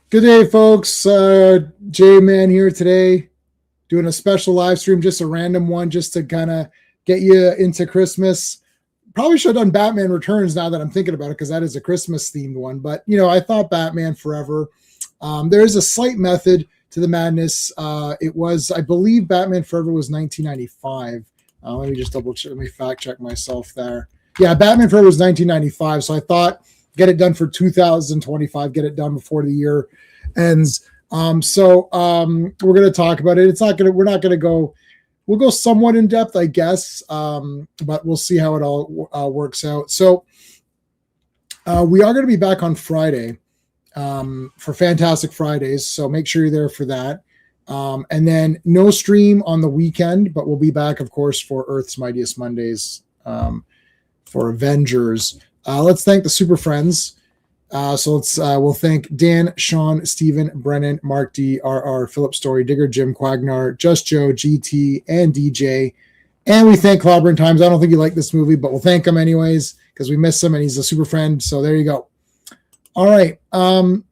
Good day, folks. J-Man here today, doing a special live stream, just a random one, just to kind of get you into Christmas. Probably should have done Batman Returns now that I'm thinking about it, because that is a Christmas themed one. But I thought Batman Forever. There is a slight method to the madness. It was, I believe, Batman Forever was 1995. Let me just double check. Let me fact check myself there. Yeah, Batman Forever was 1995. So I thought, get it done for 2025, get it done before the year ends. We're going to talk about it. We're not going to go, we'll go somewhat in depth, I guess. But we'll see how it all works out. So we are going to be back on Friday for Fantastic Fridays. So make sure you're there for that. And then no stream on the weekend, but we'll be back, of course, for Earth's Mightiest Mondays for Avengers. Let's thank the Super Friends. We'll thank Dan, Sean, Steven, Brennan, Mark D, RR, Philip Story, Digger, Jim, Quagnar, Just Joe, GT, and DJ. And we thank Clobber Times. I don't think you like this movie, but we'll thank him anyways because we miss him and he's a super friend. So there you go. All right. And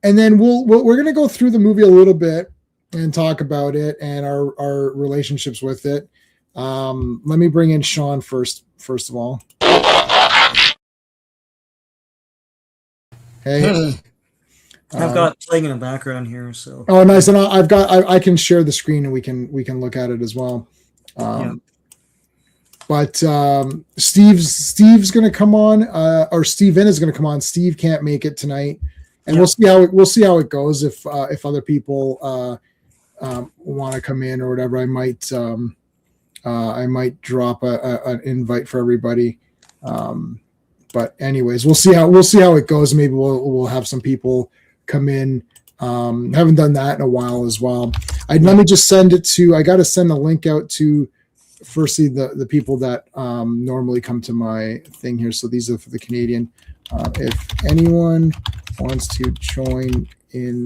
then we're going to go through the movie a little bit and talk about it and our relationships with it. Let me bring in Sean first of all. Hey. I've got playing in the background here, so. Oh, nice! And I can share the screen and we can look at it as well. But Steve's going to come on, or Steven is going to come on. Steve can't make it tonight, and we'll see how it goes. If other people want to come in or whatever, I might drop an invite for everybody. But anyways, we'll see how it goes. Maybe we'll have some people come in. Haven't done that in a while as well. Let me just send it to. I got to send a link out to firstly the people that normally come to my thing here. So these are for the Canadian. If anyone wants to join in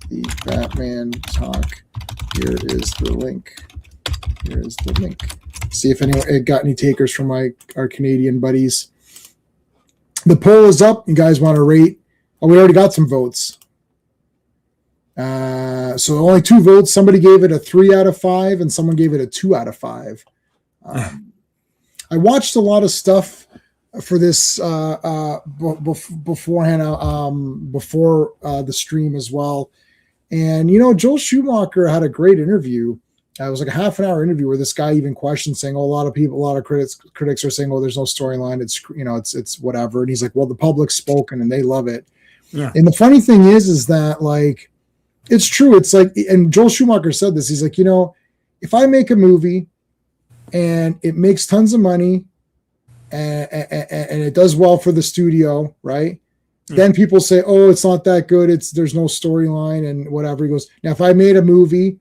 the Batman talk, here is the link. Here is the link. See if anyone got any takers from our Canadian buddies. The poll is up. You guys want to rate? Oh, we already got some votes. So only 2 votes. Somebody gave it a 3 out of 5, and someone gave it a 2 out of 5. I watched a lot of stuff for this beforehand, before the stream as well. And Joel Schumacher had a great interview. It was like a half an hour interview where this guy even questioned, saying, "Oh, a lot of critics are saying, oh, there's no storyline. It's whatever." And he's like, "Well, the public's spoken and they love it." Yeah. And the funny thing is that like, it's true. It's like, and Joel Schumacher said this. He's like, if I make a movie and it makes tons of money and it does well for the studio, right? Yeah. Then people say, "Oh, it's not that good. There's no storyline and whatever." He goes, "Now, if I made a movie."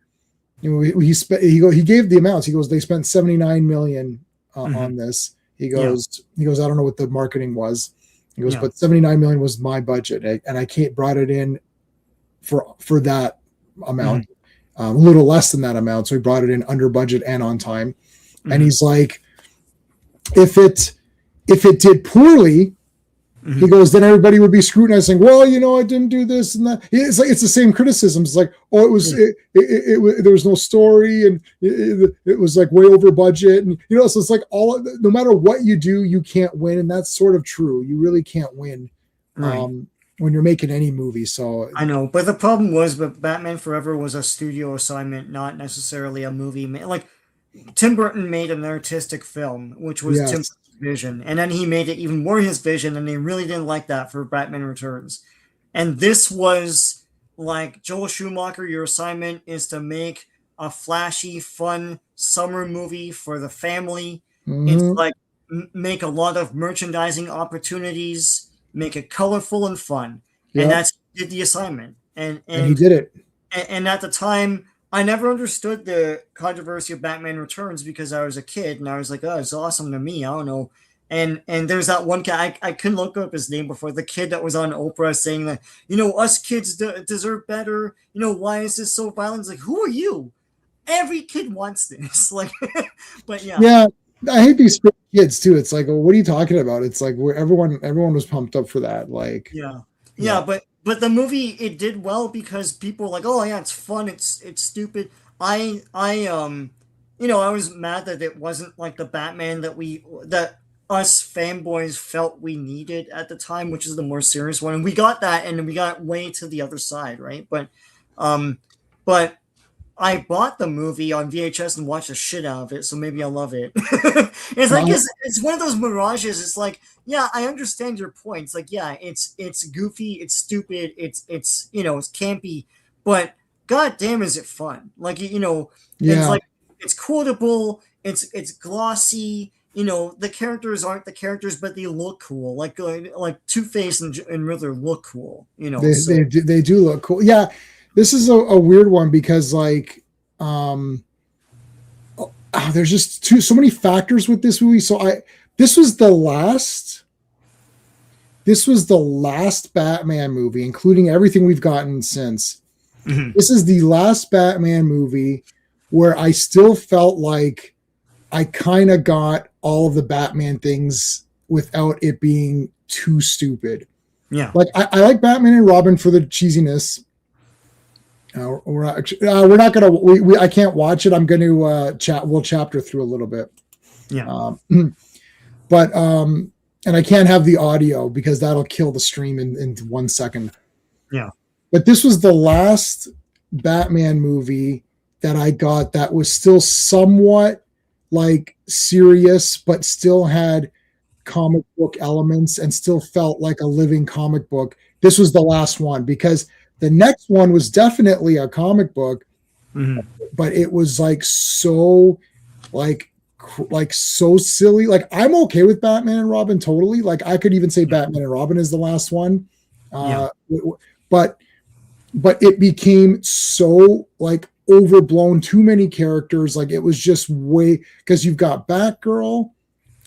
He gave the amounts. He goes, they spent $79 million on this. He goes, I don't know what the marketing was. He goes, but $79 million was my budget, and I brought it in for that amount, a little less than that amount. So he brought it in under budget and on time. And he's like, if it did poorly, he goes, then everybody would be scrutinizing. Well, I didn't do this and that. It's like, it's the same criticism. It's like, oh, there was no story, and it was like way over budget, and so it's like no matter what you do, you can't win, and that's sort of true. You really can't win when you're making any movie. So I know, but the problem was, Batman Forever was a studio assignment, not necessarily a movie. Like Tim Burton made an artistic film, which was Tim's vision, and then he made it even more his vision, and they really didn't like that for Batman Returns. And this was like, Joel Schumacher, your assignment is to make a flashy, fun summer movie for the family. It's like, make a lot of merchandising opportunities, make it colorful and fun. And that's the assignment. And he did it. And at the time, I never understood the controversy of Batman Returns because I was a kid and I was like, oh, it's awesome to me. I don't know. And there's that one guy, I couldn't look up his name before, the kid that was on Oprah saying that, us kids deserve better. Why is this so violent? It's like, who are you? Every kid wants this. Like, but yeah. Yeah. I hate these kids too. It's like, well, what are you talking about? It's like, where everyone was pumped up for that. Like, yeah. But but the movie, it did well because people were like, oh yeah, it's fun, it's stupid. I was mad that it wasn't like the Batman that us fanboys felt we needed at the time, which is the more serious one, and we got that, and we got way to the other side, right? Um, but I bought the movie on VHS and watched the shit out of it, so maybe I'll love it. It's like Well, it's one of those mirages. It's like, yeah, I understand your points. Like, yeah, it's goofy, it's stupid, it's it's campy, but god damn, is it fun? Like, it's yeah. like it's quotable, it's glossy. The characters aren't the characters, but they look cool. Like Two Face and Riddler look cool. So They do look cool. Yeah, this is a weird one because like there's just so many factors with this movie. So this was the last this was the last Batman movie, including everything we've gotten since. mhm. This is the last Batman movie where I still felt like I kind of got all of the Batman things without it being too stupid. Yeah. Like I like Batman and Robin for the cheesiness. We're not gonna. I can't watch it. I'm going to chat. We'll chapter through a little bit. Yeah. But and I can't have the audio because that'll kill the stream in 1 second. Yeah. But this was the last Batman movie that I got that was still somewhat like serious, but still had comic book elements and still felt like a living comic book. This was the last one because the next one was definitely a comic book, Mhm. but it was like so like so silly. Like I'm okay with Batman and Robin totally. Like I could even say Batman and Robin is the last one. Yeah. But it became so like overblown, too many characters. Like it was just way because you've got Batgirl,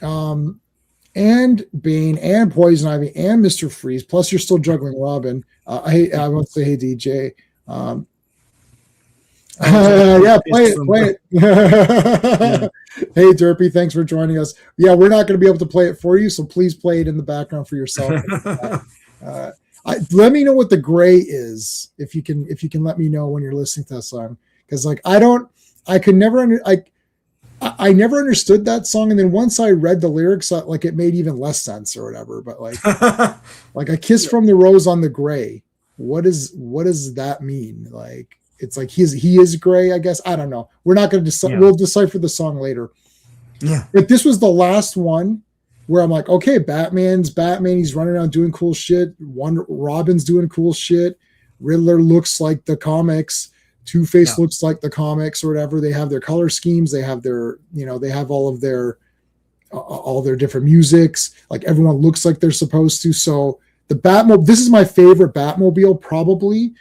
and Bane and Poison Ivy and Mr. Freeze. Plus, you're still juggling Robin. I want to say, hey DJ. Yeah, play it. Yeah. Hey Derpy, thanks for joining us. Yeah, we're not going to be able to play it for you, so please play it in the background for yourself. Let me know what the gray is if you can let me know when you're listening to that song because like I never understood that song, and then once I read the lyrics, like it made even less sense or whatever. But like a kiss from the rose on the gray, what does that mean? Like it's like he is gray, I guess. I don't know. We're not going to decide. Yeah. We'll decipher the song later. Yeah. But this was the last one where I'm like, okay, Batman's Batman. He's running around doing cool shit. Robin's doing cool shit. Riddler looks like the comics. Two-Face looks like the comics or whatever. They have their color schemes. They have their, they have all their different musics. Like everyone looks like they're supposed to. So the Batmobile, this is my favorite Batmobile probably.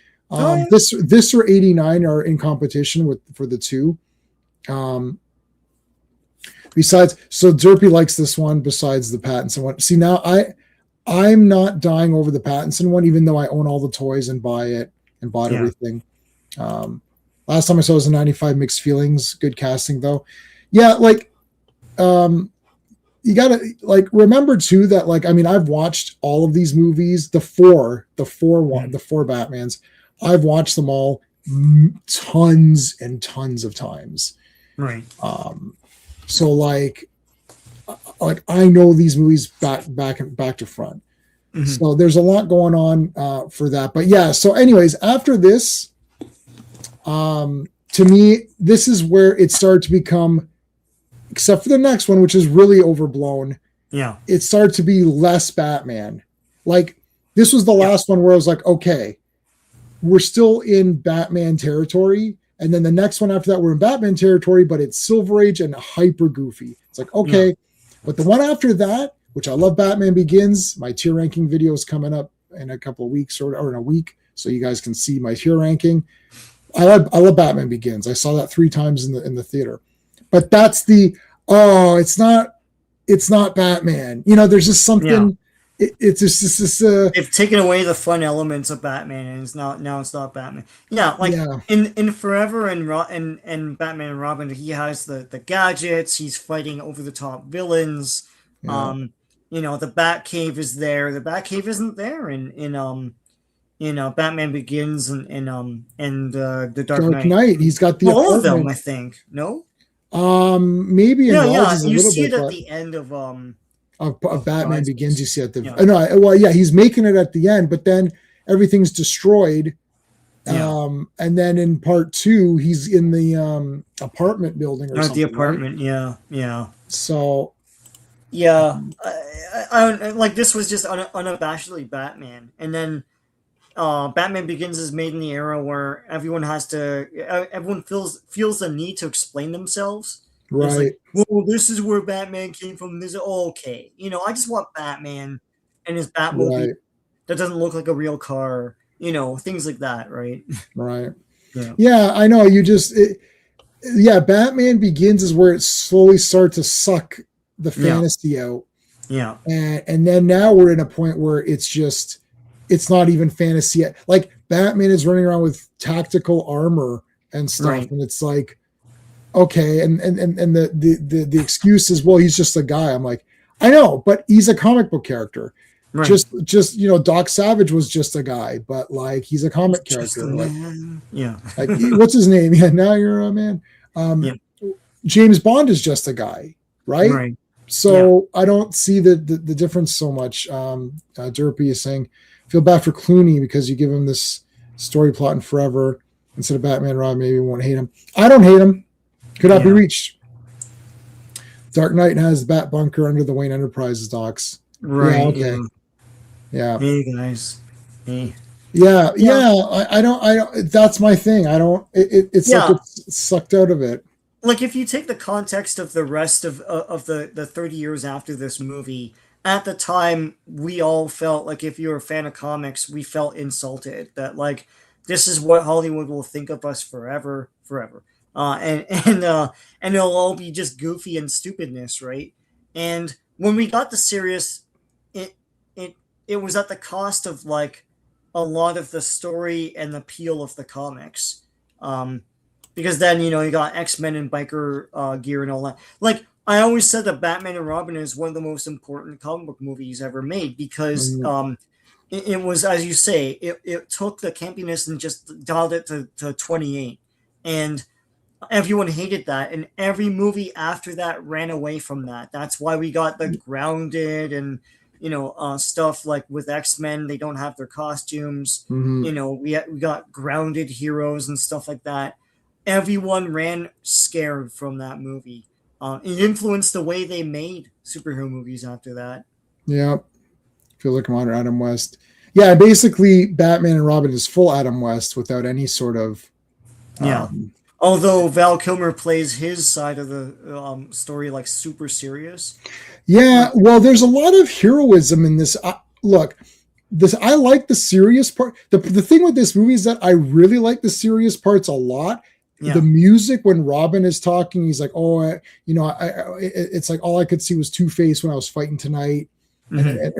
This or 89 are in competition for the two. Besides, so Derpy likes this one besides the Pattinson one. See, now I'm not dying over the Pattinson one, even though I own all the toys and buy it and bought everything. Last time I saw it was a 95. Mixed feelings. Good casting though. Yeah, like you gotta like remember too that like I've watched all of these movies, the four Batmans. I've watched them all tons and tons of times. Right. So like I know these movies back to front. Mm-hmm. So there's a lot going on for that. But yeah, so anyways, after this, to me, this is where it started to become, except for the next one, which is really overblown. Yeah. It started to be less Batman. Like this was the last one where I was like, okay, we're still in Batman territory. And then the next one after that, we're in Batman territory, but it's Silver Age and hyper goofy. It's like, okay. Yeah. But the one after that, which I love, Batman Begins, my tier ranking video is coming up in a couple of weeks or in a week. So you guys can see my tier ranking. I love Batman Begins. I saw that 3 times in the theater. But that's it's not Batman. There's just something. Yeah. It's just they've taken away the fun elements of Batman, and it's not Batman. Yeah, like in Forever and Batman and Robin, he has the gadgets. He's fighting over the top villains. Yeah. The Batcave is there. The Batcave isn't there in in Batman Begins and the Dark Dark Knight. Knight. He's got the All of them, apartment. I think. No. Maybe in Yeah. Rises a You little see bit, it at but the end of of Batman Rises. Begins, you see at the Yeah. no, well, yeah, he's making it at the end, but then everything's destroyed. Yeah. And then in part 2, he's in the apartment building or something. The apartment. Right? Yeah. So yeah, I like this was just unabashedly Batman, and then Batman Begins is made in the era where everyone feels the need to explain themselves. It's right, like, well, this is where Batman came from. This is okay. I just want Batman and his Batmobile right, that doesn't look like a real car. Things like that, right? right. Yeah. Yeah, I know. Yeah, Batman Begins is where it slowly starts to suck the fantasy out. Yeah. And then now we're in a point where it's not even fantasy yet. Like Batman is running around with tactical armor and stuff, Right. and it's like, okay, and the excuse is, well, he's just a guy. I'm like, I know, but he's a comic book character. Right. Just Doc Savage was just a guy, but like he's a comic Just character. a Like, man. Yeah. like what's his name? Yeah, now you're a man. Yeah. James Bond is just a guy, right? Right. So I don't see the difference so much. Derpy is saying, feel bad for Clooney because you give him this story plot in Forever instead of Batman. Rob maybe won't hate him. I don't hate him. Could not be reached. Dark Knight has Bat Bunker under the Wayne Enterprises docs. Right. Yeah, okay. Yeah. Hey guys. Hey. Yeah. I don't. That's my thing. I don't. It's like it's sucked out of it. Like if you take the context of the rest of the 30 years after this movie, at the time we all felt like, if you're a fan of comics, we felt insulted that like this is what Hollywood will think of us forever. And it'll all be just goofy and stupidness, right? And when we got the serious, it was at the cost of like a lot of the story and the appeal of the comics. Because then, you got X-Men and biker gear and all that. Like, I always said that Batman and Robin is one of the most important comic book movies ever made because it was, as you say, it took the campiness and just dialed it to 28. And everyone hated that. And every movie after that ran away from that. That's why we got the grounded and, stuff like with X-Men, they don't have their costumes. Mm-hmm. We got grounded heroes and stuff like that. Everyone ran scared from that movie. It influenced the way they made superhero movies after that. Yeah. Feel like I'm on Adam West. Yeah, basically Batman and Robin is full Adam West without any sort of Although Val Kilmer plays his side of the story like super serious. Yeah, well, there's a lot of heroism in this. Look, I like the serious part. The thing with this movie is that I really like the serious parts a lot. Yeah. The music when Robin is talking, he's like, "Oh, it's like all I could see was Two-Face when I was fighting tonight." And it's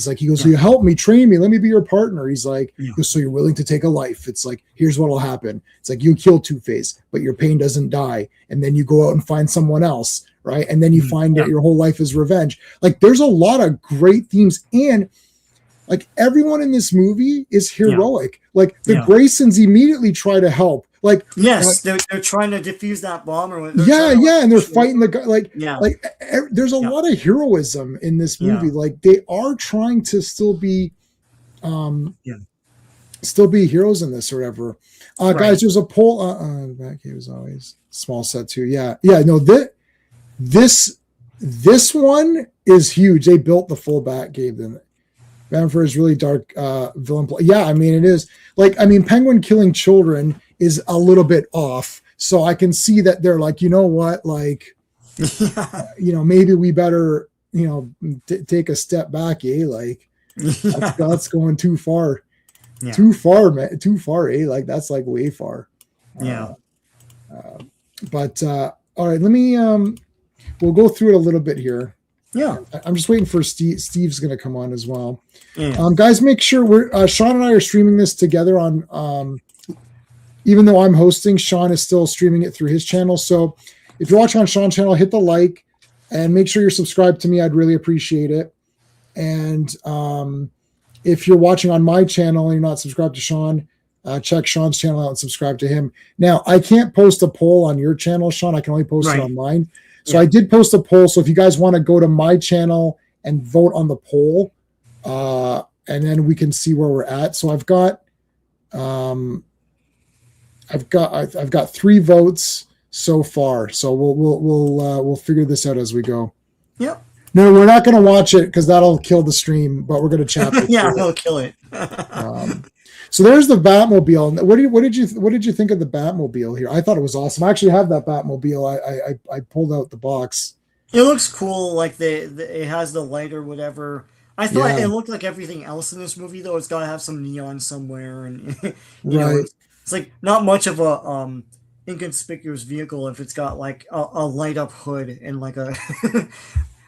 like, he goes, so you help me, train me, let me be your partner. He's like, so you're willing to take a life. It's like, here's what'll happen. It's like, you kill Two-Face, but your pain doesn't die. And then you go out and find someone else. Right. And then you find that your whole life is revenge. Like there's a lot of great themes. And like everyone in this movie is heroic. Like the Graysons immediately try to help. Like yes, they're trying to defuse that bomb, or and they're fighting the guy. There's a lot of heroism in this movie. Like they are trying to still be heroes in this or whatever. Guys, there's a poll. Batcave is always small set too. No, this one is huge. They built the full Batcave. Then Vampire is really dark villain play. Yeah, I mean it is. Like I mean, Penguin killing children is a little bit off, so I can see that they're like, you know what, like, maybe we better, take a step back, like that's going too far, too far, like that's like way far, but all right, let me we'll go through it a little bit here. I'm just waiting for Steve's gonna come on as well. Guys, make sure we're Sean and I are streaming this together on even though I'm hosting, Sean is still streaming it through his channel. So if you're watching on Sean's channel, hit the like and make sure you're subscribed to me. I'd really appreciate it. And if you're watching on my channel and you're not subscribed to Sean, check Sean's channel out and subscribe to him. Now, I can't post a poll on your channel, Sean. I can only post it on mine. So I did post a poll. So if you guys want to go to my channel and vote on the poll, and then we can see where we're at. So I've got 3 votes so far. So we'll figure this out as we go. Yep. No, we're not going to watch it because that'll kill the stream. But we're going to chat. Yeah, it'll kill it. So there's the Batmobile. What did you think of the Batmobile here? I thought it was awesome. I actually have that Batmobile. I pulled out the box. It looks cool. Like it has the light or whatever. I thought it looked like everything else in this movie, though. It's got to have some neon somewhere, and you know, it's like not much of a inconspicuous vehicle if it's got like a light up hood and like a.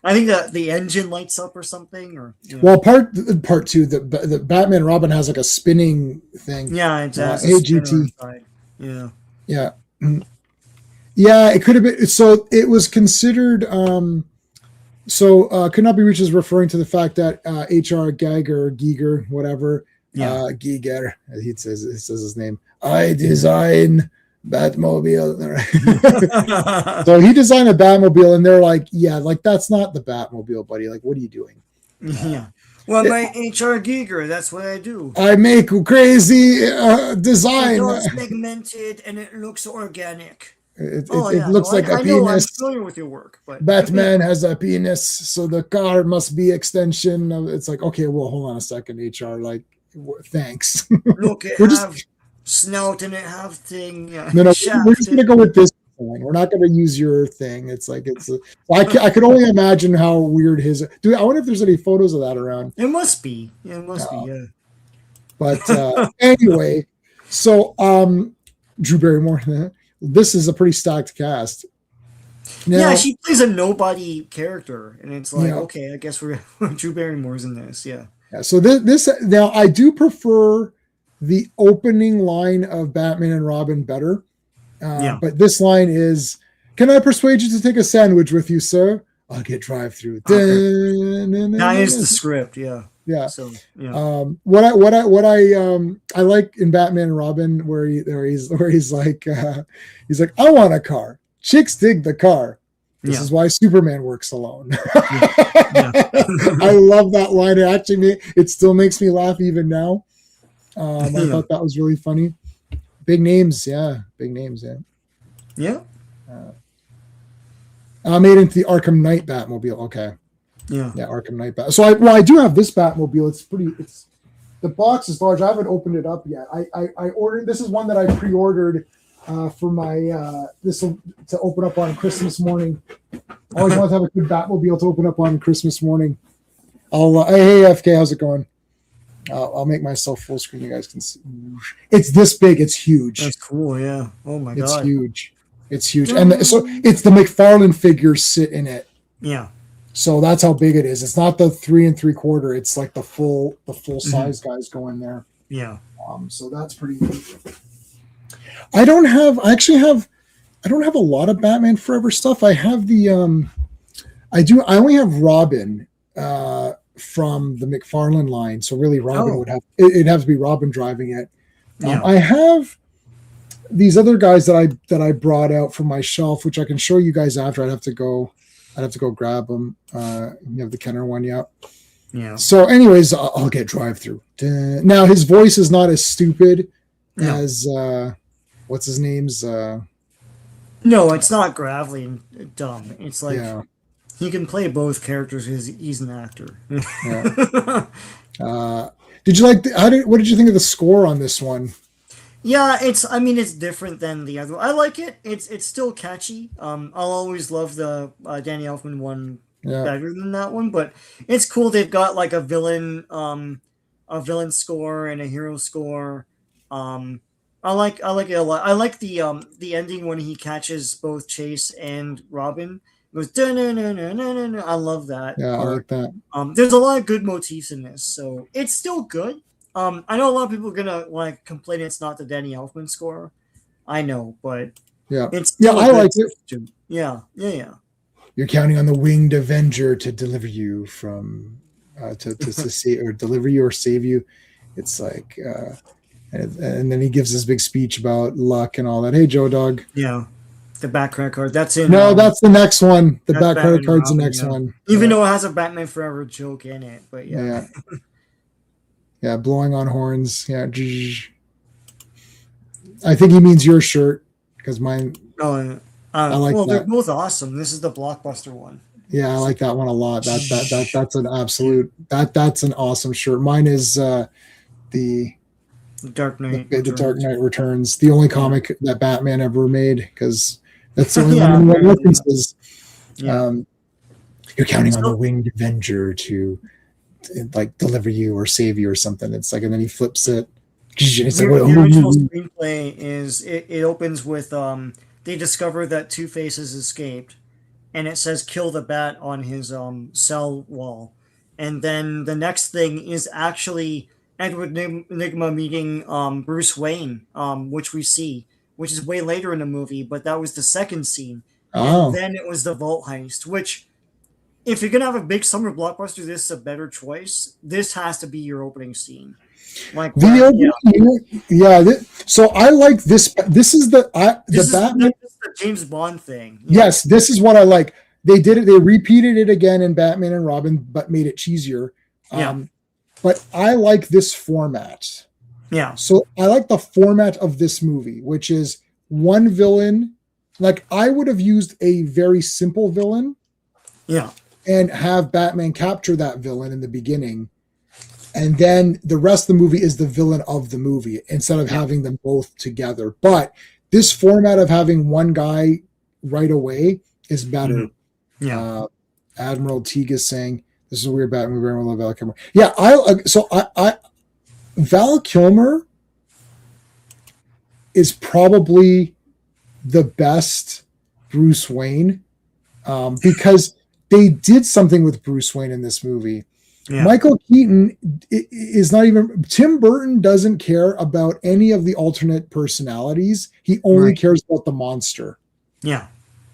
I think the engine lights up or something, or well, part 2, the Batman Robin has like a spinning thing. Yeah, it has AGT. Yeah, yeah. It could have been. So it was considered. Could not be reached as referring to the fact that H.R. Giger, whatever, Giger, he says his name. I design Batmobile. So he designed a Batmobile, and they're like, yeah, like that's not the Batmobile, buddy. Like, what are you doing? Yeah. Well, my H.R. Giger, that's what I do. I make crazy design. It's segmented and it looks organic. It looks like a penis. I'm familiar with your work, but Batman has a penis, so the car must be extension of. It's like, okay, well, hold on a second, HR. Like, thanks. Look, it have snout and it have thing. No, we're just gonna go with this thing. We're not gonna use your thing. It's like I could only imagine how weird his. Dude, I wonder if there's any photos of that around. It must be. Yeah, it must be. Yeah. But anyway, so Drew Barrymore. This is a pretty stacked cast. Now, she plays a nobody character, and it's like, okay, I guess we're Drew Barrymore's in this. Yeah. So this now I do prefer the opening line of Batman and Robin better. But this line is, "Can I persuade you to take a sandwich with you, sir? I'll get drive-through." That is the script. Yeah. Yeah. So what I like in Batman and Robin where he's like I want a car. Chicks dig the car. This is why Superman works alone. I love that line. It still makes me laugh even now. I thought that was really funny. Big names, yeah. Yeah. Made into the Arkham Knight Batmobile. Okay. Yeah, Arkham Knight Bat. So I do have this Batmobile. It's the box is large. I haven't opened it up yet. I ordered. This is one that I pre-ordered for my to open up on Christmas morning. I always want to have a good Batmobile to open up on Christmas morning. Hey FK, how's it going? I'll make myself full screen. You guys can see. It's this big. It's huge. That's cool. Yeah. Oh my god. It's huge. It's huge, and so it's the McFarlane figures sit in it. Yeah. So that's how big it is. It's not the 3 3/4. It's like the full size guys go in there. Yeah. So that's pretty neat. I don't have a lot of Batman Forever stuff. I have the I only have Robin from the McFarlane line. So really Robin would have it'd have to be Robin driving it. I have these other guys that I brought out from my shelf, which I can show you guys after. I'd have to go grab them. You have the Kenner one, yeah. So, anyways, I'll get drive-through. Now his voice is not as stupid as what's his name's. No, it's not gravelly and dumb. It's like he can play both characters because he's an actor. Did you like? What did you think of the score on this one? Yeah, it's different than the other. I like it. It's still catchy. I'll always love the Danny Elfman one better than that one, but it's cool. They've got like a villain score and a hero score. I like it a lot. I like the ending when he catches both Chase and Robin. It goes dun-dun-dun-dun-dun-dun. I love that. Yeah, I like that. There's a lot of good motifs in this, so it's still good. I know a lot of people are gonna complain it's not the Danny Elfman score. I know, but it's I like it. Yeah. You're counting on the winged Avenger to deliver you from to see or deliver you or save you. It's like, and then he gives this big speech about luck and all that. Hey, Joe Dog. Yeah. The Bat credit card. That's in. No, that's the next one. The Bat Batman credit card's Robin, the next one. Even though it has a Batman Forever joke in it, but Yeah. Yeah, blowing on horns. Yeah. I think he means your shirt because mine. Oh, I like well, that. they're both awesome. This is the Blockbuster one. Yeah, I like that one a lot. That's an absolute that's an awesome shirt. Mine is the Dark Knight. The Dark Knight Returns, the only comic that Batman ever made, because that's the only one references. You're counting on the winged Avenger to like deliver you or save you or something. It's like, and then he flips it. It's the original screenplay is it opens with they discover that Two-Face has escaped, and it says "kill the Bat" on his cell wall, and then the next thing is actually Edward Nygma meeting Bruce Wayne, which we see, which is way later in the movie, but that was the second scene. Oh. And then it was the vault heist, which, if you're gonna have a big summer blockbuster, this is a better choice. This has to be your opening scene. Like so I like this. This is the Batman. This is the James Bond thing. Yes, this is what I like. They did it. They repeated it again in Batman and Robin, but made it cheesier. But I like this format. Yeah. So I like the format of this movie, which is one villain. Like, I would have used a very simple villain. Yeah. And have Batman capture that villain in the beginning. And then the rest of the movie is the villain of the movie instead of having them both together. But this format of having one guy right away is better. Mm-hmm. Yeah. Admiral Teague is saying, this is a weird Batman movie. I love Val Kilmer. Yeah. I Val Kilmer is probably the best Bruce Wayne because they did something with Bruce Wayne in this movie. Yeah. Michael Keaton is not even. Tim Burton doesn't care about any of the alternate personalities. He only cares about the monster. Yeah.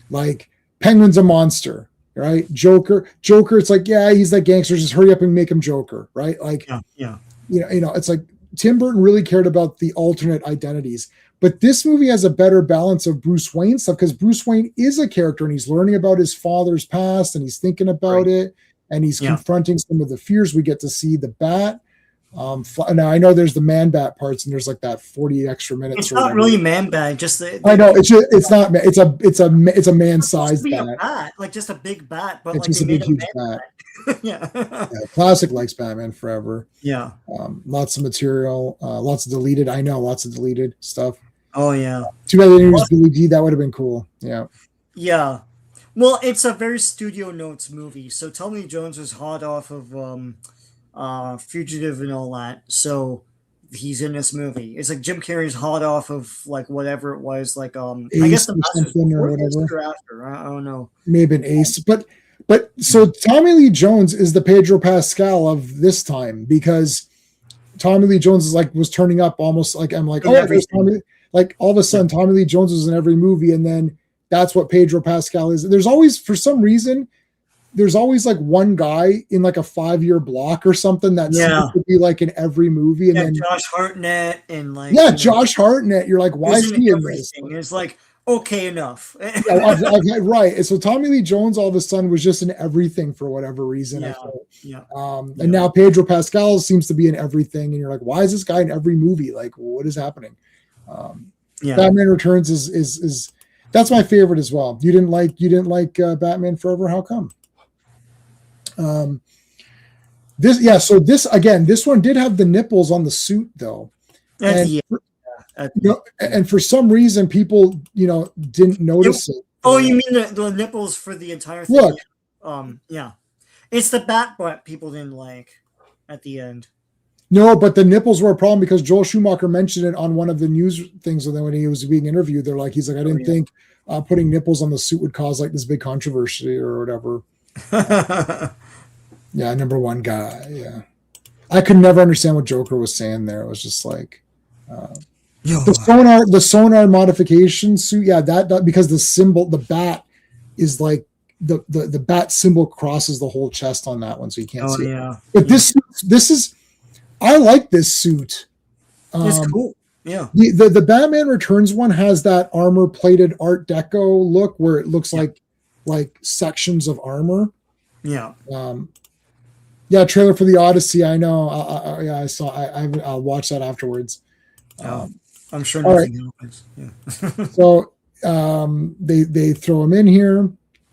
Like, Penguin's a monster, right? Joker, it's like, yeah, he's like gangster. Just hurry up and make him Joker, right? Like, yeah. You know, it's like Tim Burton really cared about the alternate identities. But this movie has a better balance of Bruce Wayne stuff because Bruce Wayne is a character and he's learning about his father's past and he's thinking about it and he's confronting some of the fears. We get to see the Bat. Now I know there's the Man Bat parts and there's like that 40 extra minutes. It's not really Man Bat, just I know it's not. It's a man-sized bat. Like just a big bat, but it's like just a big huge bat. Yeah. Classic likes Batman Forever. Yeah. Lots of material, lots of deleted. I know lots of deleted stuff. Oh yeah. Too bad they didn't use Billy D. That would have been cool. Yeah. Yeah. Well, it's a very Studio Notes movie. So Tommy Lee Jones was hot off of Fugitive and all that. So he's in this movie. It's like Jim Carrey's hot off of like whatever it was, like I guess the something or whatever. After. I don't know. Maybe an Ace, but so Tommy Lee Jones is the Pedro Pascal of this time because Tommy Lee Jones was turning up almost like I'm like, there's Tommy. Like all of a sudden, Tommy Lee Jones was in every movie, and then that's what Pedro Pascal is. There's always, for some reason, there's always like one guy in like a 5-year block or something that seems to be like in every movie. And then Josh Hartnett and like Josh Hartnett. You're like, why is he in this? It's like okay enough. Right. And so Tommy Lee Jones all of a sudden was just in everything for whatever reason. And now Pedro Pascal seems to be in everything, and you're like, why is this guy in every movie? Like, what is happening? Batman Returns is that's my favorite as well. You didn't like Batman Forever? How come? So this one did have the nipples on the suit though, and for some reason people didn't notice it. Oh, you mean the nipples for the entire thing? Look, it's the bat butt people didn't like at the end. No, but the nipples were a problem because Joel Schumacher mentioned it on one of the news things. And then when he was being interviewed, he's like, I didn't think putting nipples on the suit would cause like this big controversy or whatever. Number one guy. Yeah. I could never understand what Joker was saying there. It was just like the sonar modification suit. Yeah. That because the symbol, the bat is like the bat symbol crosses the whole chest on that one, so you can't see it. But this is, I like this suit. It's cool. Yeah. The Batman Returns one has that armor plated Art Deco look where it looks like sections of armor. Yeah. Yeah, trailer for the Odyssey. I know. I saw. I'll watch that afterwards. I'm sure nothing happens. Yeah. So they throw him in here.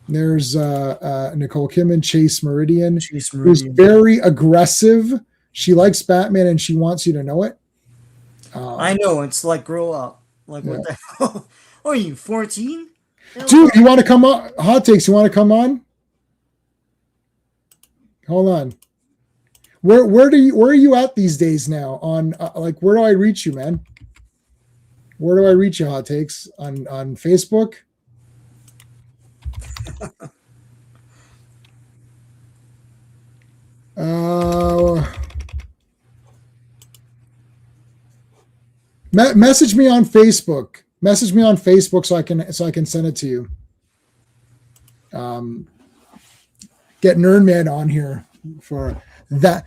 There's Nicole Kidman, Chase Meridian, who's very aggressive. She likes Batman and she wants you to know it. I know. It's like, grow up. Like, what the hell? Oh, are you 14? Dude, you want to come on? Hot takes, you want to come on? Hold on. Where are you at these days now? On like, where do I reach you, man? Where do I reach you, Hot Takes? On Facebook? Message me on Facebook. Message me on Facebook so I can send it to you. Get Nerdman on here for that.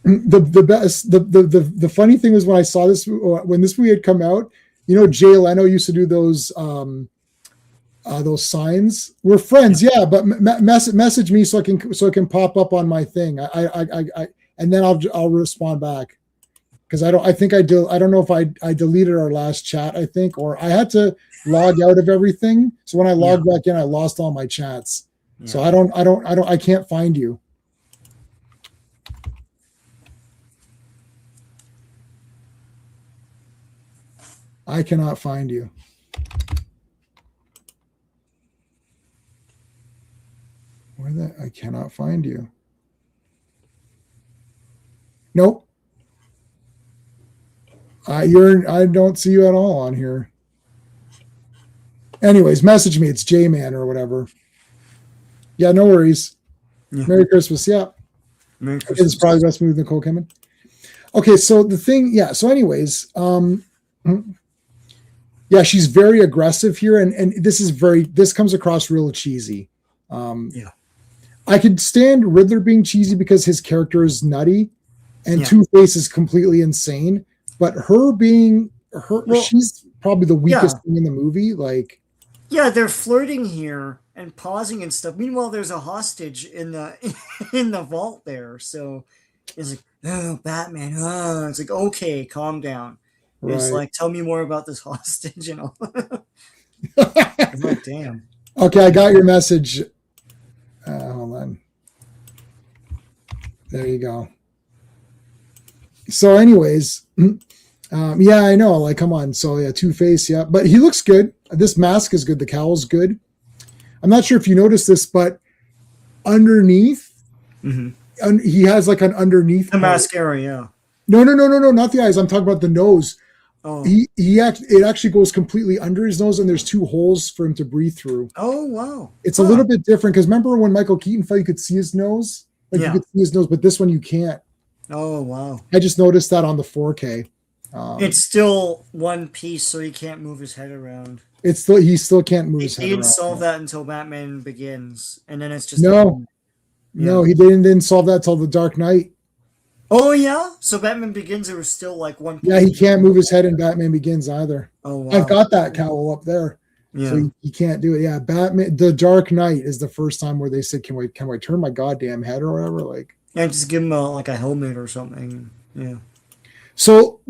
The funny thing was when I saw this, when this movie had come out, Jay Leno used to do those signs. We're friends, yeah, but message me so it can pop up on my thing. I and then I'll respond back. Because I don't know if I deleted our last chat, I think, or I had to log out of everything. So when I logged back in, I lost all my chats. Yeah. So I can't find you. I cannot find you. I cannot find you. Nope. I don't see you at all on here. Anyways, message me. It's J-Man or whatever. Yeah, no worries. Yeah. Merry Christmas. Yeah. Merry Christmas. It's probably best movie with Nicole Kidman. Okay, so the thing, yeah. So, anyways, yeah, she's very aggressive here, and this comes across real cheesy. Yeah. I could stand Riddler being cheesy because his character is nutty, and Two-Face is completely insane. But her being she's probably the weakest thing in the movie. Like, yeah, they're flirting here and pausing and stuff. Meanwhile, there's a hostage in the vault there. So it's like, oh, Batman. Oh, it's like, okay, calm down. Right. It's like, tell me more about this hostage and all. I'm like, damn. Okay, I got your message. Hold on. There you go. So, anyways, yeah, I know. Like, come on. So, yeah, Two-Face, yeah. But he looks good. This mask is good. The cowl's good. I'm not sure if you noticed this, but underneath, he has like an underneath. The mascara, yeah. No, not the eyes. I'm talking about the nose. Oh. It actually goes completely under his nose, and there's two holes for him to breathe through. Oh, wow. It's a little bit different because remember when Michael Keaton fell, you could see his nose? Like you could see his nose, but this one you can't. Oh, wow. I just noticed that on the 4K. It's still one piece, so he can't move his head around. He still can't move his head around. He didn't solve that until Batman Begins, and then it's just no, he didn't solve that till The Dark Knight. Oh yeah, so Batman Begins, it was still like one piece. Yeah, he can't move his head in Batman Begins either. Oh wow. I've got that cowl up there. Yeah, so he can't do it. Yeah, Batman, The Dark Knight is the first time where they said, "Can I turn my goddamn head or whatever?" Like, yeah, just give him a helmet or something. Yeah. So,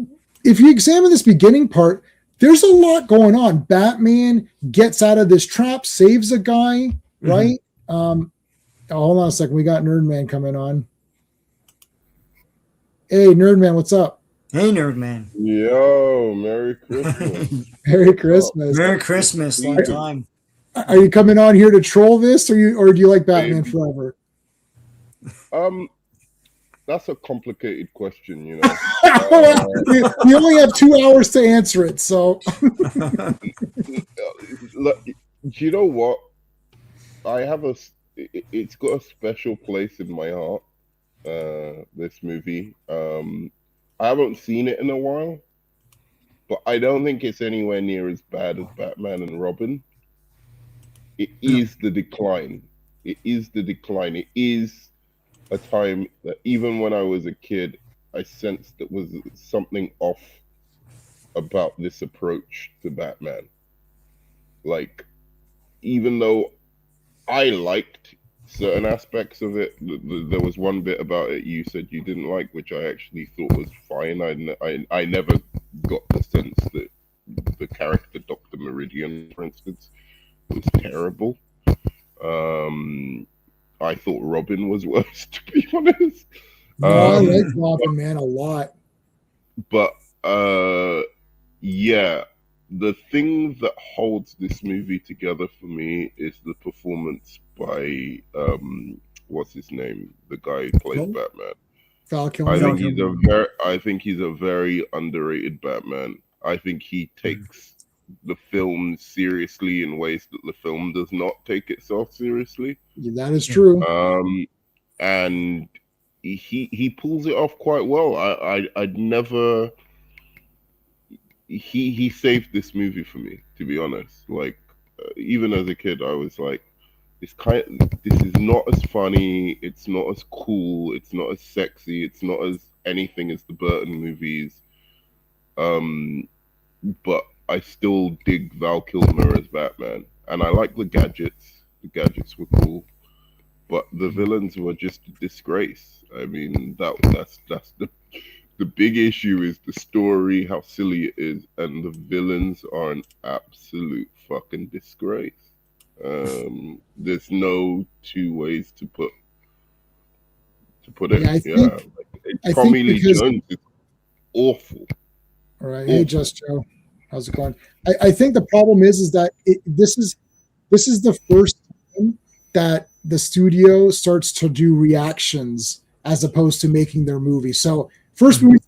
if you examine this beginning part, there's a lot going on. Batman gets out of this trap, saves a guy, right? Hold on a second. We got Nerdman coming on. Hey, Nerdman, what's up? Hey, Nerdman. Yo, Merry Christmas. Merry Christmas. Merry Christmas. Long time. Are you coming on here to troll this, or do you like Batman Forever? That's a complicated question, you know. We only have 2 hours to answer it, so. You know what? It's got a special place in my heart. This movie. I haven't seen it in a while, but I don't think it's anywhere near as bad as Batman and Robin. It is the decline. It is the decline. It is a time that even when I was a kid, I sensed that was something off about this approach to Batman. Like, even though I liked certain aspects of it, there was one bit about it you said you didn't like, which I actually thought was fine. I never got the sense that the character Dr. Meridian, for instance, was terrible. I thought Robin was worse, to be honest. No, I like Robin, man, a lot. But yeah, the thing that holds this movie together for me is the performance by what's his name, the guy who plays Batman. Val Kilmer. I think he's a very underrated Batman. I think he takes the film seriously in ways that the film does not take itself seriously. That is true. And he pulls it off quite well. I'd never. He saved this movie for me, to be honest. Like, even as a kid, I was like, this is not as funny, it's not as cool, it's not as sexy, it's not as anything as the Burton movies. But I still dig Val Kilmer as Batman, and I like the gadgets. The gadgets were cool, but the villains were just a disgrace. I mean, that's the big issue is the story, how silly it is, and the villains are an absolute fucking disgrace. There's no two ways to put it. Tommy Lee Jones is awful. All right, hey, Just Joe, how's it going? I think the problem is that this is the first time that the studio starts to do reactions as opposed to making their movie. So first movie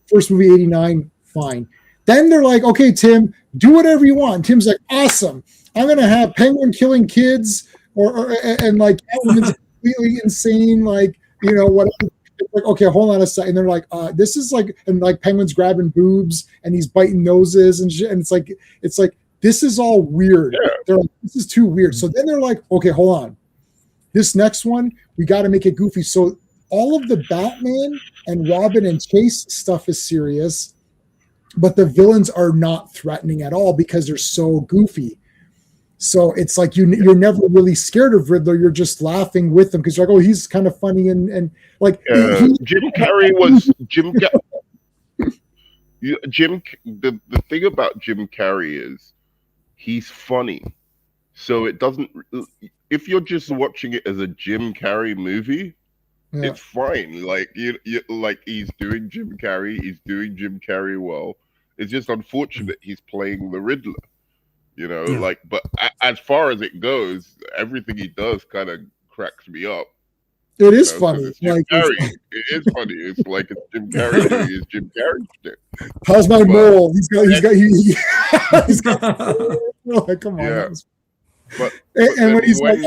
89, fine. Then they're like, okay, Tim, do whatever you want. Tim's like, awesome. I'm gonna have Penguin killing kids, and like Catwoman's completely insane, like, you know, whatever. Like, okay, hold on a second. And they're like, this is like, and like Penguin's grabbing boobs and he's biting noses and shit. And it's like this is all weird. Yeah. They're like, this is too weird. So then they're like, okay, hold on. This next one, we got to make it goofy. So all of the Batman and Robin and Chase stuff is serious, but the villains are not threatening at all because they're so goofy. So it's like you're never really scared of Riddler. You're just laughing with him because you're like, oh, he's kind of funny and like Jim Carrey was Jim. The thing about Jim Carrey is he's funny, so it doesn't. If you're just watching it as a Jim Carrey movie, it's fine. Like you like he's doing Jim Carrey. He's doing Jim Carrey well. It's just unfortunate he's playing the Riddler. You know, like, but as far as it goes, everything he does kind of cracks me up. It is funny. It's Jim Carrey. It is funny. It's like it's Jim Carrey. It's Jim Carrey shit. How's my mole? He's got like, come on. Yeah. But when he's like,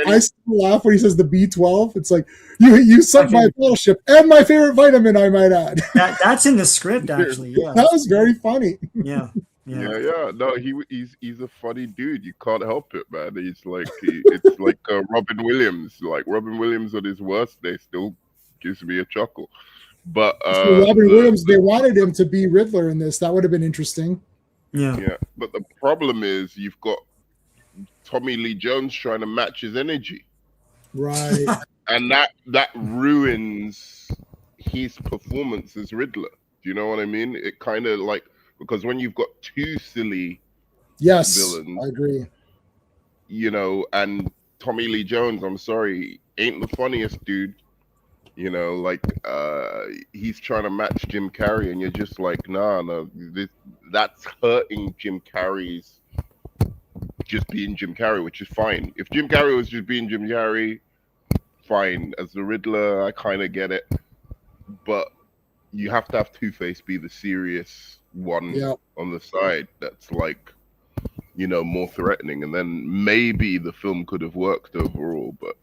I still laugh when he says the B12. It's like you sunk my battleship and my favorite vitamin, I might add. That's in the script, actually. Yeah, that was very funny. Yeah. No, he's a funny dude. You can't help it, man. He's like it's like Robin Williams. Like Robin Williams at his worst, they still gives me a chuckle. But so Robin Williams, they wanted him to be Riddler in this. That would have been interesting. Yeah. But the problem is you've got Tommy Lee Jones trying to match his energy, right? And that ruins his performance as Riddler. Do you know what I mean? It kind of like. Because when you've got two silly villains, I agree. You know, and Tommy Lee Jones, I'm sorry, ain't the funniest dude. You know, like he's trying to match Jim Carrey, and you're just like, no, that's hurting Jim Carrey's just being Jim Carrey, which is fine. If Jim Carrey was just being Jim Carrey, fine. As the Riddler, I kind of get it, but you have to have Two-Face be the serious one on the side that's like, you know, more threatening, and then maybe the film could have worked overall. But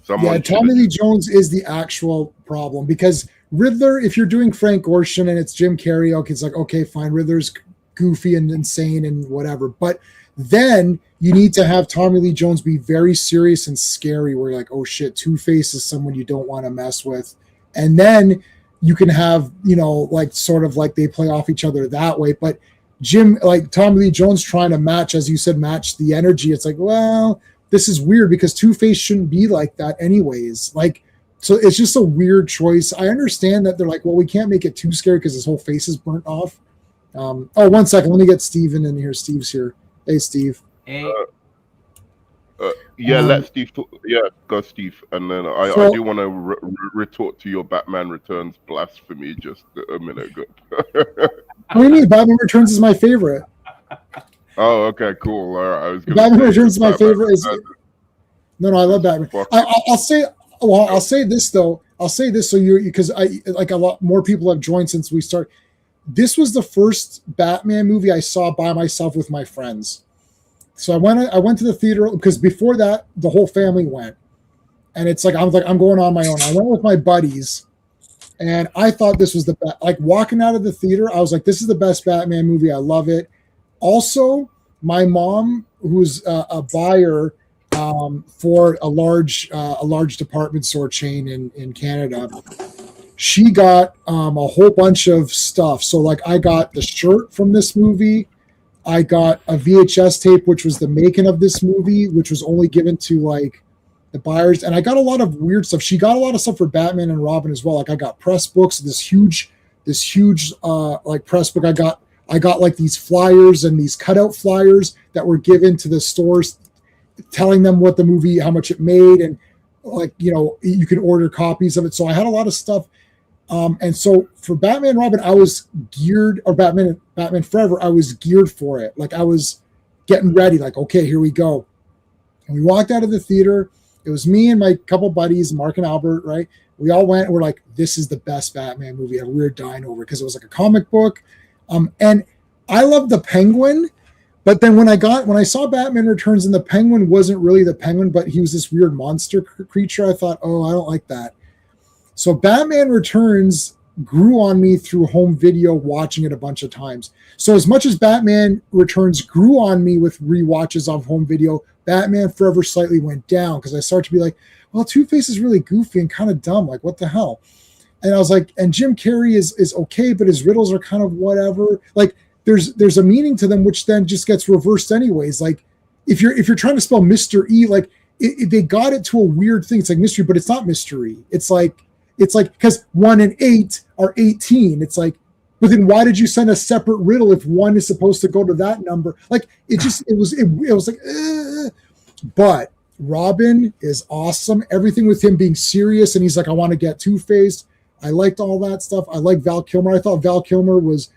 Tommy Lee Jones is the actual problem, because Riddler, if you're doing Frank Ocean and it's Jim Carrey, okay, it's like, okay, fine, Riddler's goofy and insane and whatever, but Then you need to have Tommy Lee Jones be very serious and scary, where you're like, oh shit, Two-Face is someone you don't want to mess with. And then you can have, like sort of like they play off each other that way. But Tommy Lee Jones trying to match, as you said, match the energy. It's like, well, this is weird because Two-Face shouldn't be like that anyways. Like, so it's just a weird choice. I understand that they're like, well, we can't make it too scary because his whole face is burnt off. 1 second. Let me get Steven in here. Steve's here. Hey, Steve. Hey. Let Steve talk. Yeah, go, Steve. And then I do want to retort to your Batman Returns blasphemy just a minute ago. What do you mean? Batman Returns is my favorite. Oh, okay, cool. All right, Batman Returns is my favorite. No, I love Batman. I'll say this though. I'll say this because a lot more people have joined since we started. This was the first Batman movie I saw by myself with my friends. So I went to the theater because before that the whole family went, and it's like I'm going on my own. I went with my buddies, and I thought this was the best. Like walking out of the theater, I was like, "This is the best Batman movie. I love it." Also, my mom, who's a buyer for a large department store chain in Canada, she got a whole bunch of stuff. So like I got the shirt from this movie. I got a VHS tape, which was the making of this movie, which was only given to like the buyers. And I got a lot of weird stuff. She got a lot of stuff for Batman and Robin as well. Like I got press books, this huge like press book. I got like these flyers and these cutout flyers that were given to the stores, telling them what the movie, how much it made. And like, you can order copies of it. So I had a lot of stuff. And so for Batman and Robin, I was geared, or Batman Forever, I was geared for it. Like I was getting ready, like, okay, here we go. And we walked out of the theater. It was me and my couple buddies, Mark and Albert, right? We all went and we're like, this is the best Batman movie. And we were dying over because it was like a comic book. And I love the Penguin, but then when I saw Batman Returns and the Penguin wasn't really the Penguin, but he was this weird monster creature, I thought, oh, I don't like that. So Batman Returns grew on me through home video, watching it a bunch of times. So as much as Batman Returns grew on me with rewatches of home video, Batman Forever slightly went down because I started to be like, well, Two-Face is really goofy and kind of dumb. Like, what the hell? And I was like, and Jim Carrey is okay, but his riddles are kind of whatever. Like, there's a meaning to them, which then just gets reversed anyways. Like, if you're trying to spell Mr. E, like they got it to a weird thing. It's like mystery, but it's not mystery. It's like because 1 and 8 are 18. It's like, but then why did you send a separate riddle if 1 is supposed to go to that number? Like it was like, but Robin is awesome. Everything with him being serious, and he's like, I want to get Two-Face. I liked all that stuff. I like Val Kilmer. I thought Val Kilmer was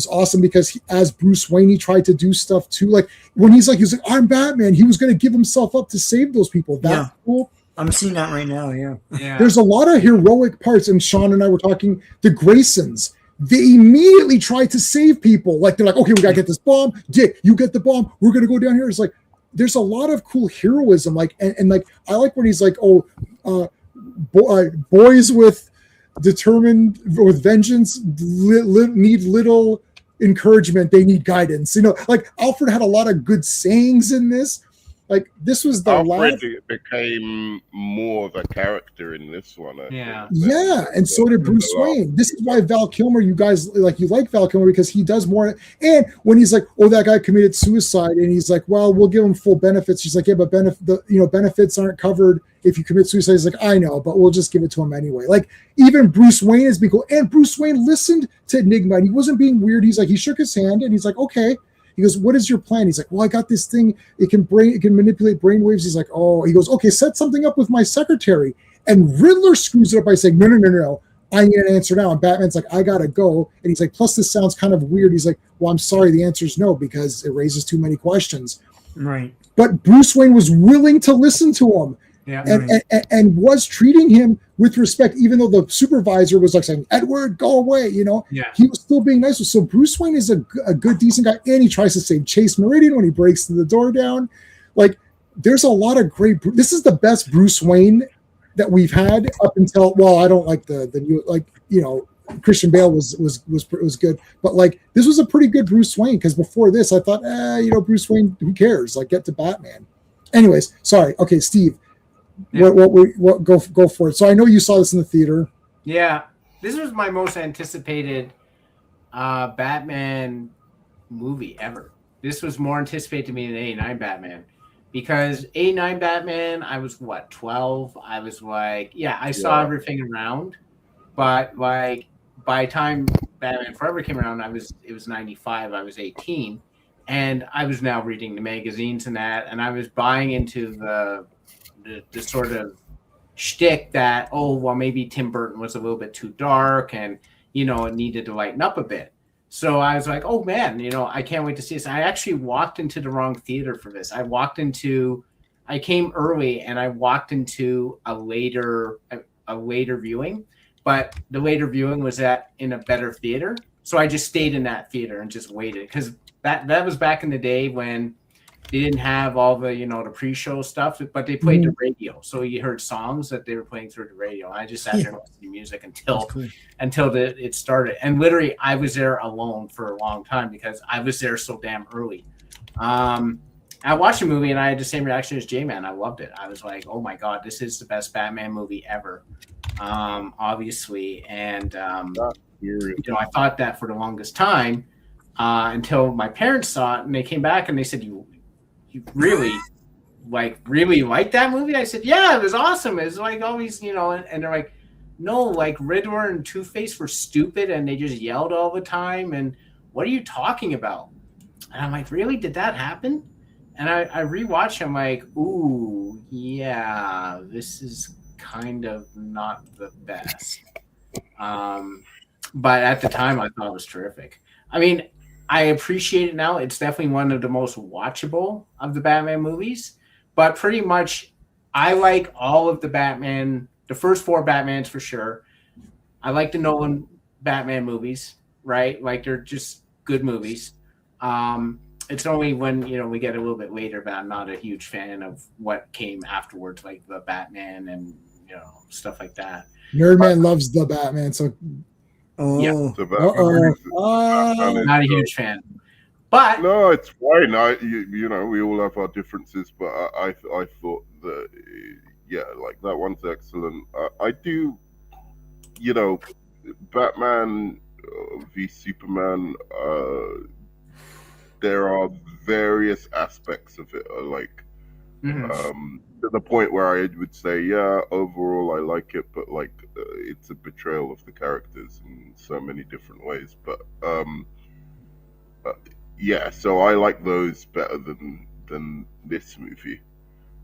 awesome because as Bruce Wayne, he tried to do stuff too. Like when he's like, I'm Batman. He was going to give himself up to save those people. That's cool. I'm seeing that right now. Yeah. There's a lot of heroic parts. And Sean and I were talking, the Graysons, they immediately tried to save people. Like they're like, okay, we got to get this bomb. Dick, you get the bomb. We're going to go down here. It's like, there's a lot of cool heroism. Like, and like, I like when he's like, boys with vengeance need little encouragement. They need guidance. Like Alfred had a lot of good sayings in this. Like this was the Alfred became more of a character in this one. And so did Bruce Wayne. This is why Val Kilmer, you guys like Val Kilmer because he does more. And when he's like, oh, that guy committed suicide, and he's like, well, we'll give him full benefits. She's like, yeah, but benefits aren't covered if you commit suicide. He's like, I know, but we'll just give it to him anyway. Like even Bruce Wayne is being cool, and Bruce Wayne listened to Enigma, and he wasn't being weird. He's like, he shook his hand, and he's like, okay. He goes, what is your plan? He's like, well, I got this thing. It can manipulate brainwaves. He's like, oh, he goes, okay, set something up with my secretary. And Riddler screws it up by saying, no. I need an answer now. And Batman's like, I got to go. And he's like, plus this sounds kind of weird. He's like, well, I'm sorry. The answer is no, because it raises too many questions. Right. But Bruce Wayne was willing to listen to him. Yeah, and was treating him with respect, even though the supervisor was like saying, Edward, go away, he was still being nice. So Bruce Wayne is a good, decent guy, and he tries to save Chase Meridian when he breaks the door down. Like, there's a lot of great. This is the best Bruce Wayne that we've had up until. Well, I don't like the new, like Christian Bale was good, but like this was a pretty good Bruce Wayne, because before this I thought, Bruce Wayne, who cares? Like, get to Batman. Anyways, sorry. Okay, Steve, Yeah. what go for it. So I know you saw this in the theater. Yeah, this was my most anticipated Batman movie ever. This was more anticipated to me than 89 Batman, because 89 Batman, I was 12. I was like, I saw everything around, but like by the time Batman Forever came around, it was 95. I was 18, and I was now reading the magazines and that, and I was buying into the sort of shtick that, maybe Tim Burton was a little bit too dark, and it needed to lighten up a bit. So I was like, oh man, I can't wait to see this. I actually walked into the wrong theater for this. I came early and I walked into a later viewing, but the later viewing was in a better theater. So I just stayed in that theater and just waited, because that was back in the day when they didn't have all the, the pre-show stuff, but they played the radio. So you heard songs that they were playing through the radio. I just sat there and listened to music until it started. And literally, I was there alone for a long time because I was there so damn early. I watched the movie and I had the same reaction as J-Man. I loved it. I was like, oh my God, this is the best Batman movie ever. Obviously. And, I thought that for the longest time until my parents saw it and they came back and they said, you really like that movie? I said, yeah, it was awesome. It was like always, and they're like, no, like Riddler and Two-Face were stupid and they just yelled all the time. And what are you talking about? And I'm like, really? Did that happen? And I rewatched him like, ooh, yeah, this is kind of not the best. But at the time, I thought it was terrific. I mean, I appreciate it now. It's definitely one of the most watchable of the Batman movies. But pretty much, I like all of the Batman, the first 4 Batmans for sure. I like the Nolan Batman movies, right? Like, they're just good movies. It's only when, we get a little bit later that I'm not a huge fan of what came afterwards, like the Batman and, stuff like that. Nerdman loves the Batman, so... Oh, not a huge fan, but no, it's fine. We all have our differences, but I thought that like that one's excellent. I do, Batman v Superman. There are various aspects of it, to the point where I would say, overall I like it, but like it's a betrayal of the characters in so many different ways. But so I like those better than this movie,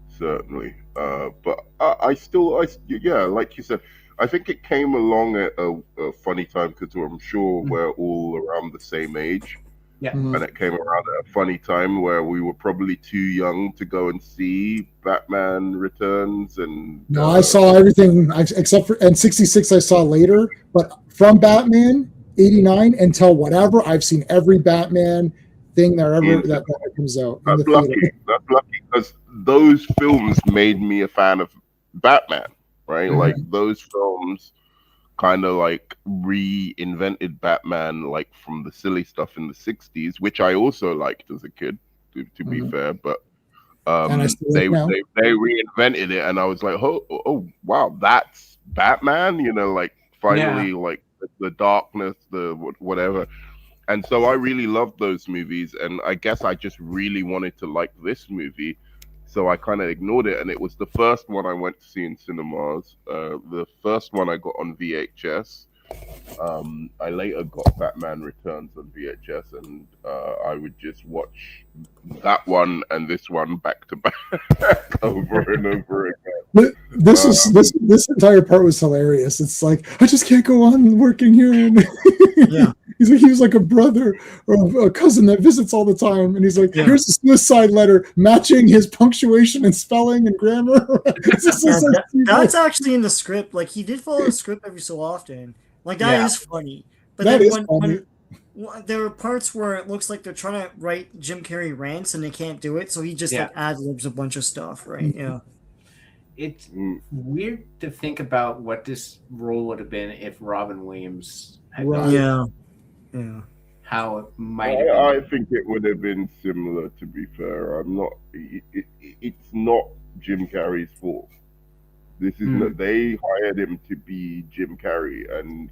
certainly. But I still, like you said, I think it came along at a funny time because I'm sure we're all around the same age. Yeah. Mhm. And it came around at a funny time where we were probably too young to go and see Batman Returns. And No, I saw everything except for, and 66 I saw later, but from Batman 89 until whatever, I've seen every Batman thing that comes out. That's lucky. That's lucky because those films made me a fan of Batman, right? Mhm. Like those films kind of like reinvented Batman, like from the silly stuff in the 60s, which I also liked as a kid, to be fair, but they reinvented it and I was like, oh wow, that's Batman, like finally, like the darkness, the whatever. And so I really loved those movies, and I guess I just really wanted to like this movie, so I kind of ignored it. And it was the first one I went to see in cinemas, the first one I got on VHS. I later got Batman Returns on VHS, and I would just watch that one and this one back to back over and over again. This entire part was hilarious. It's like, I just can't go on working here. And he was like a brother or a cousin that visits all the time, and he's like, here's a suicide letter matching his punctuation and spelling and grammar. That's actually in the script. Like, he did follow the script every so often. Like, that is funny. But that then funny. when there are parts where it looks like they're trying to write Jim Carrey rants and they can't do it, so he just like ad libs a bunch of stuff, right? Yeah. it's Mm. weird to think about what this role would have been if Robin Williams had Right. gone. Yeah. How it might have been. I think it would have been similar. To be fair, I'm not. It's not Jim Carrey's fault. This is not. They hired him to be Jim Carrey, and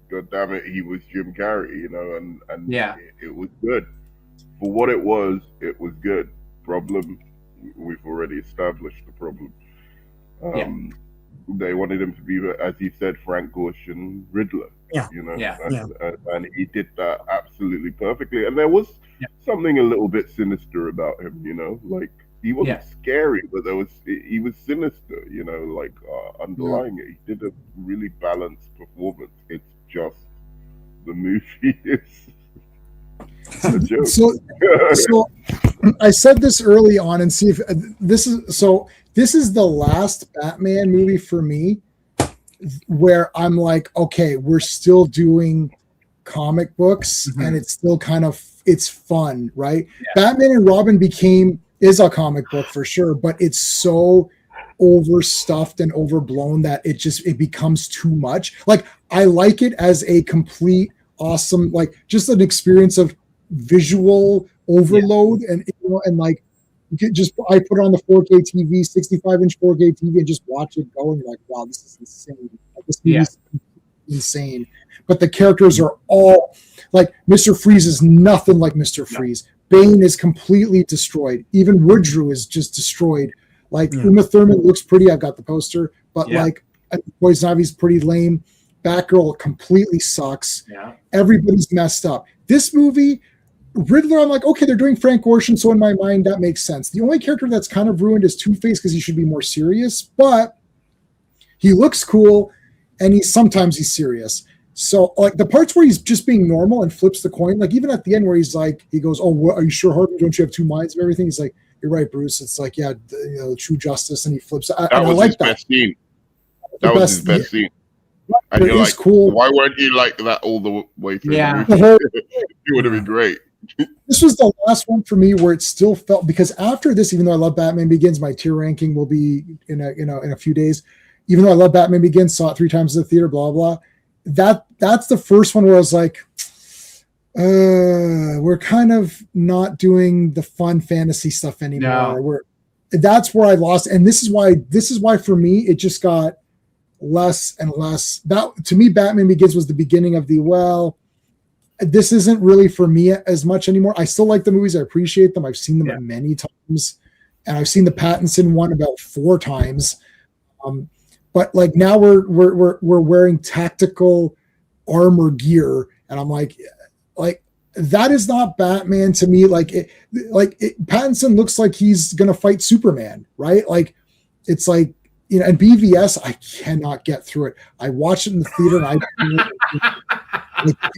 God damn it, he was Jim Carrey. You know, and Yeah. it was good for what it was. It was good. Problem, we've already established the problem. They wanted him to be, as you said, Frank Gorshin Riddler. Yeah. You know, Yeah. and he did that absolutely perfectly. And there was something a little bit sinister about him. You know, like he wasn't scary, but he was sinister. You know, like underlying it, he did a really balanced performance. It's just the movie is a joke. So I said this early on, and see if this is so. This is the last Batman movie for me where I'm like, okay, we're still doing comic books, and it's still it's fun, right? Yeah. Batman and Robin is a comic book for sure, but it's so overstuffed and overblown that it becomes too much. Like, I like it as a complete awesome, like, just an experience of visual overload, and like, I put it on the 4K TV, 65-inch 4K TV, and just watch it go, and you're like, wow, this is insane. Like, this movie's insane. But the characters are all like, Mr. Freeze is nothing like Mr. Freeze. Bane is completely destroyed. Even Woodrue is just destroyed. Like, Uma Thurman looks pretty. I've got the poster, but like, Poison Ivy's pretty lame. Batgirl completely sucks. Yeah. Everybody's messed up. This movie, Riddler, I'm like, okay, they're doing Frank Gorshin, so in my mind, that makes sense. The only character that's kind of ruined is Two-Face, because he should be more serious, but he looks cool, and sometimes he's serious. So, like, the parts where he's just being normal and flips the coin, like, even at the end where he's like, he goes, oh, what, are you sure, Harvey? Don't you have two minds and everything? He's like, you're right, Bruce. It's like, yeah, true justice, and he flips. That was his best scene. That was his best scene. And you're like, cool. Why weren't you like that all the way through the movie? It would have been great. This was the last one for me where it still felt, because after this, even though I love Batman Begins, my tier ranking will be in a few days. Even though I love Batman Begins, saw it 3 times in the theater, blah blah. That's the first one where I was like, we're kind of not doing the fun fantasy stuff anymore. No. That's where I lost, and this is why for me it just got less and less. That, to me, Batman Begins was the beginning of this isn't really for me as much anymore. I still like the movies. I appreciate them. I've seen them many times, and I've seen the Pattinson one about 4 times. But like, now we're wearing tactical armor gear, and I'm like that is not Batman to me. Pattinson looks like he's gonna fight Superman, right? Like, it's like, and BVS, I cannot get through it. I watched it in the theater, and I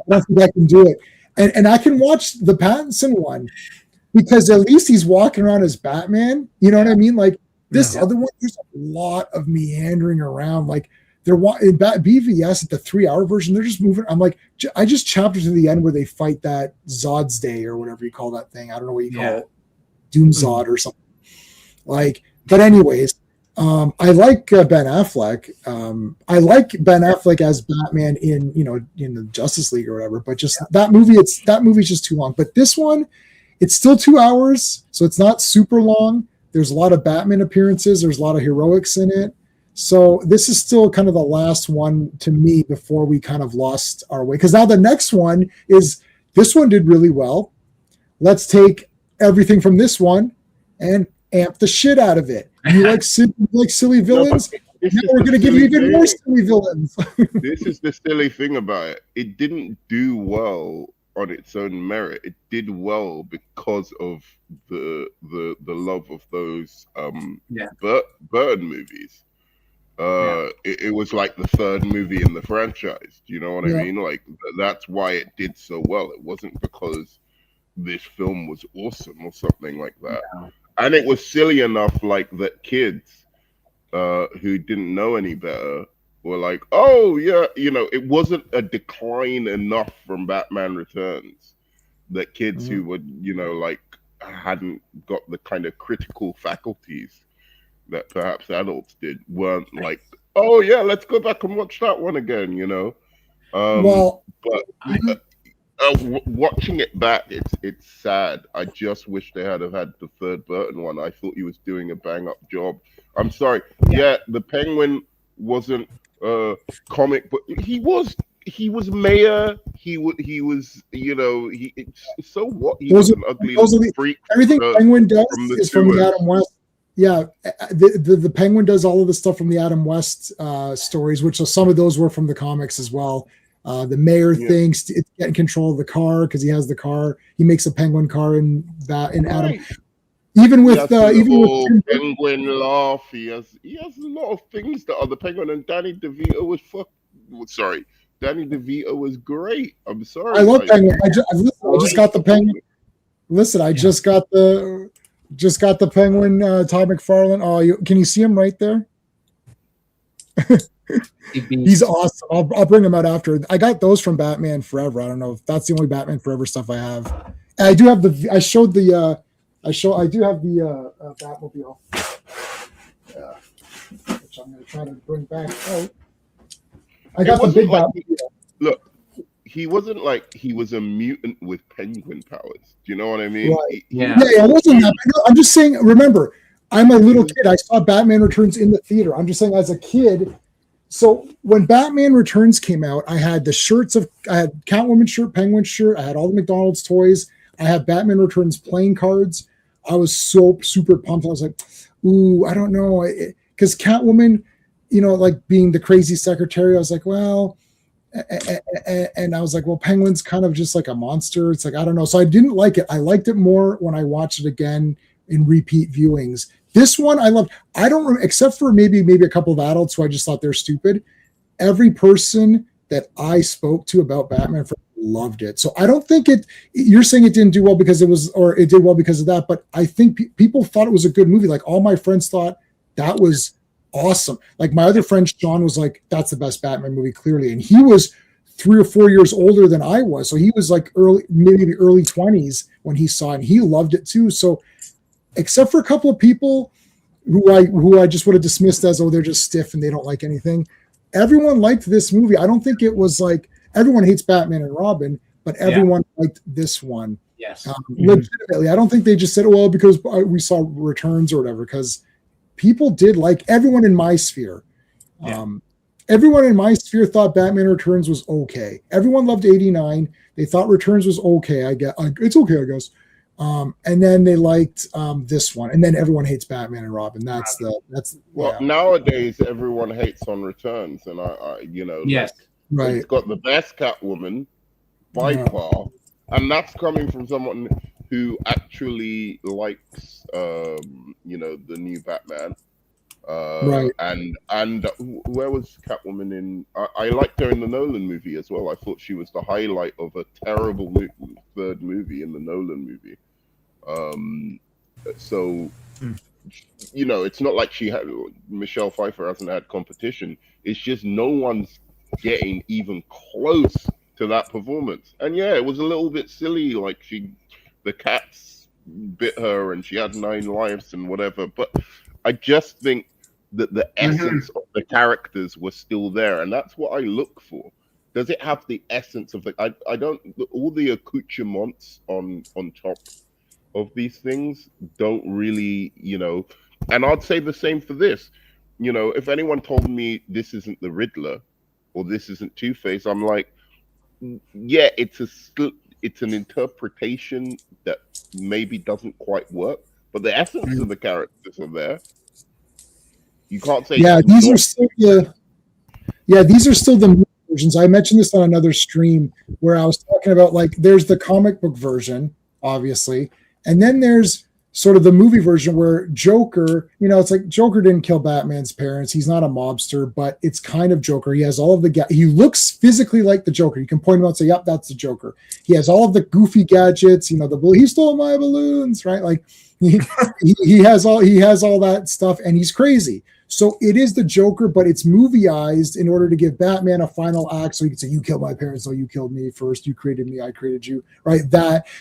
don't think I can do it. And I can watch the Pattinson one because at least he's walking around as Batman. You know what I mean? Like, this other one, there's a lot of meandering around. Like, they're in BVS at the 3-hour version, they're just moving. I'm like, I just chopped it to the end where they fight that Zod's Day or whatever you call that thing. I don't know what you call it, Doom Zod or something. Like, but anyways. I like Ben Affleck. I like Ben Affleck as Batman in the Justice League or whatever. But just that movie's just too long. But this one, it's still 2 hours, so it's not super long. There's a lot of Batman appearances. There's a lot of heroics in it. So this is still kind of the last one to me before we kind of lost our way. Because now the next one this one did really well. Let's take everything from this one and amp the shit out of it. You like silly villains? Now we're going to give you even more silly villains. This is the silly thing about it. It didn't do well on its own merit. It did well because of the love of those Burton movies. It was like the 3rd movie in the franchise. Do you know what I mean? Like, that's why it did so well. It wasn't because this film was awesome or something like that. Yeah. And it was silly enough, like, that kids who didn't know any better were like, oh, yeah, it wasn't a decline enough from Batman Returns that kids who would, like, hadn't got the kind of critical faculties that perhaps adults did weren't like, oh yeah, let's go back and watch that one again, you know. Well, But watching it back, it's sad. I just wish they had the third Burton one. I thought he was doing a bang up job. I'm sorry. Yeah, the Penguin wasn't comic, but he was mayor. He was, you know, so what? He was an ugly freak. Everything Penguin does is from the Adam West. Yeah, the Penguin does all of the stuff from the Adam West stories, which some of those were from the comics as well. The mayor thinks it's getting control of the car because he has the car. He makes a Penguin car in Adam. Even with Penguin laugh, he has a lot of things that are the Penguin, and Danny DeVito was Danny DeVito was great. I'm sorry. I love Penguin. I just got the Penguin. Listen, I just got the Penguin. Todd McFarlane. Oh, can you see him right there? He's awesome. I'll bring him out after. I got those from Batman Forever. I don't know if that's the only Batman Forever stuff I have. And I do have the. I showed the. I do have the Batmobile, which I'm going to try to bring back out. I got the big Batmobile. Look, he wasn't like he was a mutant with penguin powers. Do you know what I mean? Right. Yeah, it wasn't that. I'm just saying. Remember, I'm a little kid. I saw Batman Returns in the theater. I'm just saying, as a kid. So when Batman Returns came out, I had the shirts I had Catwoman shirt, Penguin shirt. I had all the McDonald's toys. I had Batman Returns playing cards. I was so super pumped. I was like, ooh, I don't know. Because Catwoman, you know, like being the crazy secretary, I was like, well, and I was like, well, Penguin's kind of just like a monster. It's like, I don't know. So I didn't like it. I liked it more when I watched it again in repeat viewings. This one I loved. I don't, except for maybe a couple of adults who I just thought they're stupid. Every person that I spoke to about Batman loved it. So I don't think you're saying it didn't do well because it did well because of that. But I think people thought it was a good movie. Like all my friends thought that was awesome. Like my other friend Sean was like, that's the best Batman movie, clearly. And he was 3 or 4 years older than I was. So he was like maybe the early 20s when he saw it, and he loved it too. So except for a couple of people who I just would have dismissed as, oh, they're just stiff and they don't like anything, everyone liked this movie. I don't think it was like everyone hates Batman and Robin, but everyone liked this one. Yes. Legitimately. I don't think they just said, well, because we saw Returns or whatever, because people did like everyone in my sphere. Everyone in my sphere thought Batman Returns was okay. Everyone loved 89. They thought Returns was okay. I guess it's okay, I guess. And then they liked this one, and then everyone hates Batman and Robin. Nowadays everyone hates on Returns, and I yes, right. It's got the best Catwoman by far, and that's coming from someone who actually likes the new Batman. Right. And where was Catwoman in? I liked her in the Nolan movie as well. I thought she was the highlight of a terrible third movie in the Nolan movie. So it's not like Michelle Pfeiffer hasn't had competition. It's just no one's getting even close to that performance. And it was a little bit silly. Like the cats bit her and she had 9 lives and whatever. But I just think that the essence of the characters was still there, and that's what I look for. Does it have the essence of I don't all the accoutrements on top of these things don't really, and I'd say the same for this. If anyone told me this isn't the Riddler or this isn't Two-Face, I'm like, yeah, it's an interpretation that maybe doesn't quite work, but the essence of the characters are there. You can't say these are still the versions. I mentioned this on another stream where I was talking about, like, there's the comic book version, obviously, and then there's sort of the movie version where Joker, it's like Joker didn't kill Batman's parents. He's not a mobster, but it's kind of Joker. He has all of he looks physically like the Joker. You can point him out and say, yep, that's the Joker. He has all of the goofy gadgets, he stole my balloons, right? Like he has all that stuff, and he's crazy. So it is the Joker, but it's movieized in order to give Batman a final act. So he can say, you killed my parents. So you killed me first. You created me. I created you. Right.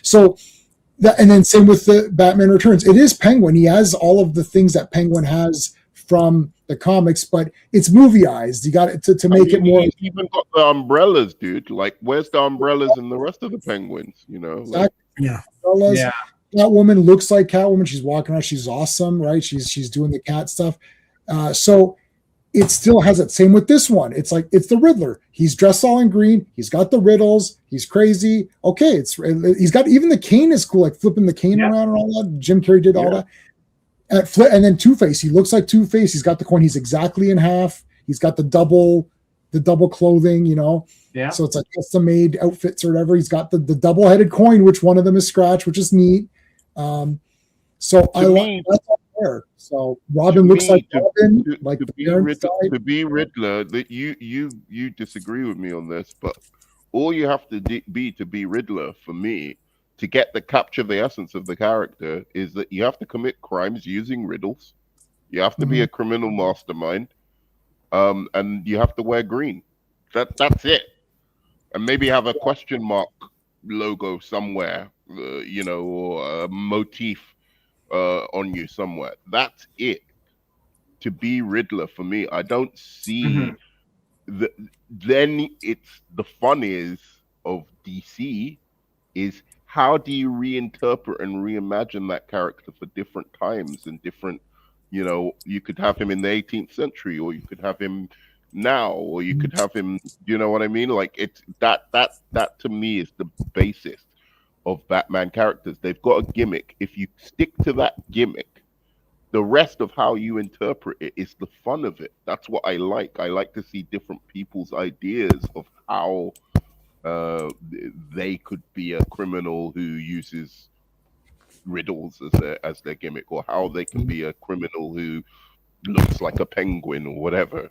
So And then same with the Batman Returns. It is Penguin. He has all of the things that Penguin has from the comics, but it's movieized. You got it to make it more. He's even got the umbrellas, dude. Like, where's the umbrellas in the rest of the Penguins? You know, like, Yeah. Umbrellas. Yeah. Catwoman looks like Catwoman. She's walking around. She's awesome, right? She's doing the cat stuff. So it still has it. Same with this one. It's like it's the Riddler. He's dressed all in green. He's got the riddles. He's crazy. Okay, he's got even the cane is cool, like flipping the cane around and all that. Jim Carrey did all that. And then Two-Face. He looks like Two-Face. He's got the coin. He's exactly in half. He's got the double clothing. You know. Yeah. So it's like custom made outfits or whatever. He's got the double-headed coin, which one of them is Scratch, which is neat. So I like that's all there. So Robin looks like Robin, like to be Riddler. That you disagree with me on this, but all you have to be Riddler for me to capture the essence of the character is that you have to commit crimes using riddles. You have to be a criminal mastermind, and you have to wear green. That's it, and maybe have a question mark logo somewhere, you know, or a motif on you somewhere. That's it. To be Riddler for me, I don't see then it's the fun is of DC is how do you reinterpret and reimagine that character for different times and different, you know, you could have him in the 18th century, or you could have him now, or you could have him, you know what I mean? Like it's that to me is the basis of Batman characters. They've got a gimmick. If you stick to that gimmick, the rest of how you interpret it is the fun of it. That's what I like. I like to see different people's ideas of how they could be a criminal who uses riddles as their gimmick, or how they can be a criminal who looks like a penguin or whatever,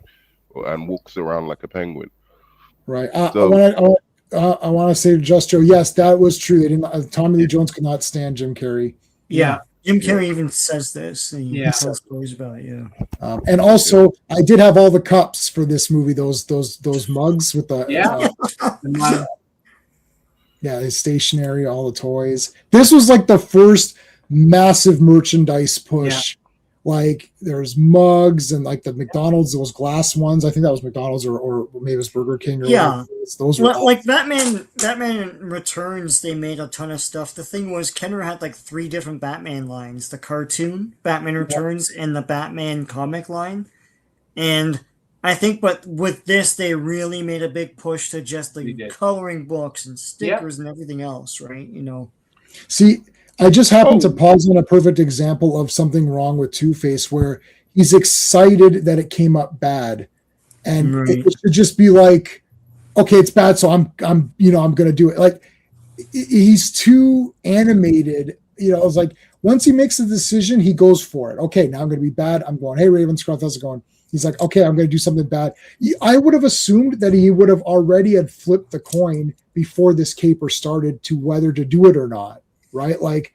and walks around like a penguin. Right. I want to say to Just Joe, yes, that was true. They didn't. Tommy Lee Jones could not stand Jim Carrey. Yeah. Jim Carrey even says this. And he tells stories about it. Yeah. And also, I did have all the cups for this movie. Those mugs with the his stationery, all the toys. This was like the first massive merchandise push. Yeah. Like there's mugs and like the McDonald's, those glass ones. I think that was McDonald's or maybe it was Burger King. Or those were like Batman Returns. They made a ton of stuff. The thing was, Kenner had like 3 different Batman lines: the cartoon Batman Returns and the Batman comic line. And I think, but with this, they really made a big push to just like coloring books and stickers and everything else, right? You know. See. I just happened to pause on a perfect example of something wrong with Two-Face, where he's excited that it came up bad, and it should just be like, okay, it's bad, so I'm going to do it. Like he's too animated. You know, it's like once he makes a decision, he goes for it. Okay, now I'm going to be bad. I'm going, hey, Ravenscroft, how's it going? He's like, okay, I'm going to do something bad. I would have assumed that he would have already had flipped the coin before this caper started to whether to do it or not. Right? Like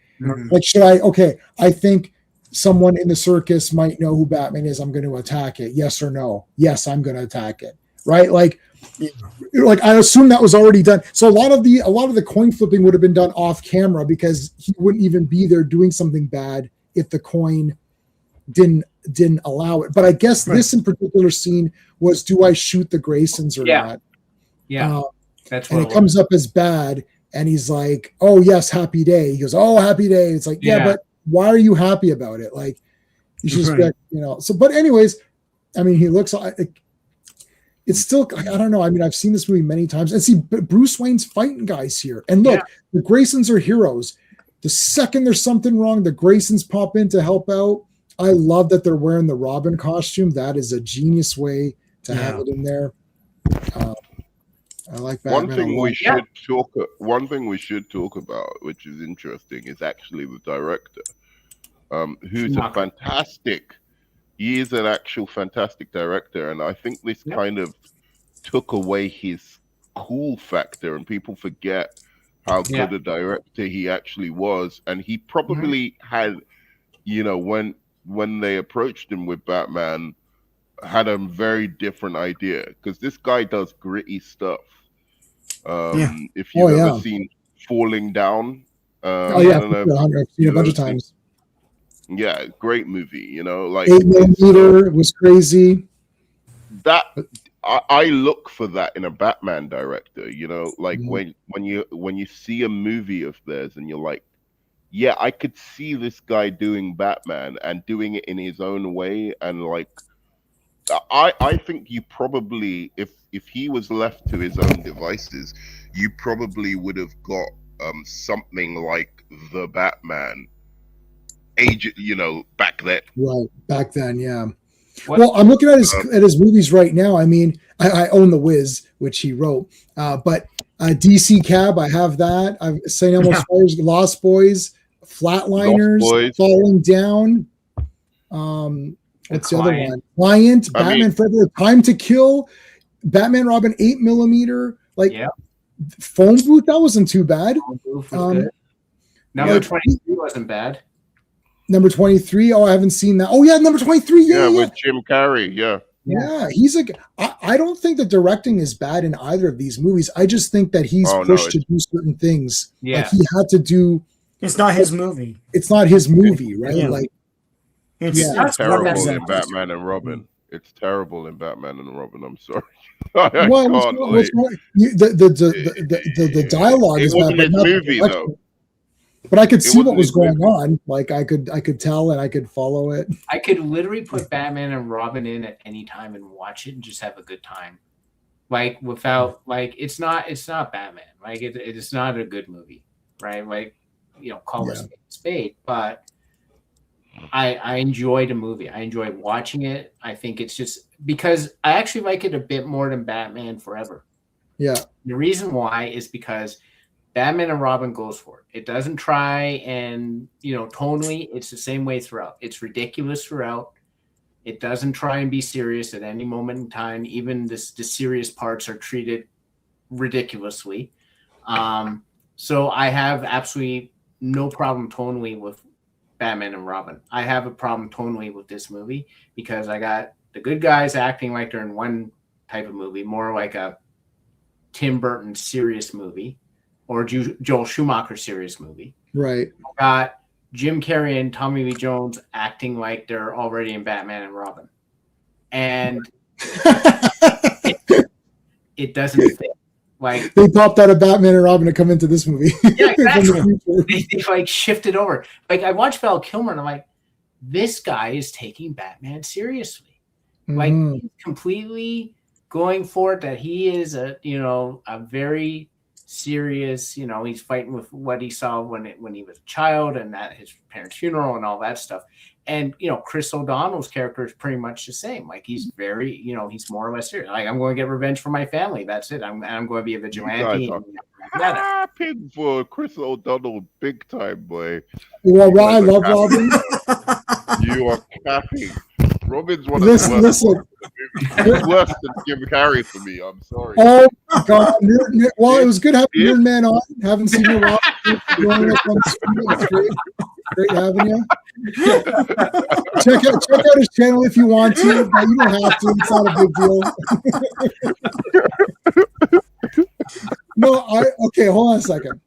should I think someone in the circus might know who Batman is. I'm going to attack it. Yes or no? Yes, I'm going to attack it. Right? Like I assume that was already done. So a lot of the coin flipping would have been done off camera because he wouldn't even be there doing something bad if the coin didn't allow it. But I guess this in particular scene was, do I shoot the Graysons or not? Yeah. That's and it comes up as bad. And he's like, oh, yes, happy day. He goes, oh, happy day. It's like, but why are you happy about it? Like, you should expect, So, but anyways, I mean, he looks like it's still, I don't know. I mean, I've seen this movie many times. And see, Bruce Wayne's fighting guys here. And look, the Graysons are heroes. The second there's something wrong, the Graysons pop in to help out. I love that they're wearing the Robin costume. That is a genius way to have it in there. I like Batman. One thing we should talk about, which is interesting, is actually the director, who's a fantastic. He is an actual fantastic director, and I think this kind of took away his cool factor, and people forget how good a director he actually was. And he probably had, when they approached him with Batman, had a very different idea, because this guy does gritty stuff. If you've ever seen Falling Down, Oh yeah, I don't know. I've seen it a bunch of times. Yeah, great movie. You know, like 8mm was crazy. That I look for that in a Batman director. You know, like when you see a movie of theirs and you're like, yeah, I could see this guy doing Batman and doing it in his own way, and like I think you probably, if he was left to his own devices, you probably would have got something like the Batman agent, you know, back then. Right, back then, yeah. Well, I'm looking at his movies right now. I mean, I own The Wiz, which he wrote, but DC Cab, I have that. I've St. Elmo's Fires, Lost Boys, Flatliners, Lost Boys. Falling Down. What's the other one? Client, Batman Forever, Time to Kill, Batman Robin 8mm, like Phone Booth. That wasn't too bad. Number 23 wasn't bad. Number 23. Oh, I haven't seen that. Oh yeah, number 23. Yeah, with Jim Carrey. Yeah, he's like, I don't think the directing is bad in either of these movies. I just think that he's pushed to do certain things. Yeah, like he had to do. It's not his movie. It's not his movie, right? Yeah. Like, it's terrible in Batman and Robin. It's terrible in Batman and Robin. I'm sorry. The dialogue is bad, but not movie though. But I could see what was going on. Like I could tell and I could follow it. I could literally put Batman and Robin in at any time and watch it and just have a good time. Like without like it's not Batman. Like it is not a good movie, right? Like, you know, call it a spade. But I enjoyed the movie. I enjoyed watching it. I think it's just because I actually like it a bit more than Batman Forever. Yeah. The reason why is because Batman and Robin goes for it. It doesn't try and, you know, tonally, it's the same way throughout. It's ridiculous throughout. It doesn't try and be serious at any moment in time. Even the serious parts are treated ridiculously. So I have absolutely no problem tonally with Batman and Robin. I have a problem tonally with this movie because I got the good guys acting like they're in one type of movie, more like a Tim Burton serious movie. Or Joel Schumacher serious movie. Right. Got Jim Carrey and Tommy Lee Jones acting like they're already in Batman and Robin. And it doesn't fit. Like they popped out of Batman and Robin to come into this movie. Yeah, exactly. they like shifted over. Like I watched Val Kilmer and I'm like, this guy is taking Batman seriously. Like he's completely going for it, that he is a very serious, you know, he's fighting with what he saw when he was a child and at his parents' funeral and all that stuff. And, you know, Chris O'Donnell's character is pretty much the same. Like he's very, you know, he's more or less serious. Like I'm going to get revenge for my family. That's it. I'm going to be a vigilante. Happy for Chris O'Donnell, big time, boy. Well, I love Robin. You are capping. Robin's one listen, of the worst. Worse than Jim Carrey for me. I'm sorry. Oh my God! Well, it was good having your man on. Haven't seen you a while. It's great having you. Check out his channel if you want to, but you don't have to. It's not a big deal. No, okay. Hold on a second.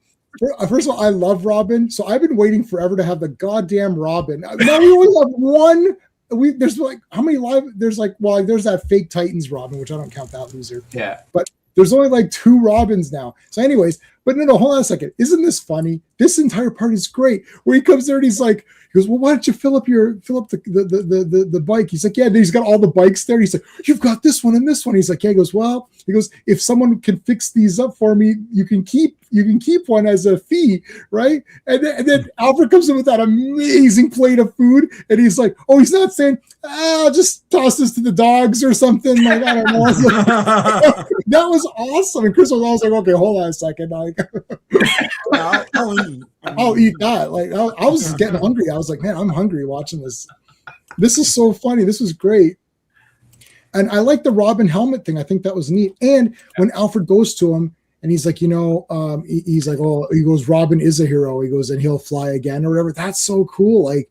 First of all, I love Robin, so I've been waiting forever to have the goddamn Robin. Now we only have one. There's like how many live? There's like there's that fake Titans Robin, which I don't count that loser. Yeah, but there's only like 2 Robins now. So, anyways, but no, hold on a second. Isn't this funny? This entire part is great. Where he comes there and he goes, well, why don't you fill up the bike? He's like, yeah. And he's got all the bikes there. He's like, you've got this one and this one. He's like, yeah. He goes, if someone can fix these up for me, you can keep one as a fee, right? And then Alfred comes in with that amazing plate of food, and he's like, oh, he's not saying, I'll just toss this to the dogs or something. Like, I don't know. That was awesome. And Chris was always like, okay, hold on a second. Like, I'll eat that. Like, I was just getting hungry. I was like, man, I'm hungry watching this. This is so funny. This was great. And I like the Robin helmet thing. I think that was neat. And when Alfred goes to him and he's like, he's like, oh, he goes, Robin is a hero. He goes, and he'll fly again or whatever. That's so cool. Like,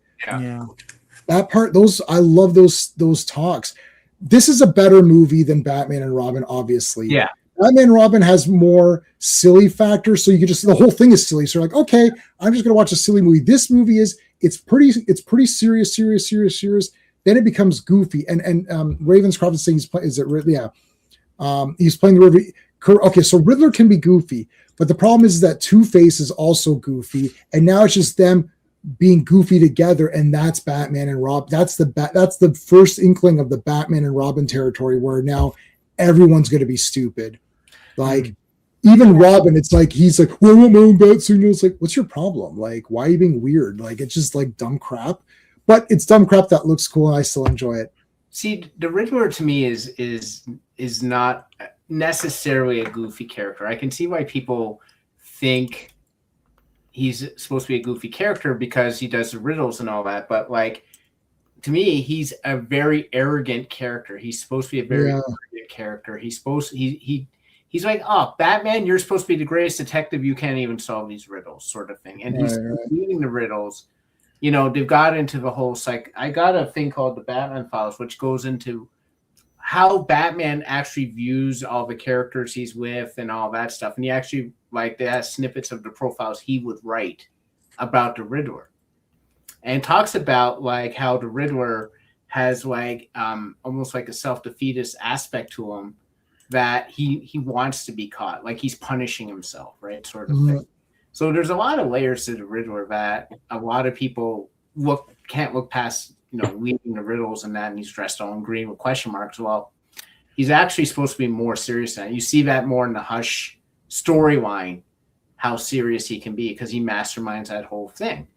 that part, I love those talks. This is a better movie than Batman and Robin, obviously. Yeah. Batman and Robin has more silly factor, so you can just the whole thing is silly. So you're like, okay, I'm just gonna watch a silly movie. This movie it's pretty serious. Then it becomes goofy, and Ravenscroft is saying he's playing the Riddler. Okay, so Riddler can be goofy, but the problem is that Two-Face is also goofy, and now it's just them being goofy together, and that's Batman and Rob. That's the first inkling of the Batman and Robin territory, where now everyone's going to be stupid. Like even Robin, it's like he's like, well, I want my own bat signal. It's like, what's your problem? Like, why are you being weird? Like, it's just like dumb crap, but it's dumb crap that looks cool, and I still enjoy it. See, the Riddler to me is not necessarily a goofy character. I can see why people think he's supposed to be a goofy character because he does the riddles and all that, but like to me, he's a very arrogant character. He's supposed to be a very arrogant character. He's like, oh, Batman, you're supposed to be the greatest detective. You can't even solve these riddles, sort of thing. And he's reading the riddles. You know, they've got into the whole I got a thing called the Batman Files, which goes into how Batman actually views all the characters he's with and all that stuff. And he actually, like, they have snippets of the profiles he would write about the Riddler. And talks about, like, how the Riddler has, like, almost like a self-defeatist aspect to him, that he wants to be caught. Like, he's punishing himself, right, sort of thing. So there's a lot of layers to the Riddler that a lot of people can't look past, you know, reading the riddles and that, and he's dressed all in green with question marks. Well, he's actually supposed to be more serious than that. You see that more in the Hush storyline, how serious he can be, because he masterminds that whole thing.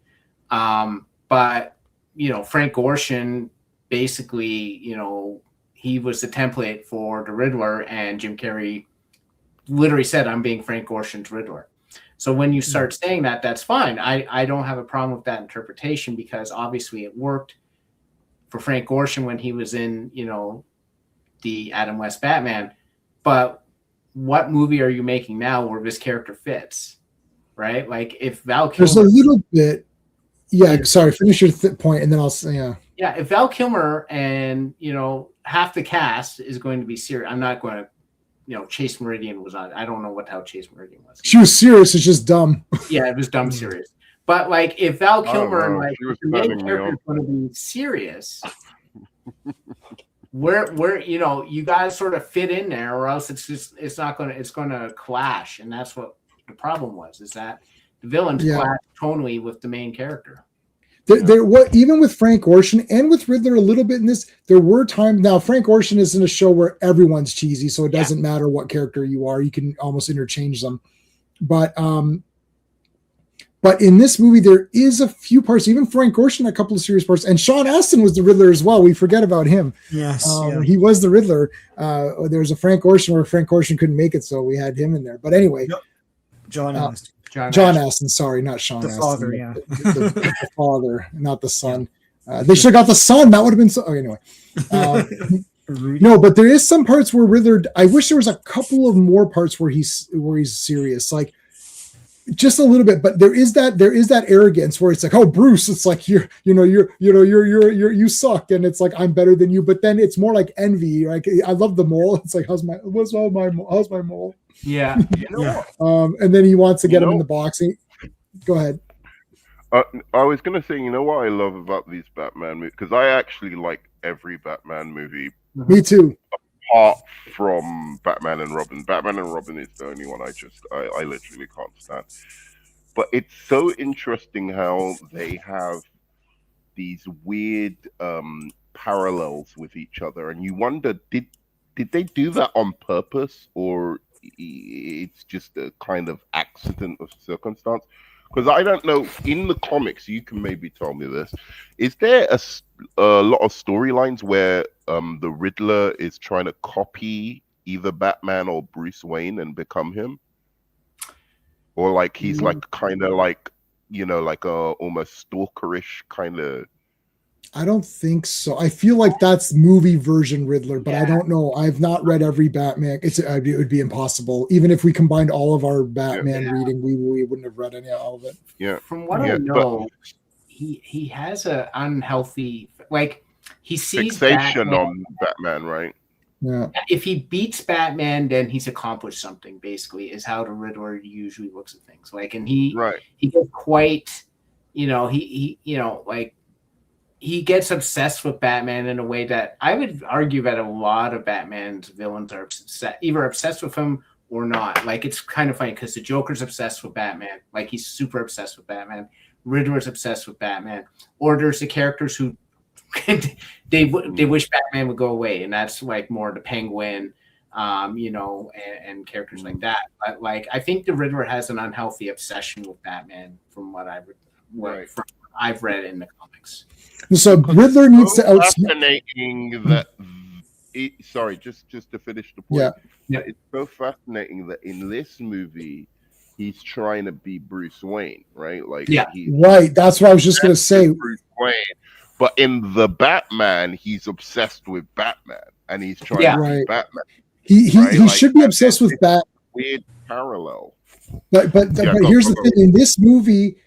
But, you know, Frank Gorshin, basically, you know, he was the template for the Riddler, and Jim Carrey literally said, I'm being Frank Gorshin's Riddler. So when you start saying that, that's fine. I don't have a problem with that interpretation, because obviously it worked for Frank Gorshin when he was in, you know, the Adam West Batman. But what movie are you making now where this character fits, right? Like if Val Kilmer... There's a little bit... Yeah, sorry, finish your point, and then I'll say, Yeah, if Val Kilmer and, you know, half the cast is going to be serious, I'm not going to, you know, Chase Meridian was on. I don't know how Chase Meridian was. She was serious. It's just dumb. Yeah, it was dumb serious. But like, if Val Kilmer and like the main character is going to be serious, where you know, you guys sort of fit in there, or else it's going to clash, and that's what the problem was. Is that the villains clash tonally with the main character. Even with Frank Gorshin and with Riddler a little bit in this, there were times. Now Frank Gorshin is in a show where everyone's cheesy, so it doesn't matter what character you are; you can almost interchange them. But in this movie, there is a few parts. Even Frank Gorshin, a couple of serious parts, and Sean Astin was the Riddler as well. We forget about him. Yes, he was the Riddler. There was a Frank Gorshin where Frank Gorshin couldn't make it, so we had him in there. But anyway, John Astin. John Astin, sorry, not Sean Astin. Father, the father, not the son. They should have got the son. That would have been so. Anyway, no, but there is some parts where Riddler. I wish there was a couple of more parts where he's serious, like just a little bit. But there is that arrogance where it's like, oh, Bruce, it's like you suck, and it's like I'm better than you. But then it's more like envy. Like I love the mole. It's like how's my mole? Yeah. And then he wants to get him in the boxing. Go ahead. I was going to say, you know what I love about these Batman movies? Because I actually like every Batman movie. Me too. Apart from Batman and Robin. Batman and Robin is the only one I literally can't stand. But it's so interesting how they have these weird parallels with each other. And you wonder, did they do that on purpose, or it's just a kind of accident of circumstance? Because I don't know, in the comics, you can maybe tell me this, is there a lot of storylines where the Riddler is trying to copy either Batman or Bruce Wayne and become him? Or like he's like kind of like, you know, like a almost stalkerish kind of... I don't think so. I feel like that's movie version Riddler, but I don't know. I've not read every Batman. It would be impossible. Even if we combined all of our Batman reading, we wouldn't have read any of it. Yeah. From what I know, he has an unhealthy, like he sees fixation on Batman, right? Yeah. If he beats Batman, then he's accomplished something. Basically, is how the Riddler usually looks at things. Like, and he gets quite, like he gets obsessed with Batman in a way that I would argue that a lot of Batman's villains are either obsessed with him or not. Like, it's kind of funny because the Joker's obsessed with Batman. Like, he's super obsessed with Batman. Riddler's obsessed with Batman. Or there's the characters who they wish Batman would go away, and that's like more the Penguin, and characters like that. But like, I think the Riddler has an unhealthy obsession with Batman, from what I've read in the comics. So Riddler needs to fascinating that. Sorry, just to finish the point. Yeah, it's so fascinating that in this movie, he's trying to be Bruce Wayne, right? Like, right. That's what I was just gonna say. Bruce Wayne. But in the Batman, he's obsessed with Batman, and he's trying to be Batman. He should be obsessed with Batman. Weird parallel. But here's the thing: in this movie,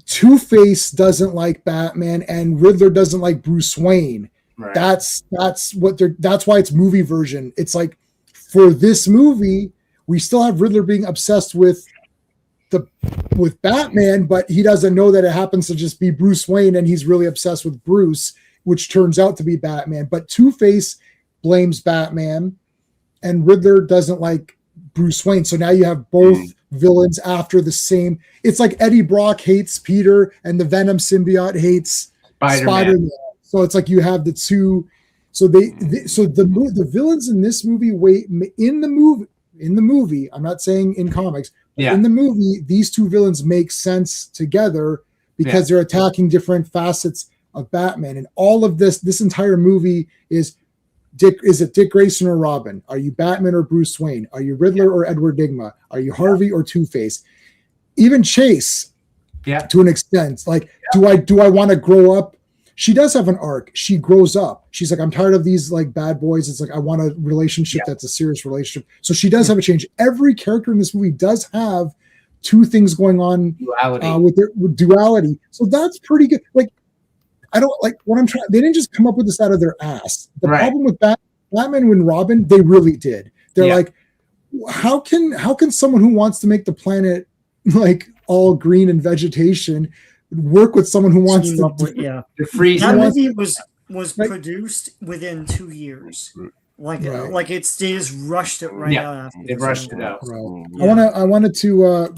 Two-Face doesn't like Batman, and Riddler doesn't like Bruce Wayne. Right. That's why it's movie version. It's like, for this movie, we still have Riddler being obsessed with Batman, but he doesn't know that it happens to just be Bruce Wayne, and he's really obsessed with Bruce, which turns out to be Batman. But Two-Face blames Batman, and Riddler doesn't like Bruce Wayne. So now you have both villains after the same. It's like Eddie Brock hates Peter, and the Venom symbiote hates Spider-Man. So it's like you have the two. So the villains in this movie in the movie. I'm not saying in comics. In the movie, these two villains make sense together because they're attacking different facets of Batman. And all of this entire movie is it Dick Grayson or Robin? Are you Batman or Bruce Wayne? Are you Riddler or Edward Nygma? Are you Harvey or Two-Face? Even Chase, to an extent. Like, do I want to grow up? She does have an arc. She grows up. She's like, I'm tired of these like bad boys. It's like, I want a relationship that's a serious relationship. So she does have a change. Every character in this movie does have two things going on with duality. So that's pretty good. Like, I don't like what I'm trying. They didn't just come up with this out of their ass. The problem with Batman and Robin, they really did. They're like, how can someone who wants to make the planet like all green and vegetation work with someone who wants to freeze? That movie was produced within 2 years. Like they just rushed it right out after. They rushed it out. Right. Yeah. I wanted to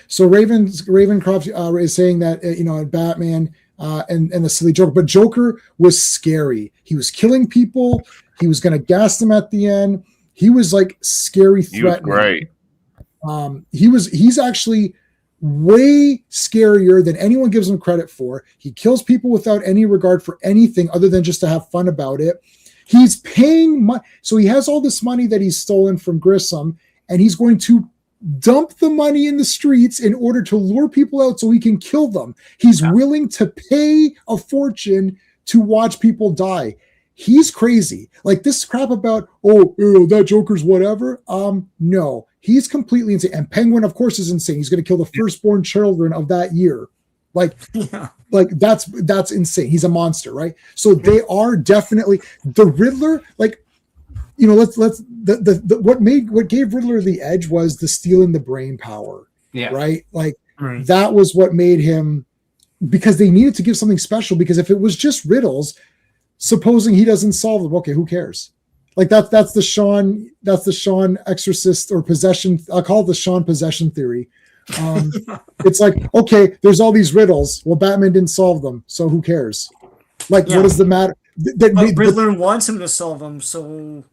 so Ravencroft is saying that Batman and the silly Joker, but Joker was scary. He was killing people. He was going to gas them at the end. He was like scary, threatening. He was great. He's actually way scarier than anyone gives him credit for. He kills people without any regard for anything other than just to have fun about it. He's paying money. So he has all this money that he's stolen from Grissom, and he's going to dump the money in the streets in order to lure people out so he can kill them. He's willing to pay a fortune to watch people die. He's crazy. Like this crap about, that Joker's whatever. No, he's completely insane. And Penguin, of course, is insane. He's going to kill the firstborn children of that year. Like that's insane. He's a monster, right? So they are definitely the Riddler. Like, let's what gave Riddler the edge was the stealing the brain power. Yeah. Right. Like that was what made him, because they needed to give something special, because if it was just riddles, supposing he doesn't solve them, okay, who cares? Like that's the Sean exorcist or possession. I'll call it the Sean possession theory. It's like, okay, there's all these riddles. Well, Batman didn't solve them, so who cares? Like, what does the matter? Riddler wants him to solve them, so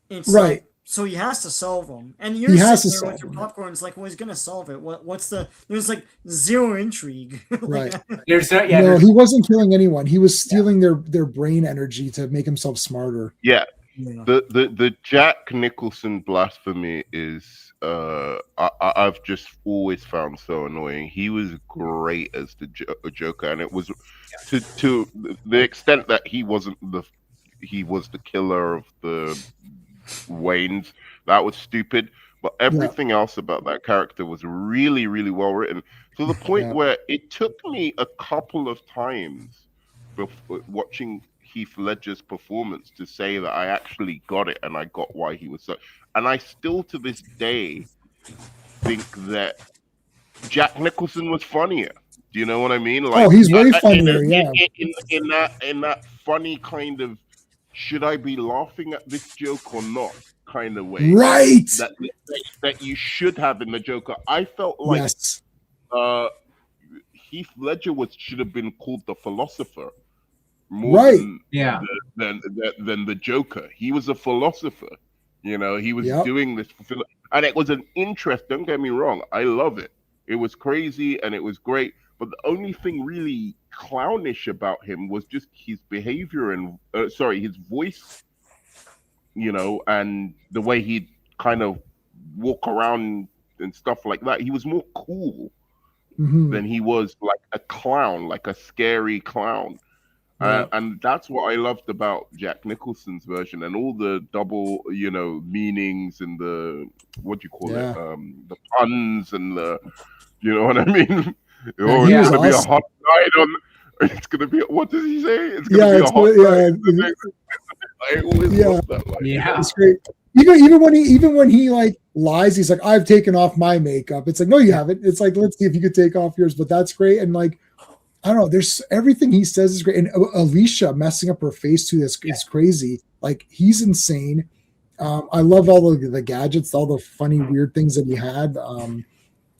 it's right. So he has to solve them, and you're sitting there with your popcorn. It's like, well, he's gonna solve it. What's the? There's like zero intrigue. Right. No, he wasn't killing anyone. He was stealing their brain energy to make himself smarter. Yeah. The Jack Nicholson blasphemy is I've just always found so annoying. He was great as the Joker, and it was to the extent that he was the killer of the Waynes. That was stupid, but everything else about that character was really, really well written, to the point where it took me a couple of times before watching Heath Ledger's performance to say that I actually got it and I got why he was so. And I still to this day think that Jack Nicholson was funnier. Do you know what I mean? Like, he's way funnier. In that funny kind of, should I be laughing at this joke or not kind of way, right? That you should have in the Joker. I felt like yes. Heath Ledger should have been called the philosopher more than the Joker. He was a philosopher. You know, he was doing this, and it was an interest. Don't get me wrong, I love it. It was crazy and it was great. But the only thing really clownish about him was just his behavior and his voice, you know, and the way he'd kind of walk around and stuff like that. He was more cool than he was like a clown, like a scary clown. And that's what I loved about Jack Nicholson's version, and all the double, you know, meanings and the, what do you call it? The puns and the, you know what I mean? Oh, it's gonna be a hot night on. It's gonna be. What does he say? It's gonna be a hot night. I always love that. Like, it's great. Even when he like lies, he's like, "I've taken off my makeup." It's like, no, you haven't. It's like, let's see if you could take off yours. But that's great. And like, I don't know. There's everything he says is great. And Alicia messing up her face too. Is crazy. Like, he's insane. I love all the gadgets, all the funny weird things that he had.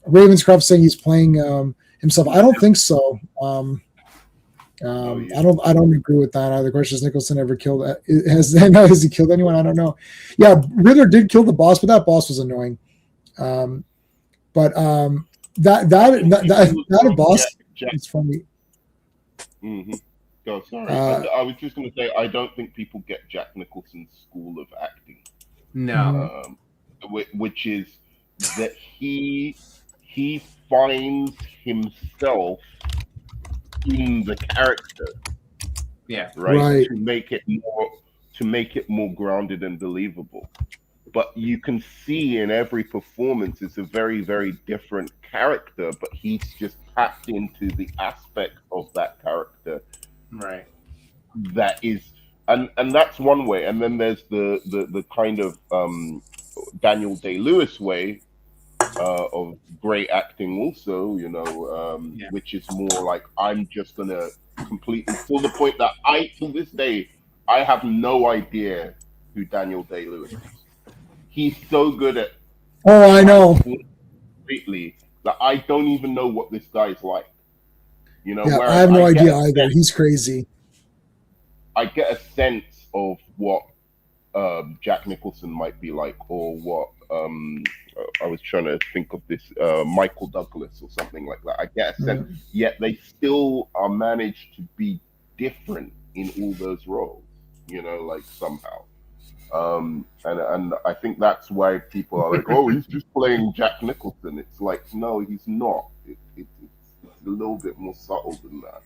Ravenscroft saying he's playing himself. I don't think so. I don't agree with that either. The question is, Nicholson ever killed? Has he killed anyone? I don't know. Yeah, Riddler did kill the boss, but that boss was annoying. That boss is funny. Mm-hmm. Oh, sorry. I was just going to say, I don't think people get Jack Nicholson's school of acting. No. Which is that he finds himself in the character. Yeah. Right. To make it more grounded and believable. But you can see in every performance it's a very, very different character, but he's just tapped into the aspect of that character. Right. That is, and that's one way. And then there's the kind of Daniel Day-Lewis way of great acting also, you know, which is more like, I'm just gonna completely, to the point that to this day, I have no idea who Daniel Day-Lewis is. He's so good at I know completely that I don't even know what this guy's like. You know, I have no idea either. He's crazy. I get a sense of what Jack Nicholson might be like, or what I was trying to think of this Michael Douglas or something like that. I get a sense, yet they still are managed to be different in all those roles. You know, like somehow. And I think that's why people are like, oh, he's just playing Jack Nicholson. It's like, no, he's not. It's a little bit more subtle than that.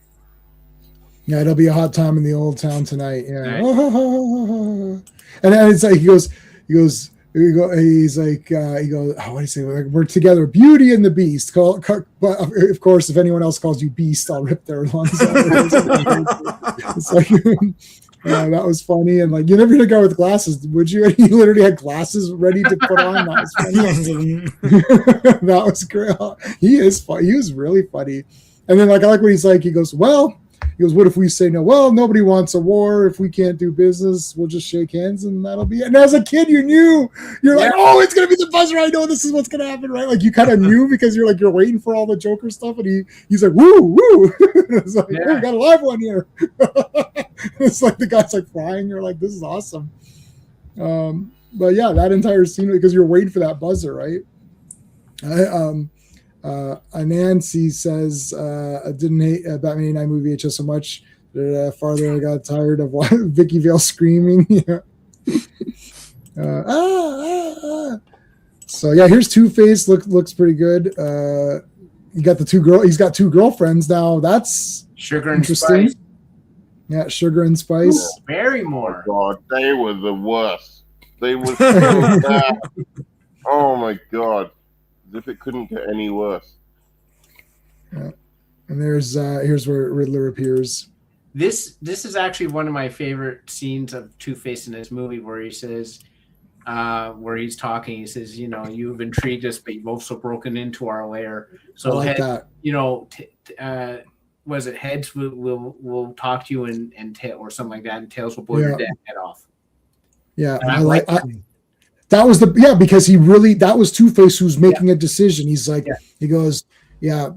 Yeah, it'll be a hot time in the old town tonight. Yeah, and it's like he goes, oh, what do you say? Like, we're together, Beauty and the Beast. But of course, if anyone else calls you Beast, I'll rip their lungs out. It's like, that was funny. And like, you never hit a guy with glasses, would you? And he literally had glasses ready to put on. That was funny. That was great. He is funny. He was really funny. And then like, I like what he's like. He goes, what if we say no? Well, nobody wants a war. If we can't do business, we'll just shake hands and that'll be it. And as a kid, you're like, oh, it's going to be the buzzer. I know this is what's going to happen, right? Like, you kind of knew because you're waiting for all the Joker stuff. And he's like, woo, woo. It's like, oh, we got a live one here. It's like the guy's like crying. You're like, this is awesome. But yeah, that entire scene, because you're waiting for that buzzer, right? Nancy says, I didn't hate Batman 89 movie VHS so much that farther I got tired of Vicky Vale screaming. So yeah, here's Two-Face. Looks pretty good. He's got two girlfriends now. That's Sugar and interesting. Spice. Yeah, Sugar and Spice. Barrymore. Oh God, they were the worst. They were so bad. Oh my God. As if it couldn't get any worse. Yeah. And here's where Riddler appears. This is actually one of my favorite scenes of Two-Face in this movie, where he says, where he's talking, he says, you know, you've intrigued us, but you've also broken into our lair. So, I like that. You know, was it heads will talk to you and or something like that, and tails will blow your dead head off. Yeah, and I like that was because that was Two-Face who's making a decision. He's like, he goes, you have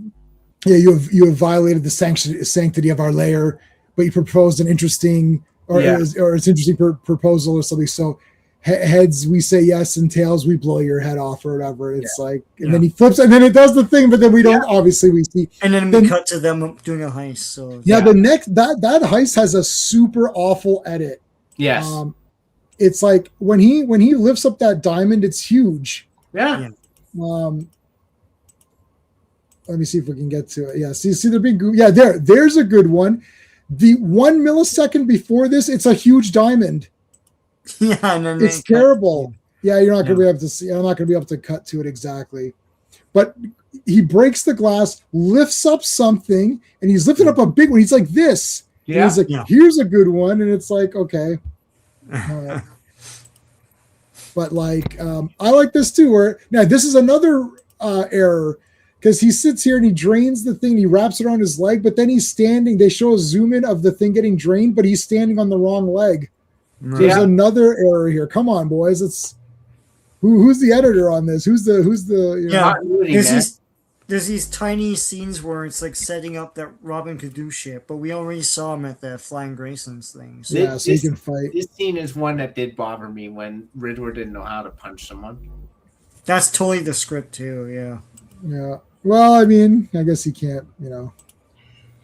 violated the sanctity of our lair, but you proposed an interesting it's interesting proposal or something. So heads we say yes, and tails we blow your head off or whatever. It's like, and then he flips, and then it does the thing, but then we don't obviously we see, and then we cut to them doing a heist. So the next that heist has a super awful edit. Yes. It's like when he lifts up that diamond, it's huge. Yeah. Let me see if we can get to it. Yeah, see the big there's a good one. The 1 millisecond before this, it's a huge diamond. Yeah, and then it's terrible. Yeah, you're not gonna be able to see. I'm not gonna be able to cut to it exactly. But he breaks the glass, lifts up something, and he's lifting up a big one. He's like this. Yeah. He's like, here's a good one, and it's like, okay. But like, I like this too. Where now this is another error, because he sits here and he drains the thing, he wraps it around his leg, but then he's standing. They show a zoom in of the thing getting drained, but he's standing on the wrong leg. So there's another error here. Come on, boys. It's who's the editor on this? Who's the there's these tiny scenes where it's like setting up that Robin could do shit, but we already saw him at the Flying Graysons thing. So. So he can fight. This scene is one that did bother me, when Riddler didn't know how to punch someone. That's totally the script too, yeah. Yeah. Well, I mean, I guess he can't, you know.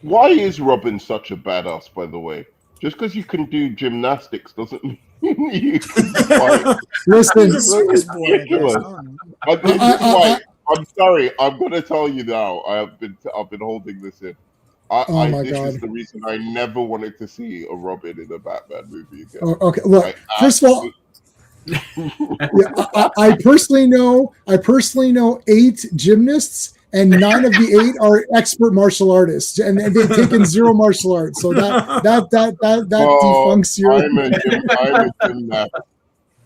Why is Robin such a badass, by the way? Just because you can do gymnastics doesn't mean you can fight. Listen, I'm sorry. I'm going to tell you now. I've been holding this in. This is the reason I never wanted to see a Robin in a Batman movie again. Okay, look. First of all, I personally know 8 gymnasts, and 9 of the 8 are expert martial artists, and they've taken 0 martial arts. So that defunks your.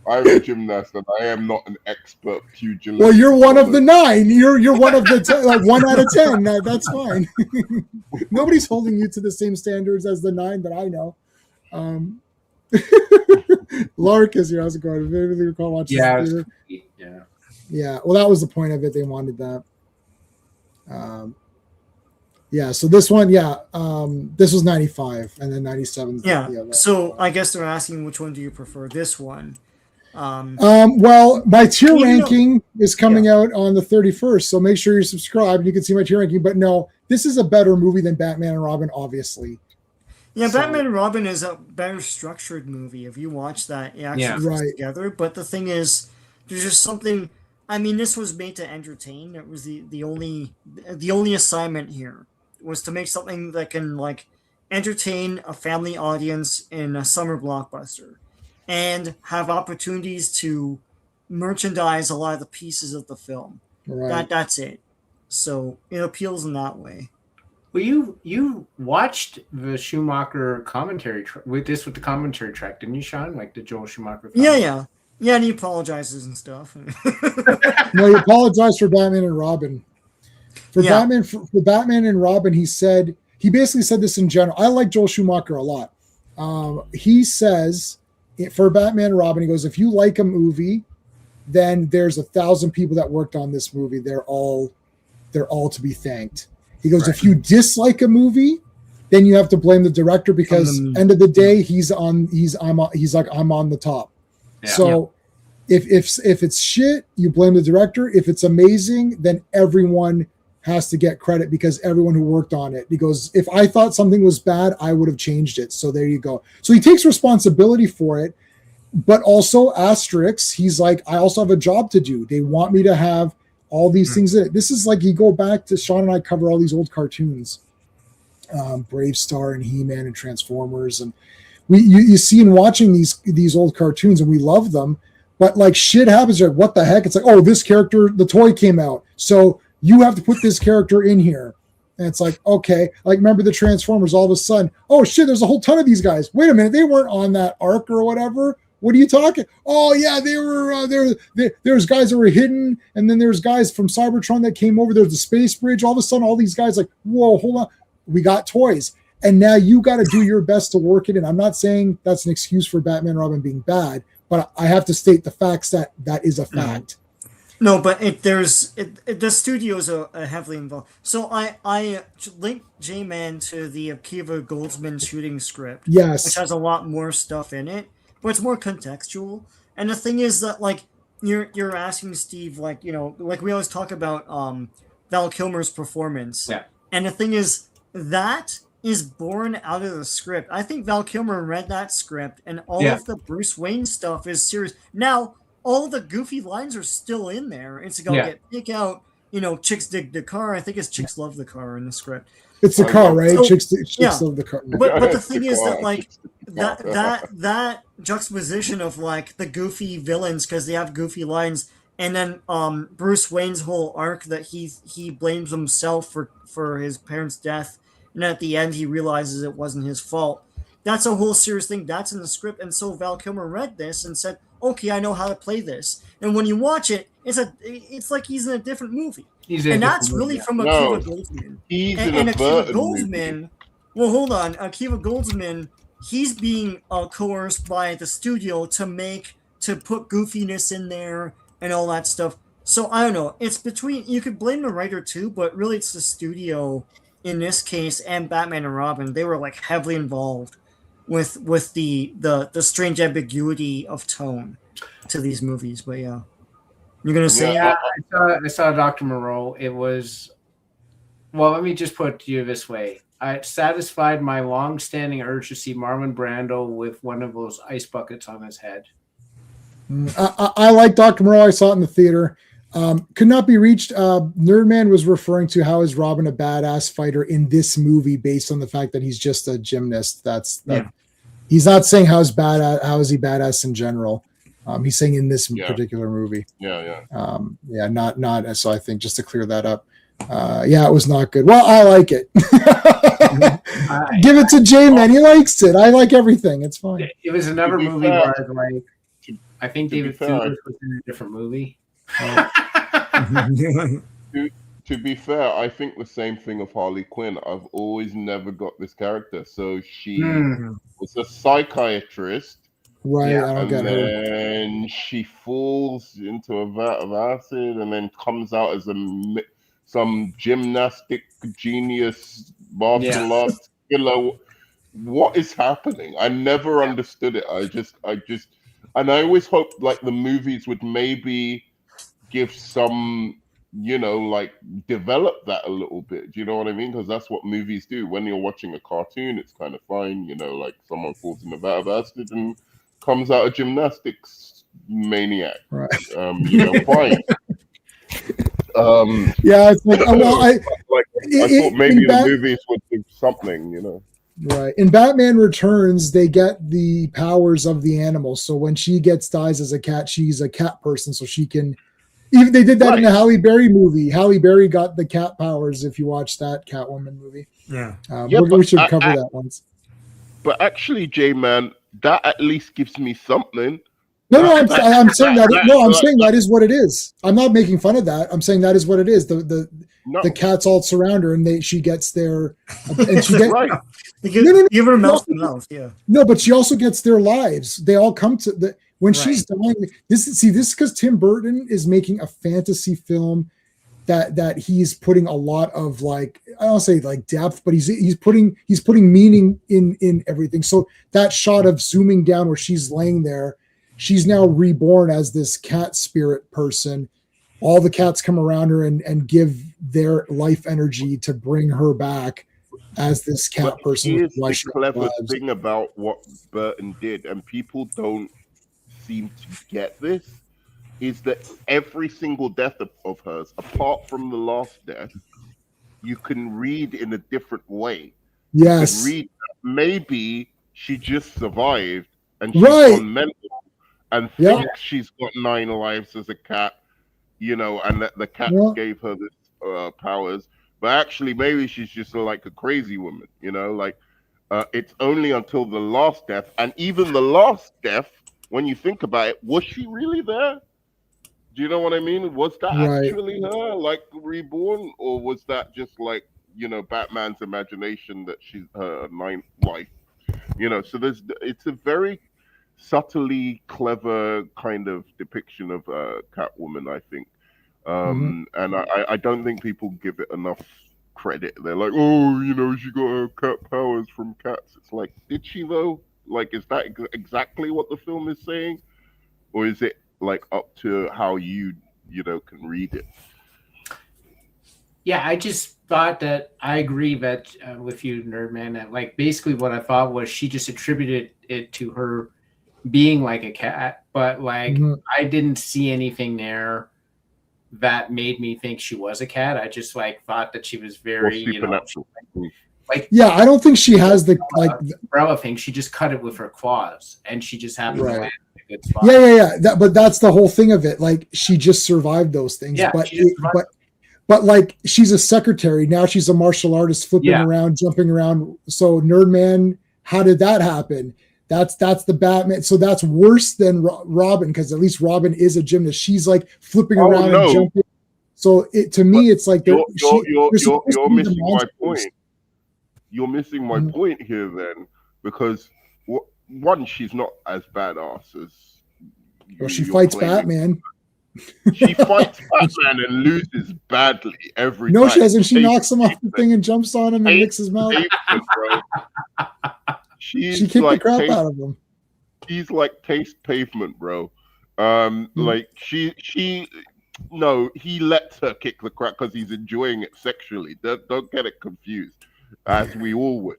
I'm a gymnast, and I am not an expert pugilist. Well, you're one of the 9. You're one of the 10, like 1 out of 10. That's fine. Nobody's holding you to the same standards as the 9 that I know. Lark is here. How's it going? Maybe they recall watching. Yeah. Well, that was the point of it. They wanted that. So this one, this was 95, and then 97. So I guess they're asking, which one do you prefer? This one. Well, my tier ranking is coming out on the 31st, so make sure you're subscribed. You can see my tier ranking. But no, this is a better movie than Batman and Robin, obviously. Yeah, Batman and Robin is a better structured movie. If you watch that, it actually fits together. But the thing is, there's just something. I mean, this was made to entertain. It was the only assignment here was to make something that can like entertain a family audience in a summer blockbuster, and have opportunities to merchandise a lot of the pieces of the film. Right. That's it. So it appeals in that way. Well, you watched the Schumacher commentary with the commentary track, didn't you, Sean? Like the Joel Schumacher. Yeah, and he apologizes and stuff. No, he apologized for Batman and Robin. For Batman and Robin, he basically said this in general. I like Joel Schumacher a lot. He says for Batman and Robin, he goes, if you like a movie, then there's 1,000 people that worked on this movie. They're all to be thanked. He goes, if you dislike a movie, then you have to blame the director, because end of the day, he's on the top. Yeah. So if it's shit, you blame the director. If it's amazing, then everyone has to get credit, because everyone who worked on it. He goes, if I thought something was bad, I would have changed it. So there you go. So he takes responsibility for it, but also asterisks. He's like, I also have a job to do. They want me to have all these things in it. This is like, you go back to Sean and I cover all these old cartoons, Brave Star and He-Man and Transformers, and you see in watching these old cartoons, and we love them, but like shit happens. You're like, what the heck? It's like, oh, this character, the toy came out, so you have to put this character in here, And it's like, okay, like remember the Transformers, all of a sudden, oh shit, there's a whole ton of these guys. Wait a minute, they weren't on that arc or whatever. What are you talking? Oh yeah, they were there's guys that were hidden, and then there's guys from Cybertron that came over. There's the space bridge. All of a sudden, all these guys like, whoa, hold on, we got toys. And now you got to do your best to work it in. I'm not saying that's an excuse for Batman Robin being bad, but I have to state the facts that is a fact. No, but the studios are heavily involved. So I linked J-Man to the Akiva Goldsman shooting script. Yes. Which has a lot more stuff in it, but it's more contextual. And the thing is that, like, you're asking Steve, like, you know, like we always talk about Val Kilmer's performance. Yeah. And the thing is, that is born out of the script. I think Val Kilmer read that script, and all of the Bruce Wayne stuff is serious. Now, all the goofy lines are still in there. It's going to pick out, you know, chicks dig the car. I think it's chicks love the car in the script. It's the car, right? So, chicks love the car. But the thing is that, like, that juxtaposition of, like, the goofy villains because they have goofy lines, and then Bruce Wayne's whole arc that he blames himself for his parents' death, and at the end he realizes it wasn't his fault. That's a whole serious thing. That's in the script. And so Val Kilmer read this and said, okay, I know how to play this. And when you watch it, it's like he's in a different movie. And that's really from Akiva Goldsman. And Akiva Goldsman, well, hold on. Akiva Goldsman, he's being coerced by the studio to put goofiness in there and all that stuff. So I don't know. It's between, you could blame the writer too, but really it's the studio in this case, and Batman and Robin. They were like heavily involved with the strange ambiguity of tone to these movies. But yeah, you're gonna say I saw Dr. Moreau. It was, well, let me just put it to you this way. It satisfied my long-standing urge to see Marlon Brando with one of those ice buckets on his head. I like Dr. Moreau. I saw it in the theater. Could not be reached. Nerdman was referring to how is Robin a badass fighter in this movie based on the fact that he's just a gymnast. He's not saying how is he badass in general. He's saying in this particular movie. Not. So I think just to clear that up. It was not good. Well, I like it. Give it to J-Man. He likes it. I like everything. It's fine. It was another movie where I think David Fincher was in a different movie. To be fair, I think the same thing of Harley Quinn. I've always never got this character. So she was a psychiatrist, right? I don't get her. And she falls into a vat of acid, and then comes out as some gymnastic genius martial arts killer. What is happening? I never understood it. I just, and I always hoped like the movies would maybe give some, like develop that a little bit. Do you know what I mean? Because that's what movies do. When you're watching a cartoon, it's kind of fine. Like someone falls in a vat of acid and comes out a gymnastics maniac. Right. Fine. It's like, I thought maybe the movies would do something. Right. In Batman Returns, they get the powers of the animal. So when she dies as a cat, she's a cat person. So she can. Even they did that in the Halle Berry movie. Halle Berry got the cat powers. If you watch that Catwoman movie, we should cover that once. But actually, J-Man, that at least gives me something. No, I'm saying that. No, I'm saying that is what it is. I'm not making fun of that. I'm saying that is what it is. The cats all surround her, and she gets their, and she gets right. Give her mouth to mouth. Yeah. No, but she also gets their lives. They all come to the. When she's dying, this is because Tim Burton is making a fantasy film that he's putting a lot of I don't say depth, but he's putting meaning in everything. So that shot of zooming down where she's laying there, she's now reborn as this cat spirit person. All the cats come around her and give their life energy to bring her back as this cat person. Here's the clever thing about what Burton did, and people don't seem to get this, is that every single death of hers, apart from the last death, you can read in a different way. Yes. You can read that maybe she just survived and she's gone mental and thinks she's got 9 lives as a cat, and that the cat gave her this powers. but actually maybe she's just like a crazy woman, like it's only until the last death, and even the last death, when you think about it, was she really there? Do you know what I mean? Was that actually her, like reborn, or was that just like, Batman's imagination that she's her ninth wife? So it's a very subtly clever kind of depiction of Catwoman, I think. And I don't think people give it enough credit. They're like, oh, she got her cat powers from cats. It's like, did she though? Like, is that exactly what the film is saying, or is it like up to how you can read it? Yeah, I just thought that I agree that with you, Nerdman, that like basically what I thought was she just attributed it to her being like a cat, but like I didn't see anything there that made me think she was a cat. I just like thought that she was very supernatural. Yeah, I don't think she has the umbrella thing. She just cut it with her claws, and she just happened to land in a good spot. Yeah. But that's the whole thing of it. Like, she just survived those things. Yeah, but like, she's a secretary now. She's a martial artist, flipping around, jumping around. So Nerdman, how did that happen? That's the Batman. So that's worse than Robin, because at least Robin is a gymnast. She's like flipping around and jumping. So to me, it's like you're missing my point. You're missing my point here, then, because one, she's not as badass as. Well, she fights Batman. She fights Batman and loses badly every time. No, she doesn't. She knocks him off the thing and jumps on him and licks his mouth. She kicked the crap out of him. She's like taste pavement, bro. Like he lets her kick the crap because he's enjoying it sexually. Don't get it confused, as we all would.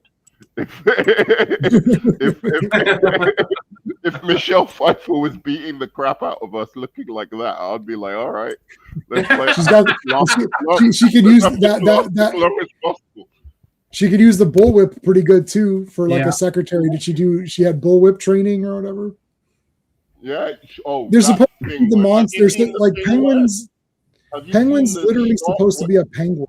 If Michelle Pfeiffer was beating the crap out of us looking like that, I'd be like, all right. She could use that long as possible. She could use the bullwhip pretty good too for like a secretary. She had bullwhip training or whatever? Yeah. Oh, there's supposed to be the monsters like penguins. Penguin's literally supposed to be a penguin.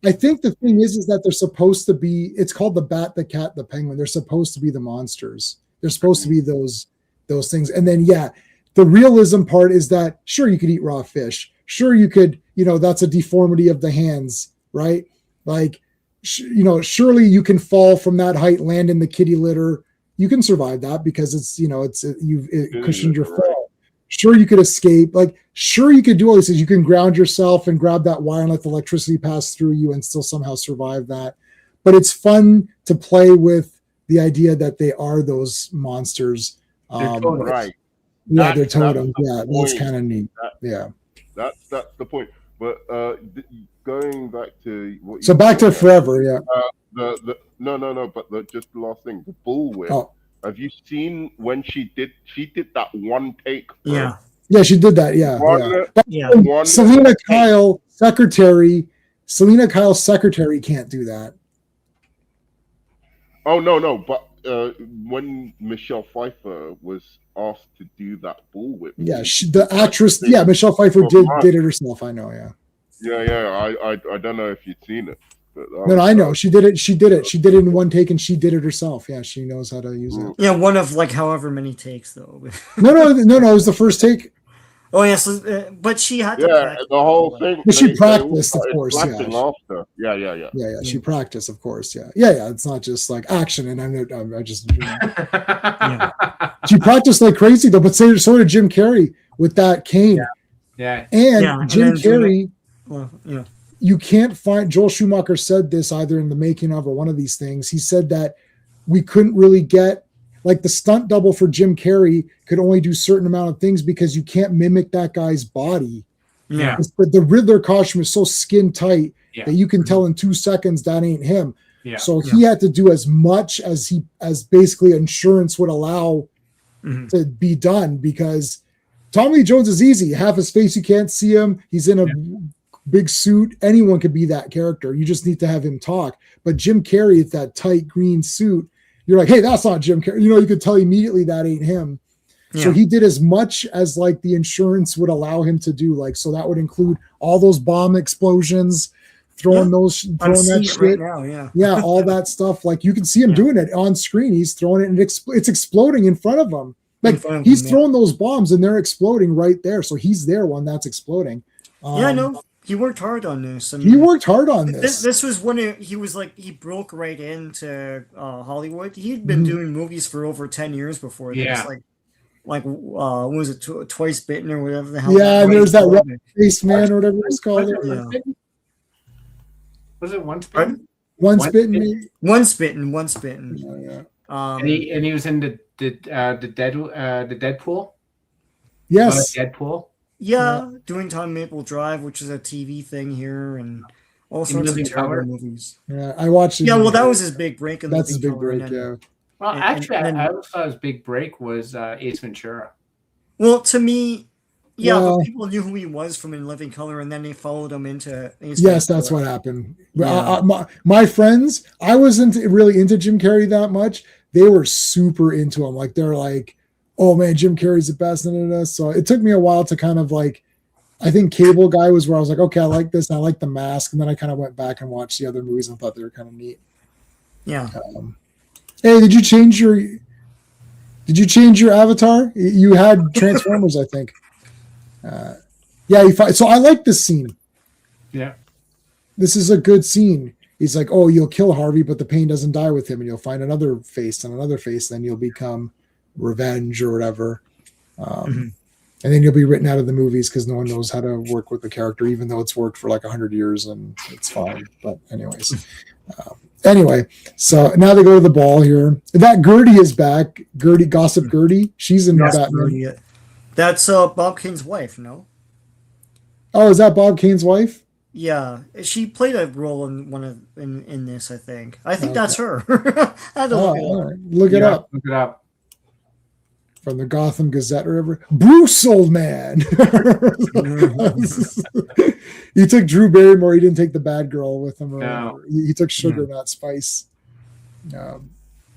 I think the thing is that they're supposed to be. It's called the Bat, the Cat, the Penguin. They're supposed to be the monsters. They're supposed to be those things. And then the realism part is that sure you could eat raw fish. Sure you could. That's a deformity of the hands, right? Like. Surely you can fall from that height, land in the kitty litter. You can survive that because it cushioned your fall. Sure, you could escape. Like, sure, you could do all these things. You can ground yourself and grab that wire and let the electricity pass through you and still somehow survive that. But it's fun to play with the idea that they are those monsters. Right. Yeah, they're totems. Yeah, that's kind of neat. That's the point. But going back to what back to Forever, no, but just the last thing, the bullwhip. Oh. Have you seen when she did that one take? Yeah, she did that. Selena Kyle, secretary can't do that. Oh no, but when Michelle Pfeiffer was asked to do that bullwhip, the actress, Michelle Pfeiffer did it herself. I know, I don't know if you'd seen it. No, I know she did it. She did it in one take, and she did it herself. Yeah, she knows how to use it. Yeah, one of like however many takes though. No, it was the first take. Oh yes, but she had to practice. The whole thing. But she practiced, of course. Yeah. She practiced, of course. Yeah. It's not just like action, and I just. She practiced like crazy though, but so did Jim Carrey with that cane. Yeah. And Jim Carrey. You can't find. Joel Schumacher said this either in the making of or one of these things. He said that we couldn't really get. Like the stunt double for Jim Carrey could only do certain amount of things because you can't mimic that guy's body. Yeah. But the Riddler costume is so skin tight that you can tell in 2 seconds that ain't him. Yeah. So he had to do as much as basically insurance would allow to be done, because Tommy Lee Jones is easy. Half his face, you can't see him. He's in a big suit. Anyone could be that character. You just need to have him talk. But Jim Carrey, it's that tight green suit. You're like, hey, that's not Jim Carrey. You could tell immediately that ain't him. Yeah. So he did as much as like the insurance would allow him to do. Like, so that would include all those bomb explosions, throwing I'm that seeing it shit. right now. Yeah. Yeah, all that stuff. Like you can see him doing it on screen. He's throwing it and it's exploding in front of him. Like he's throwing those bombs and they're exploding right there. So he's there when that's exploding. I know. He worked hard on this. I mean, he worked hard on this. This was when he broke right into Hollywood. He'd been doing movies for over 10 years before this. Like what was it, Twice Bitten or whatever the hell? Yeah, and there's that red face man or whatever it's called. Was it Once Bitten? Once Bitten. Once Bitten. Yeah. And he was in the Deadpool. Yes. Deadpool. Yeah, doing Tom Maple Drive, which is a TV thing here, and all sorts of terrible movies. Yeah, I watched it. Yeah, well, that was his big break. That's his big break, yeah. Well, actually, I always thought his big break was Ace Ventura. Well, to me, but people knew who he was from In Living Color, and then they followed him into Ace Ventura. That's what happened. My friends, I wasn't really into Jim Carrey that much. They were super into him. Like, they're like, oh man, Jim Carrey's the best. So it took me a while to kind of like, I think Cable Guy was where I was like, okay, I like this. And I like The Mask. And then I kind of went back and watched the other movies and thought they were kind of neat. Yeah. Hey, did you change your avatar? You had Transformers, I think. So I like this scene. Yeah. This is a good scene. He's like, oh, you'll kill Harvey, but the pain doesn't die with him. And you'll find another face and another face. Then you'll become Revenge or whatever. And then you'll be written out of the movies because no one knows how to work with the character, even though it's worked for like 100 years and it's fine. But anyways, so now they go to the ball here. That Gertie is back. Gossip Gertie. She's in Batman. That's Bob Kane's wife, no? Oh, is that Bob Kane's wife? Yeah, she played a role in this. I think that's her. I had to look it up. Look it up. From the Gotham Gazette or whatever. Bruce, old man. He took Drew Barrymore. He didn't take the bad girl with him. No. He took sugar, not spice. And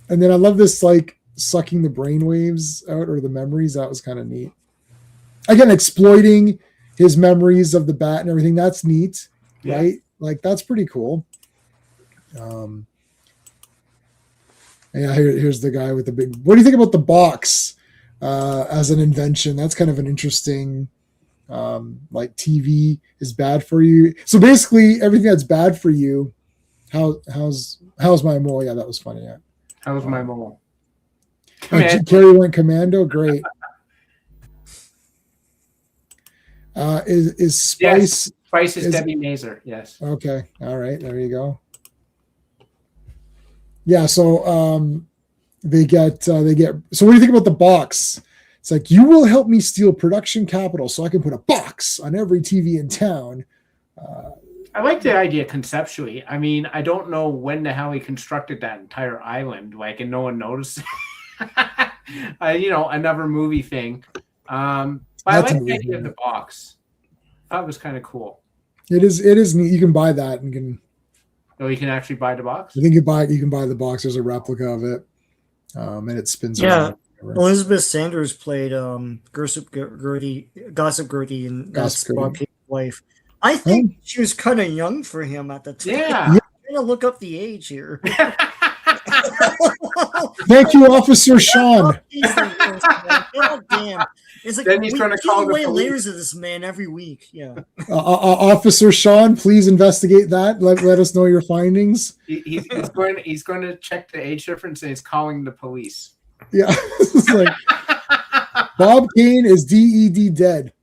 then I love this, like, sucking the brainwaves out or the memories. That was kind of neat. Again, exploiting his memories of the bat and everything. That's neat, right? Like, that's pretty cool. Here's the guy with the big. What do you think about the box as an invention? That's kind of an interesting. Like, TV is bad for you. So basically, everything that's bad for you. How's my mole? Yeah, that was funny. Yeah. How's my mole? Carrie went commando. Great. Is Spice? Yes. Spice is Debbie Mazur. Yes. Okay. All right. There you go. Yeah. So they get. So what do you think about the box? It's like, you will help me steal production capital so I can put a box on every TV in town. I like the idea conceptually. I mean, I don't know when the hell he constructed that entire island, like, and no one noticed. Another movie thing. But I like the idea of the box. I thought it was kind of cool. It is neat. You can buy that and can. Oh, you can actually buy the box? I think you can buy the box. There's a replica of it. And it spins around. Elizabeth Sanders played Gossip Gertie, and that's Bob Kane's wife. I think she was kind of young for him at the time. Yeah. I'm going to look up the age here. Thank you, Officer Sean. God damn. It's like, then he's trying to call away layers of this man every week. Yeah. Officer Sean, please investigate that. Let us know your findings. He's going to check the age difference, and he's calling the police. Yeah. It's like, Bob Kane is dead.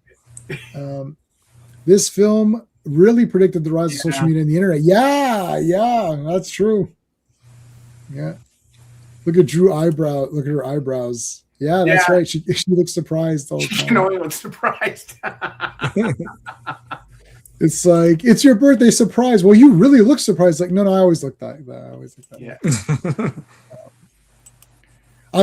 This film really predicted the rise of social media and the internet. Yeah, that's true. Yeah. Look at Drew eyebrow. Look at her eyebrows. Yeah, that's right. She looks surprised all the time. She can only look surprised. It's like, it's your birthday surprise. Well, you really look surprised. Like, no, I always look that. Yeah. I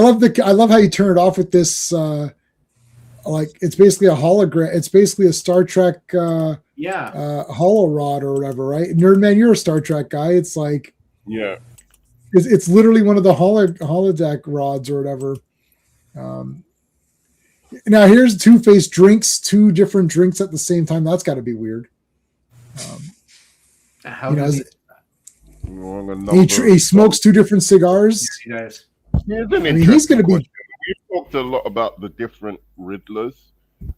love how you turn it off with this. Like, it's basically a hologram. It's basically a Star Trek. Holo rod or whatever, right? Nerdman, you're a Star Trek guy. It's like, it's literally one of the holodeck rods or whatever. Now here's Two-Face drinks 2 different drinks at the same time. That's got to be weird. How You know, does he smokes 2 different cigars. he does. Here's an I mean, he's going to be. question. We've talked a lot about the different Riddlers,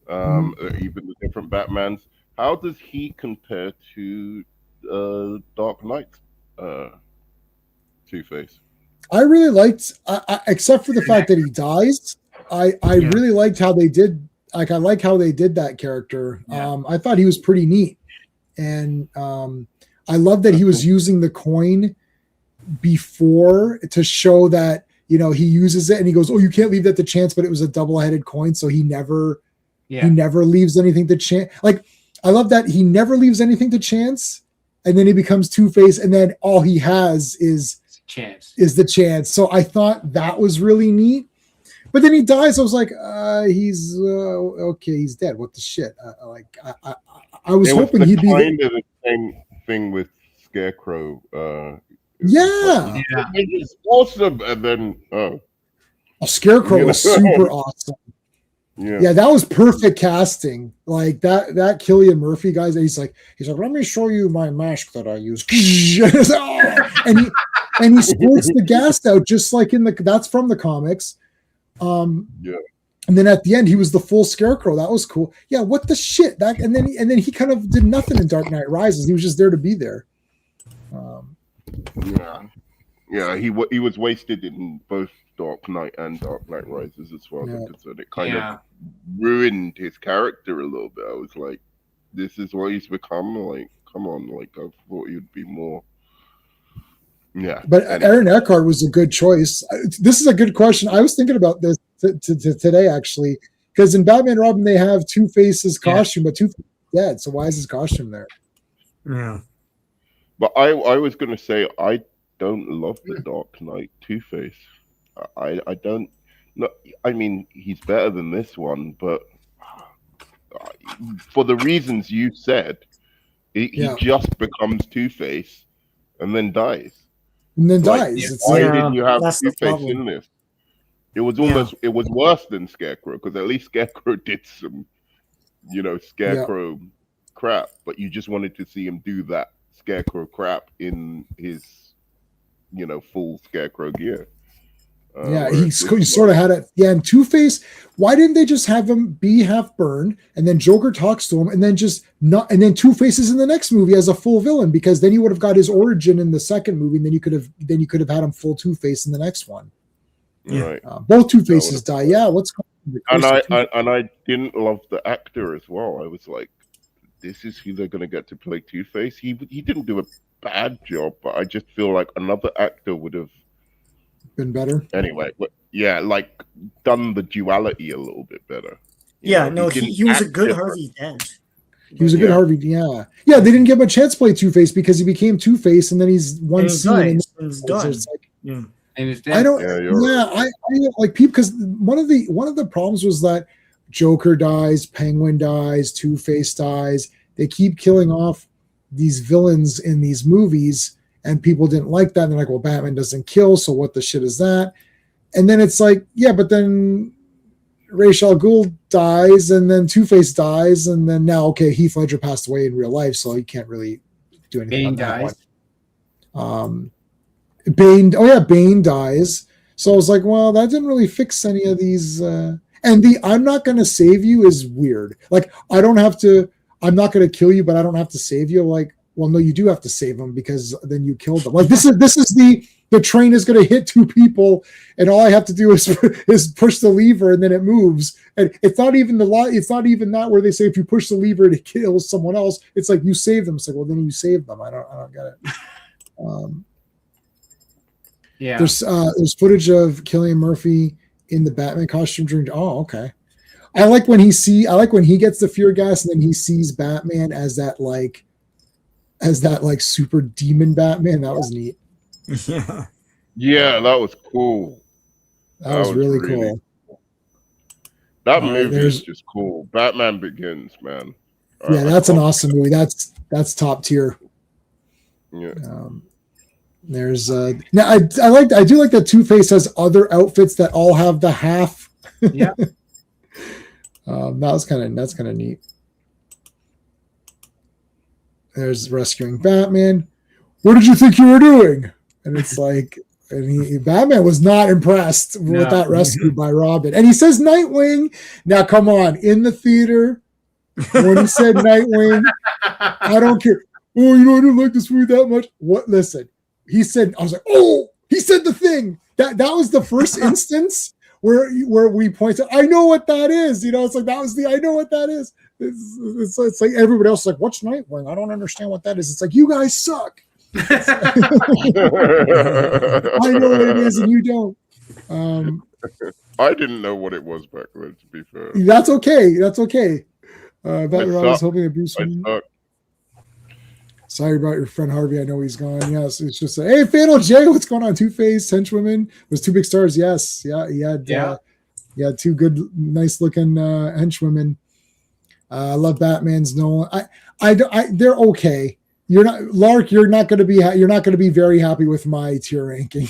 even the different Batmans. How does he compare to Dark Knight Two-Face? I really liked, except for the fact that he dies. I really liked how they did. Like, I like how they did that character. Yeah. I thought he was pretty neat, and I love that he was using the coin before to show that, you know, he uses it and he goes, "Oh, you can't leave that to chance," but it was a double-headed coin, so he never leaves anything to chance. Like, I love that he never leaves anything to chance, and then he becomes Two-Face, and then all he has is the chance. So I thought that was really neat. But then he dies. I was like, he's okay. He's dead. What the shit? I was hoping he'd be kind of the same thing with Scarecrow. Yeah. It's awesome, and then a Scarecrow was super awesome. Yeah, that was perfect casting. Like that Cillian Murphy guys. He's like, let me show you my mask that I use. and he squirts the gas out just like that's from the comics. And then at the end he was the full Scarecrow. That was cool. Yeah, what the shit? And then he kind of did nothing in Dark Knight Rises. He was just there to be there. He was wasted in both Dark Knight and Dark Knight Rises as far as I'm concerned. It kind of ruined his character a little bit. I was like, this is what he's become. Like, come on, like I thought he'd be more. Yeah, but Aaron Eckhart was a good choice. This is a good question. I was thinking about this today actually, because in Batman and Robin they have Two-Face's costume, but Two-Face is dead. So why is his costume there? Yeah. But I was gonna say I don't love the Dark Knight Two-Face. I don't. No, I mean he's better than this one, but for the reasons you said, he just becomes Two-Face and then dies. And then dies. Why didn't you have Two-Face in this? It was almost it was worse than Scarecrow, because at least Scarecrow did some, Scarecrow crap, but you just wanted to see him do that Scarecrow crap in his, full Scarecrow gear. He sort of had it. Yeah, and Two-Face, why didn't they just have him be half burned, and then Joker talks to him, and then and then Two-Face is in the next movie as a full villain, because then he would have got his origin in the second movie, and then you could have had him full Two-Face in the next one. Right. Both Two-Faces die. Yeah, what's going on? And I didn't love the actor as well. I was like, this is who they're going to get to play Two-Face. He didn't do a bad job, but I just feel like another actor would have been better. Anyway, done the duality a little bit better. He was a good Harvey Dent. He was a good Harvey. Yeah. They didn't give him a chance to play Two-Face because he became Two-Face, and then he's one scene and it's done. And it's dead. I don't. I like people, because one of the problems was that Joker dies, Penguin dies, Two-Face dies. They keep killing off these villains in these movies, and people didn't like that. And they're like, well, Batman doesn't kill, so what the shit is that? And then it's like, but then Ra's al Ghul dies, and then Two-Face dies, and then now, Heath Ledger passed away in real life, so he can't really do anything. Bane dies. Bane dies. So I was like, well, that didn't really fix any of these. And I'm not going to save you is weird. Like, I'm not going to kill you, but I don't have to save you. Like, well, no, you do have to save them, because then you killed them. Like, this is the train is going to hit 2 people, and all I have to do is push the lever, and then it moves. And it's not even it's not even that where they say if you push the lever it kills someone else. It's like you save them. It's like, well, then you save them. I don't get it. There's footage of Cillian Murphy in the Batman costume during. Oh, okay. I like when he gets the fear gas, and then he sees Batman as that super demon Batman. That was neat. Yeah, that was cool. That was really cool. That movie is just cool. Batman Begins, man. That's an awesome movie. That's top tier. Yeah. There's now I do like that Two-Face has other outfits that all have the half. Yeah. That's kind of neat. there's rescuing Batman. What did you think you were doing? And it's like, and Batman was not impressed with that rescue by Robin. And he says Nightwing. Now, come on, in the theater, when he said Nightwing, I don't care. Oh, I didn't like this movie that much. What? Listen, he said, I was like, oh, he said the thing. That was the first instance where we pointed. I know what that is. It's like that was I know what that is. It's like everybody else is like, what's Nightwing? I don't understand what that is. It's like, you guys suck. I know what it is and you don't. I didn't know what it was back then, to be fair. That's okay. I was hoping that Bruce sorry about your friend Harvey. I know he's gone. Yes, it's just hey, Fatal J, what's going on? Two-Face, Henchwomen was 2 big stars. Yes, yeah, he had 2 good, nice looking henchwomen. I love Batman's Nolan. They're okay. You're not going to be very happy with my tier ranking.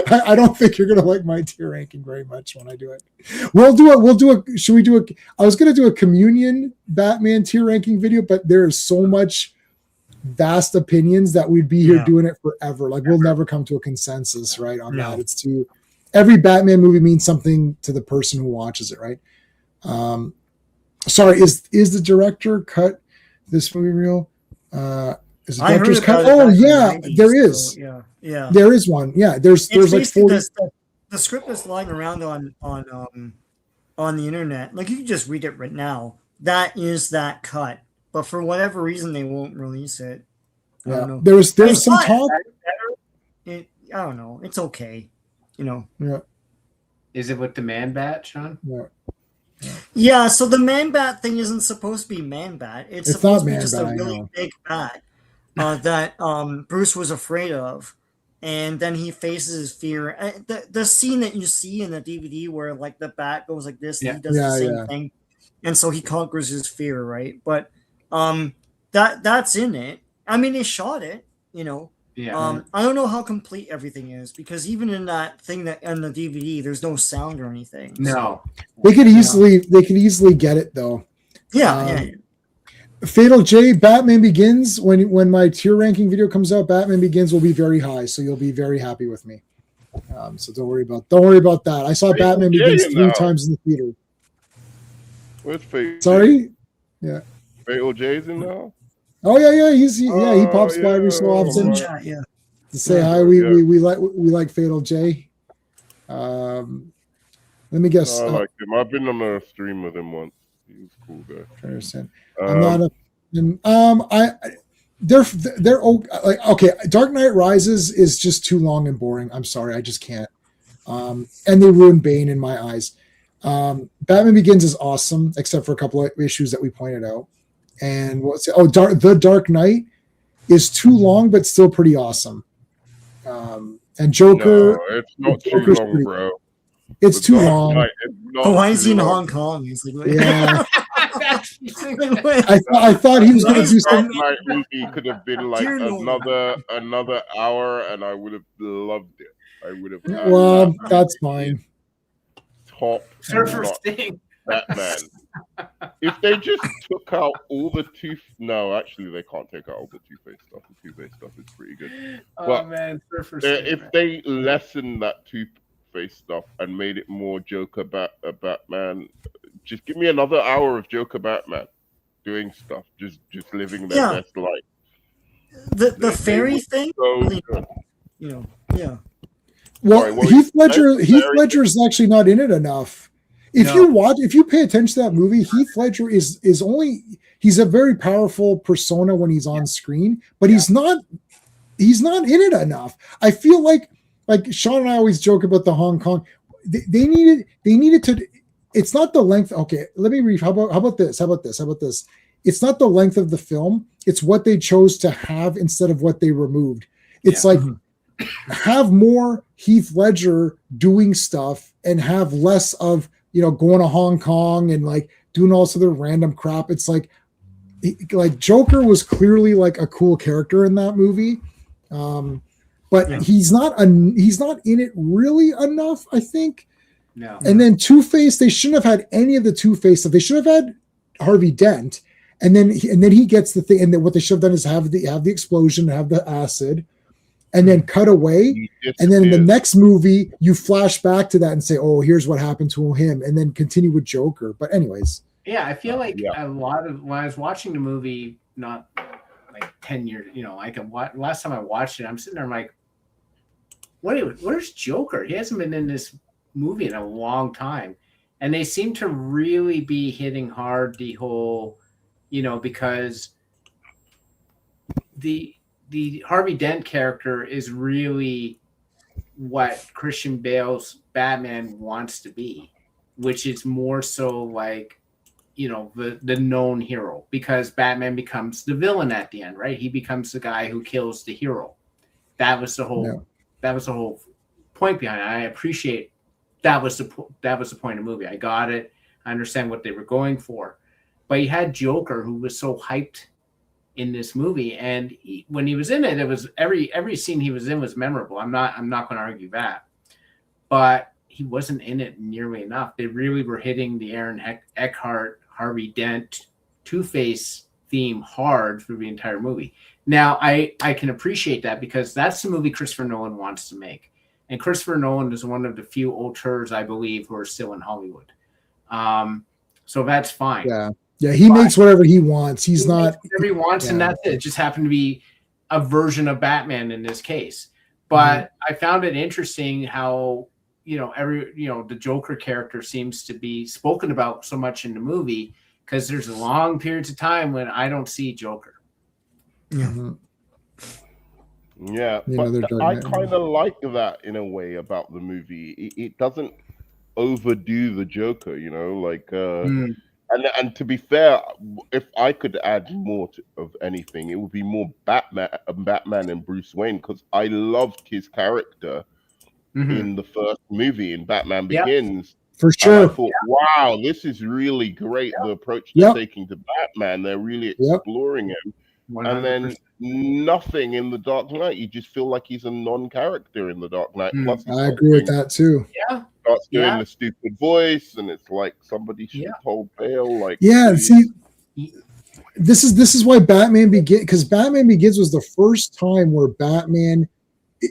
I don't think you're going to like my tier ranking very much when I do it. Should we do a, I was going to do a communion Batman tier ranking video, but there is so much vast opinions that we'd be here doing it forever. Like we'll never come to a consensus, right? On that. It's every Batman movie means something to the person who watches it, right? Sorry, is the director cut this movie real? Is the director's cut? Oh yeah, there is. So, yeah. There is one. Yeah, there's like 40. The script that's lying around on the internet. Like you can just read it right now. That is that cut, but for whatever reason they won't release it. I don't know. There's some talk. I don't know. It's okay. Yeah. Is it with the Man Bat, Sean? Yeah, so the Man Bat thing isn't supposed to be Man Bat. It's supposed to be just a really big bat that Bruce was afraid of. And then he faces his fear. The scene that you see in the DVD where like the bat goes like this, and he does the same thing. And so he conquers his fear, right? But that's in it. I mean, they shot it, Yeah. I don't know how complete everything is because even in that thing that on the DVD, there's no sound or anything. No, they could easily get it though. Yeah. Fatal J, Batman Begins. When my tier ranking video comes out, Batman Begins will be very high, so you'll be very happy with me. So don't worry about that. I saw Batman Begins 3 times in the theater. Where's Fatal? Sorry, yeah. Fatal J's in now. Oh yeah. He pops by every so often. Yeah. To say hi. We like Fatal J. Let me guess. I like him. I've been on a stream with him once. He was cool guy. I understand. I'm not they're okay. Dark Knight Rises is just too long and boring. I'm sorry, I just can't. And they ruined Bane in my eyes. Batman Begins is awesome, except for a couple of issues that we pointed out. And The Dark Knight is too long, but still pretty awesome. And Joker. No, it's not too long, bro. It's too long. Why is he in Hong Kong? He's like, yeah. I thought he was going to do something. Dark Knight movie could have been like another hour, and I would have loved it. I would have. Well, that's fine. Top Surfer Sting. Batman. If they just took out all the no, actually they can't take out all the Two-Face stuff. The Two-Face stuff is pretty good. But man, Surfer Sting. If they lessened that Two-Face stuff and made it more Joker Batman, just give me another hour of Joker Batman doing stuff, just living their best life. The fairy thing, yeah. Well, Heath Ledger is actually not in it enough. If you pay attention to that movie, Heath Ledger he's a very powerful persona when he's on screen, but he's not in it enough. I feel like Sean and I always joke about the Hong Kong. They needed to. It's not the length. Okay, let me read. How about this? It's not the length of the film. It's what they chose to have instead of what they removed. It's like have more Heath Ledger doing stuff and have less of going to Hong Kong and like doing all this other random crap. It's like Joker was clearly like a cool character in that movie, but he's not in it really enough, I think. No. And then Two-Face, they shouldn't have had any of the Two-Face stuff. They should have had Harvey Dent, and then he gets the thing, and then what they should have done is have the explosion, have the acid, and then cut away, and then in the next movie you flash back to that and say, oh, here's what happened to him, and then continue with Joker. But anyways, yeah, I feel like a lot of when I was watching the movie, not like 10 years, last time I watched it, I'm sitting there, I'm like, where's Joker? He hasn't been in this movie in a long time. And they seem to really be hitting hard the whole, because the Harvey Dent character is really what Christian Bale's Batman wants to be, which is more so like, the known hero, because Batman becomes the villain at the end, right? He becomes the guy who kills the hero. That was the whole point behind it. I appreciate that was the point of the movie. I got it. I understand what they were going for. But you had Joker, who was so hyped in this movie, and when he was in it, it was every scene he was in was memorable. I'm not going to argue that, but he wasn't in it nearly enough. They really were hitting the Aaron Eckhart, Harvey Dent, Two-Face theme hard through the entire movie. Now, I can appreciate that, because that's the movie Christopher Nolan wants to make. And Christopher Nolan is one of the few auteurs, I believe, who are still in Hollywood. So that's fine. Yeah, he makes whatever he wants. He not whatever he wants, and that's it. It just happened to be a version of Batman in this case. But I found it interesting how the Joker character seems to be spoken about so much in the movie, because there's long periods of time when I don't see Joker. Yeah, but I kind of like that in a way about the movie. It doesn't overdo the Joker, and to be fair, if I could add more of anything, it would be more Batman and Bruce Wayne, because I loved his character in the first movie, in Batman Begins. For sure. And I thought, wow, this is really great. The approach they're taking to Batman, they're really exploring him. 100%. And then nothing in The Dark Knight. You just feel like he's a non-character in The Dark Knight. Plus, I agree with that too. Starts doing the stupid voice, and it's like somebody should have told Bale. See, this is why Batman Begins, because Batman Begins was the first time where Batman.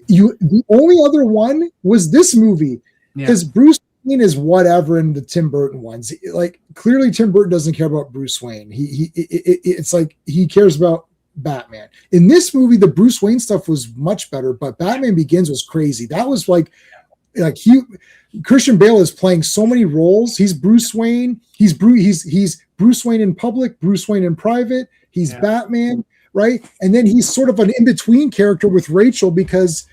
The only other one was this movie, because Bruce Wayne is whatever in the Tim Burton ones. Like, clearly Tim Burton doesn't care about Bruce Wayne. It's like he cares about Batman. In this movie, the Bruce Wayne stuff was much better, but Batman Begins was crazy. That was Christian Bale is playing so many roles. He's Bruce Wayne. He's Bruce Wayne in public, Bruce Wayne in private. He's Batman, right? And then he's sort of an in-between character with Rachel, because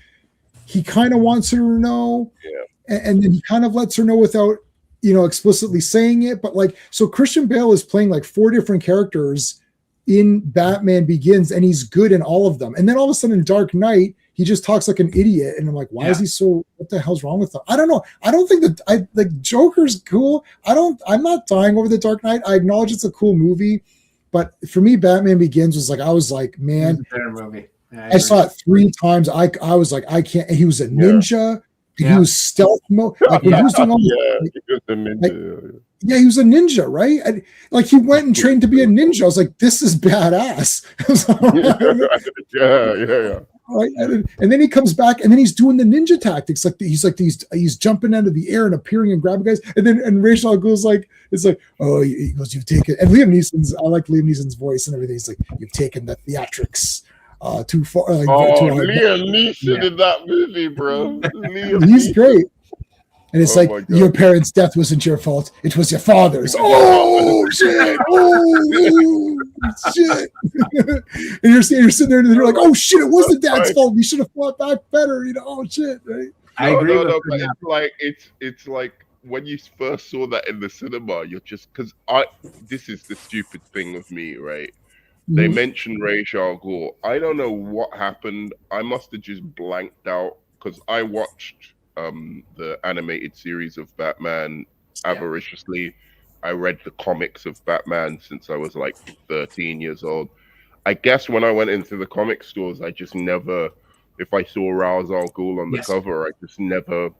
he kind of wants her to know. And then he kind of lets her know without, explicitly saying it. But so Christian Bale is playing like 4 different characters in Batman Begins, and he's good in all of them. And then all of a sudden in Dark Knight, he just talks like an idiot. And I'm like, why is he so, what the hell's wrong with him? I don't know. I don't think that Joker's cool. I'm not dying over the Dark Knight. I acknowledge it's a cool movie, but for me, Batman Begins was I was like, man, it's a better movie. I saw it 3 times. I was like, I can't. He was a ninja. He was stealth mode. Like when he was doing all he was a ninja. He was a ninja, right? And, he went and trained to be a ninja. I was like, this is badass. Right? And then he comes back, and then he's doing the ninja tactics. He's jumping out of the air and appearing and grabbing guys. And then Rachel goes he goes, you've taken. And Liam Neeson's, I like Liam Neeson's voice and everything. He's like, you've taken the theatrics too far. Liam Neeson in that movie, bro. He's great. And it's your parents' death wasn't your fault. It was your father's. Oh, shit. Oh, shit. And you're sitting there and you're like, oh, shit, it wasn't Dad's fault. We should have fought back better. Oh, shit. Right? I agree with it's like when you first saw that in the cinema, you're just, because this is the stupid thing with me, right? They mentioned Ra's al Ghul. I don't know what happened. I must have just blanked out, because I watched the animated series of Batman avariciously. I read the comics of Batman since I was 13 years old. I guess when I went into the comic stores, I just never, if I saw Ra's al Ghul on the cover, I just never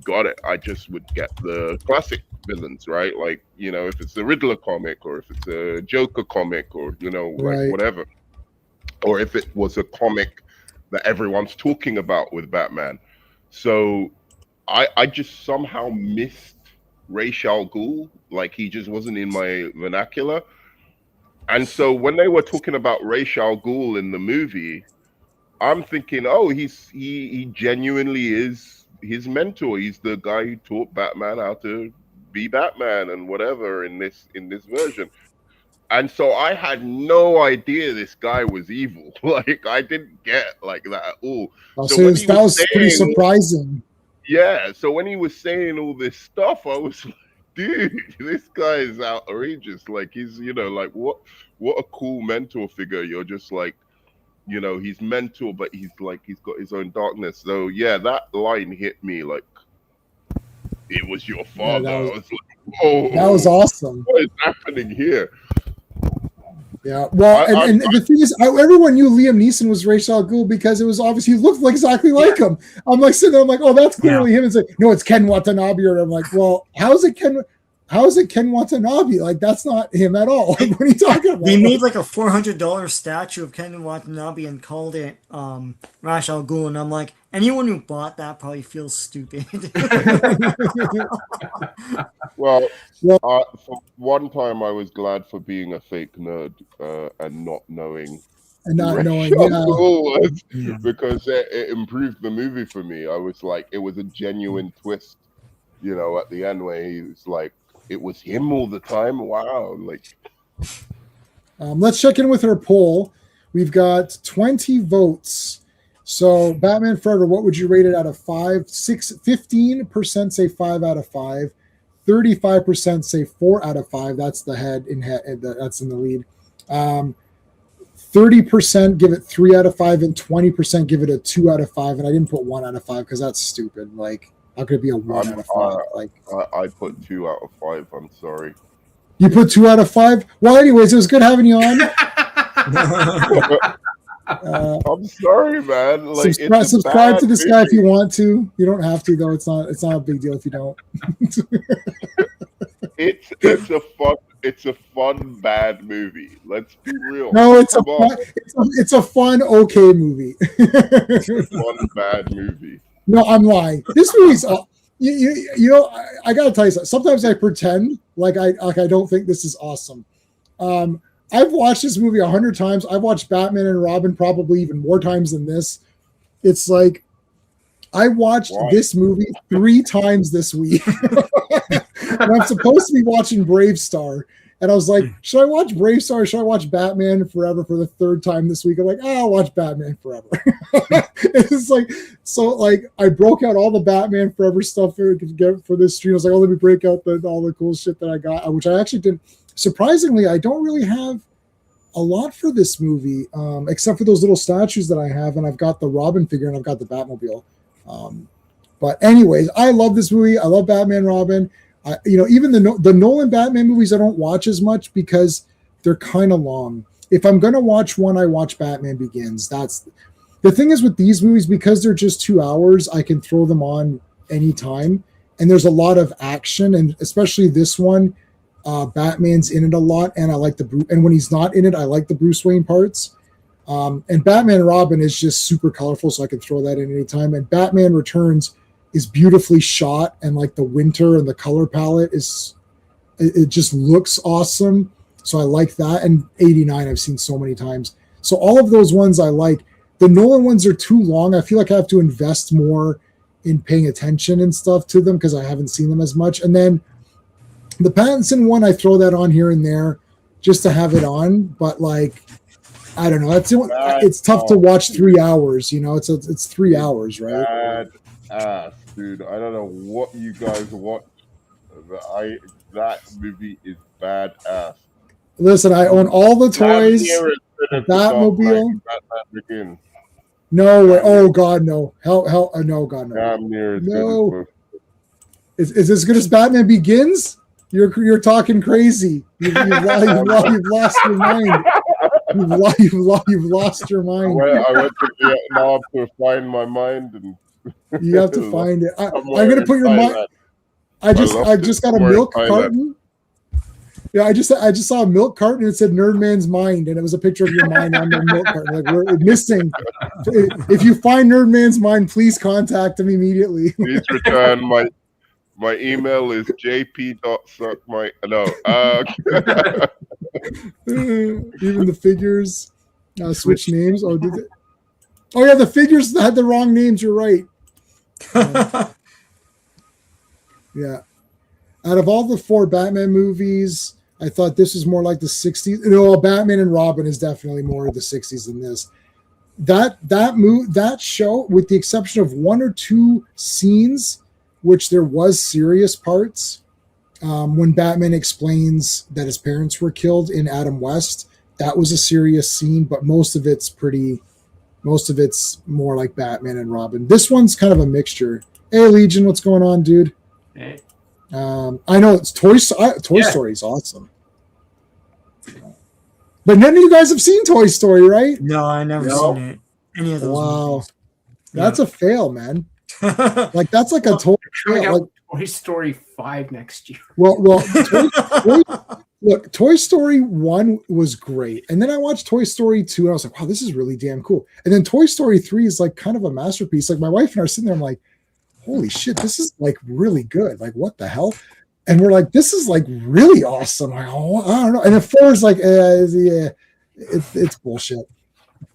got it. I just would get the classic villains, right? Like, you know, if it's a Riddler comic or if it's a Joker comic or, you know, like Right. whatever. Or if it was a comic that everyone's talking about with Batman. So I just somehow missed Ra's al Ghul. Like, he just wasn't in my vernacular. And so when they were talking about Ra's al Ghul in the movie, I'm thinking, oh, he genuinely is his mentor. He's the guy who taught Batman how to be Batman and whatever in this version. And so I had no idea this guy was evil. Like, I didn't get like that at all. So when that was pretty surprising. Yeah. So when he was saying all this stuff, I was like, dude, this guy is outrageous. Like, he's, you know, like what a cool mentor figure. You're just like, you know, he's mentor, but he's like, he's got his own darkness. So yeah, that line hit me like, it was your father. Yeah, I was like, whoa, that was awesome. What is happening here? Yeah, well, and the thing is, everyone knew Liam Neeson was Ra's al Ghul because it was obvious he looked like exactly like him. I'm like sitting there, I'm like, oh, that's clearly him. It's like, no, it's Ken Watanabe. Or I'm like, well, how is it Ken Watanabe? Like, that's not him at all. Like, what are you talking about? They made like a $400 statue of Ken Watanabe and called it Ra's al Ghul, and I'm like, anyone who bought that probably feels stupid. Well, for one time I was glad for being a fake nerd and not knowing. And not Ra's knowing, al yeah. Ghul was, because it improved the movie for me. I was like, it was a genuine twist, you know, at the end where he was like, it was him all the time. Wow, like. Let's check in with our poll. We've got 20 votes. So Batman Forever, what would you rate it out of 5? 15% say 5 out of 5. 35% say 4 out of 5. That's the that's in the lead. 30% give it 3 out of 5, and 20% give it a 2 out of 5. And I didn't put 1 out of 5 because that's stupid. Like, how could it be a 1 out of 5? Like, I put 2 out of 5. I'm sorry. You put 2 out of 5? Well, anyways, it was good having you on. I'm sorry, man. Like, subscribe to this guy if you want to. You don't have to, though. It's not a big deal if you don't. It's a fun bad movie. Let's be real. No, it's a fun okay movie. It's a fun bad movie. No, I'm lying. This movie's you know, I gotta tell you something. Sometimes I pretend like I don't think this is awesome. I've watched this movie 100 times. I've watched Batman and Robin probably even more times than this. It's like I watched this movie 3 times this week. And I'm supposed to be watching Brave Star. And I was like, should I watch Brave Star or should I watch Batman Forever for the 3rd time this week? I'm like, I'll watch Batman Forever. It's like, so like I broke out all the Batman Forever stuff for this stream. I was like, oh, let me break out all the cool shit that I got, which I actually did. Surprisingly, I don't really have a lot for this movie, except for those little statues that I have, and I've got the Robin figure and I've got the Batmobile. But anyways, I love this movie. I love Batman Robin. Even the Nolan Batman movies I don't watch as much because they're kind of long. If I'm gonna watch one, I watch Batman Begins. That's the thing is with these movies, because they're just 2 hours, I can throw them on anytime, and there's a lot of action, and especially this one. Batman's in it a lot, and I like and when he's not in it, I like the Bruce Wayne parts. And Batman and Robin is just super colorful, so I can throw that in anytime. And Batman Returns is beautifully shot, and like the winter and the color palette it just looks awesome. So I like that. And 89 I've seen so many times. So all of those ones I like. The Nolan ones are too long. I feel like I have to invest more in paying attention and stuff to them because I haven't seen them as much. And then the Pattinson one, I throw that on here and there just to have it on, but like, I don't know. It's tough to watch 3 hours. You know, it's 3 hours, right? Bad ass, dude. I don't know what you guys watch. That movie is bad ass. Listen, I own all the toys. Batmobile. No way. Oh God, no. Hell, no, God, no. Damn near no. Is this as good as Batman Begins? You're talking crazy. You've lost your mind. You've lost your mind. I went to Vietnam to find my mind, and You have to find it. I'm Somewhere gonna in put your mind. Thailand. I just got a somewhere in milk Thailand. carton. Yeah, I just saw a milk carton and it said Nerd Man's Mind, and it was a picture of your mind on the milk carton. Like, we're missing. If you find Nerd Man's Mind, please contact him immediately. Please return my email is jp.suckmy. No. Even the figures switch names. Oh, did it? Oh yeah, the figures had the wrong names. You're right. Yeah. Out of all the 4 Batman movies, I thought this was more like the 60s. Batman and Robin is definitely more of the 60s than this. That show, with the exception of 1 or 2 scenes, which there was serious parts, when Batman explains that his parents were killed in Adam West, that was a serious scene, but most of it's more like Batman and Robin. This one's kind of a mixture. Hey, Legion, what's going on, dude? Hey. I know it's Toy Story is awesome. But none of you guys have seen Toy Story, right? No, I never seen it. Any of those Wow. movies. That's a fail, man. Like, that's like a total Coming fail. out Like, with Toy Story 5 next year. Look, Toy Story 1 was great. And then I watched Toy Story 2 and I was like, wow, this is really damn cool. And then Toy Story 3 is like kind of a masterpiece. Like, my wife and I are sitting there, I'm like, holy shit, this is like really good. Like, what the hell? And we're like, this is like really awesome. Like, oh, I don't know. And then 4 is like, it's bullshit.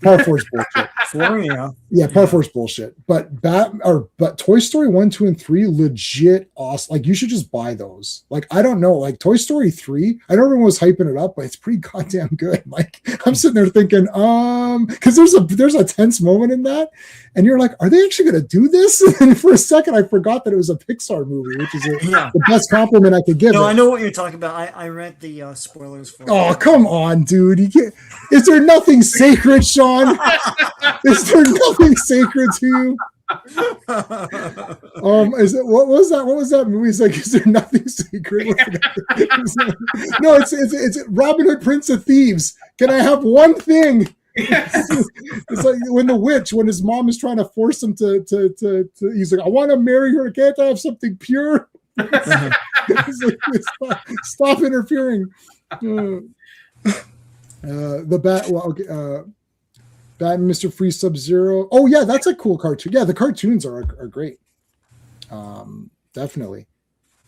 Part 4 is bullshit. 4, yeah. Yeah, Part 4 is bullshit. But Toy Story 1, 2, and 3, legit awesome. Like, you should just buy those. Like, I don't know. Like, Toy Story 3, I know everyone was hyping it up, but it's pretty goddamn good. Like, I'm sitting there thinking, because there's a tense moment in that, and you're like, are they actually gonna do this? And then for a second I forgot that it was a Pixar movie, which is the best compliment I could give. No, it. I know what you're talking about. I read the spoilers for Oh, it. come on, dude. You can't. Is there nothing sacred, Sean? Is there nothing sacred to you? What was that movie? It's like, is there nothing sacred? No, it's Robin Hood, Prince of Thieves. Can I have one thing? It's like when his mom is trying to force him to he's like, I want to marry her. Can't I have something pure? He's like, stop interfering. Batman, Mr. Free Sub-Zero. Oh yeah, that's a cool cartoon. Yeah, the cartoons are great. Definitely.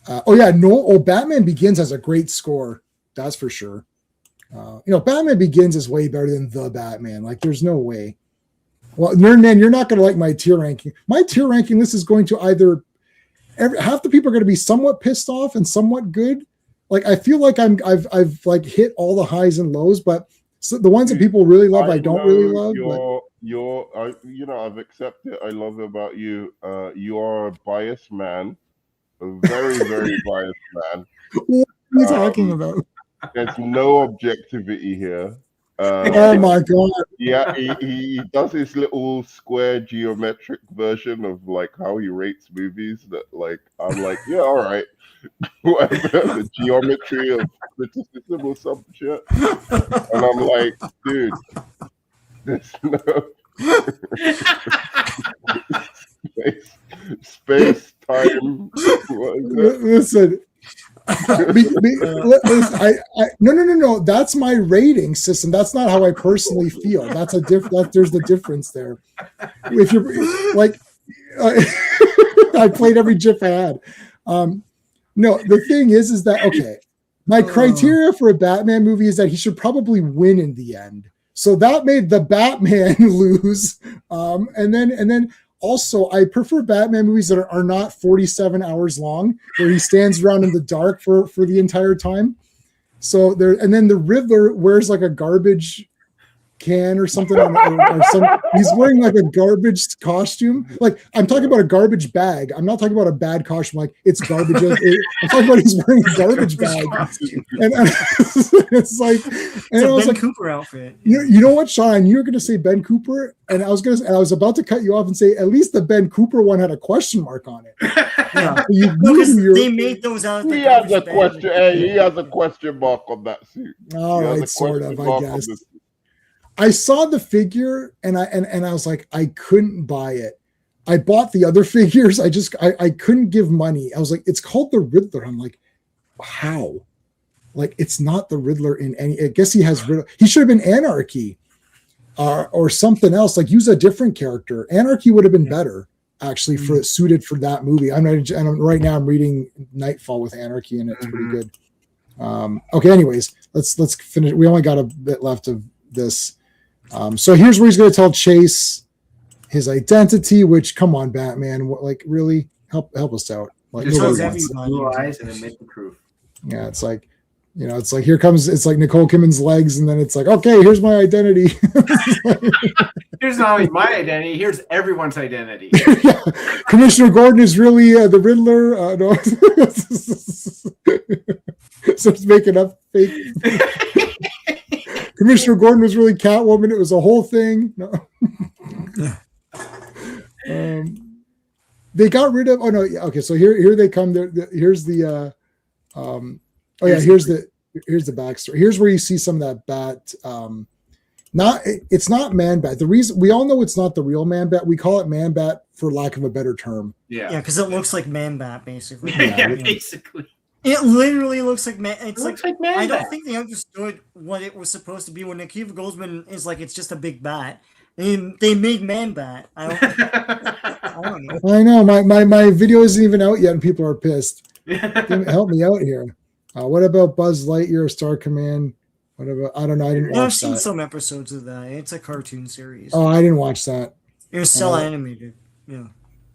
Batman Begins has a great score. That's for sure. Batman Begins is way better than The Batman. Like, there's no way. Well, Nerdman, you're not going to like my tier ranking. My tier ranking list is going to either half the people are going to be somewhat pissed off and somewhat good. Like, I feel like I've like hit all the highs and lows, but the ones that people really love, I don't really love. I've accepted. I love about you. You are a biased man, a very, very biased man. What are you talking about? There's no objectivity here. Oh my god! Yeah, he does his little square geometric version of like how he rates movies. That, like, I'm like, yeah, all right, whatever, the geometry of criticism or some shit. And I'm like, dude, there's no space time. Listen. No. That's my rating system. That's not how I personally feel. That's a different. There's the difference there. If you're like, I played every GIF I had. No, the thing is that okay. My criteria for a Batman movie is that he should probably win in the end. So that made the Batman lose. And then. Also, I prefer Batman movies that are not 47 hours long, where he stands around in the dark for the entire time. So there, and then the Riddler wears like a garbage can or something, he's wearing like a garbage costume. Like, I'm talking about a garbage bag. I'm not talking about a bad costume. Like, it's garbage. I'm talking about he's wearing a garbage bag. And it's like, and I was Ben like, Cooper outfit. You know what, Sean? You were going to say Ben Cooper, and I was about to cut you off and say at least the Ben Cooper one had a question mark on it. Yeah, they made those out. He has a question. He has a question mark on that suit. All right, sort of, I guess. I saw the figure and I was like, I couldn't buy it. I bought the other figures. I couldn't give money. I was like, it's called the Riddler. I'm like, how? Like, it's not the Riddler in any. I guess he has Riddler. He should have been Anarchy, or something else. Like, use a different character. Anarchy would have been better actually suited for that movie. Right now I'm reading Nightfall with Anarchy, and it's pretty good. Okay, anyways, let's finish. We only got a bit left of this. So here's where he's going to tell Chase his identity. Which, come on, Batman, like, really help us out. Like, blue eyes and admit the truth. Yeah, it's like, it's like, here comes, it's like Nicole Kidman's legs, and then it's like, okay, here's my identity. Here's not only my identity, here's everyone's identity. Yeah. Commissioner Gordon is really the Riddler. No. So it's making up fake. Commissioner Gordon was really Catwoman. It was a whole thing. No. They got rid of. Oh no. Okay. So here they come. Here's the. Here's the backstory. Here's where you see some of that Bat. It's not Man-Bat. The reason we all know it's not the real Man-Bat. We call it Man-Bat for lack of a better term. Yeah, because it looks like Man-Bat basically. Basically. It literally looks like Man. It looks like Man-Bat. I don't think they understood what it was supposed to be when Akiva Goldsman is like, it's just a big bat. And they made Man-Bat. I don't know. I know my video isn't even out yet, and people are pissed. Help me out here. What about Buzz Lightyear, Star Command? What about, I don't know. I didn't watch that. I've seen some episodes of that. It's a cartoon series. Oh, I didn't watch that. It was cell animated. Yeah.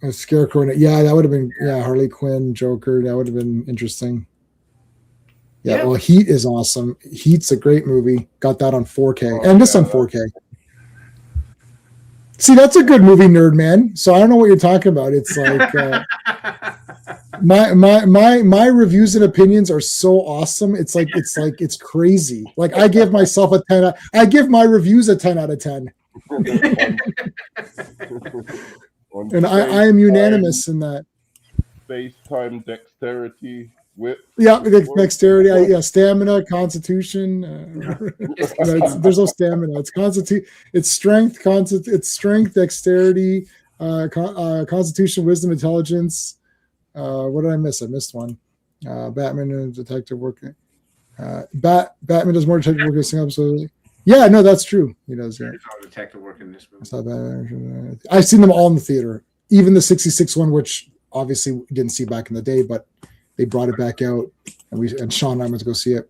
A Scarecrow. Yeah, that would have been, Harley Quinn, Joker. That would have been interesting. Yeah, well, Heat is awesome. Heat's a great movie. Got that on 4K. And this on 4K. See, that's a good movie, Nerd Man. So I don't know what you're talking about. It's like my reviews and opinions are so awesome. It's crazy. Like, I give myself a 10. I give my reviews a 10 out of 10. And I am unanimous in that. Space, time, dexterity, wit. Yeah, dexterity. Stamina, constitution. There's no stamina. It's strength. It's strength, dexterity, constitution, wisdom, intelligence. What did I miss? I missed one. Batman and detective work. Batman does more detective work in a single episode. Yeah, no, that's true. He does. Yeah. Detective work in this movie. I've seen them all in the theater, even the '66 one, which obviously we didn't see back in the day, but they brought it back out, and Sean and I went to go see it.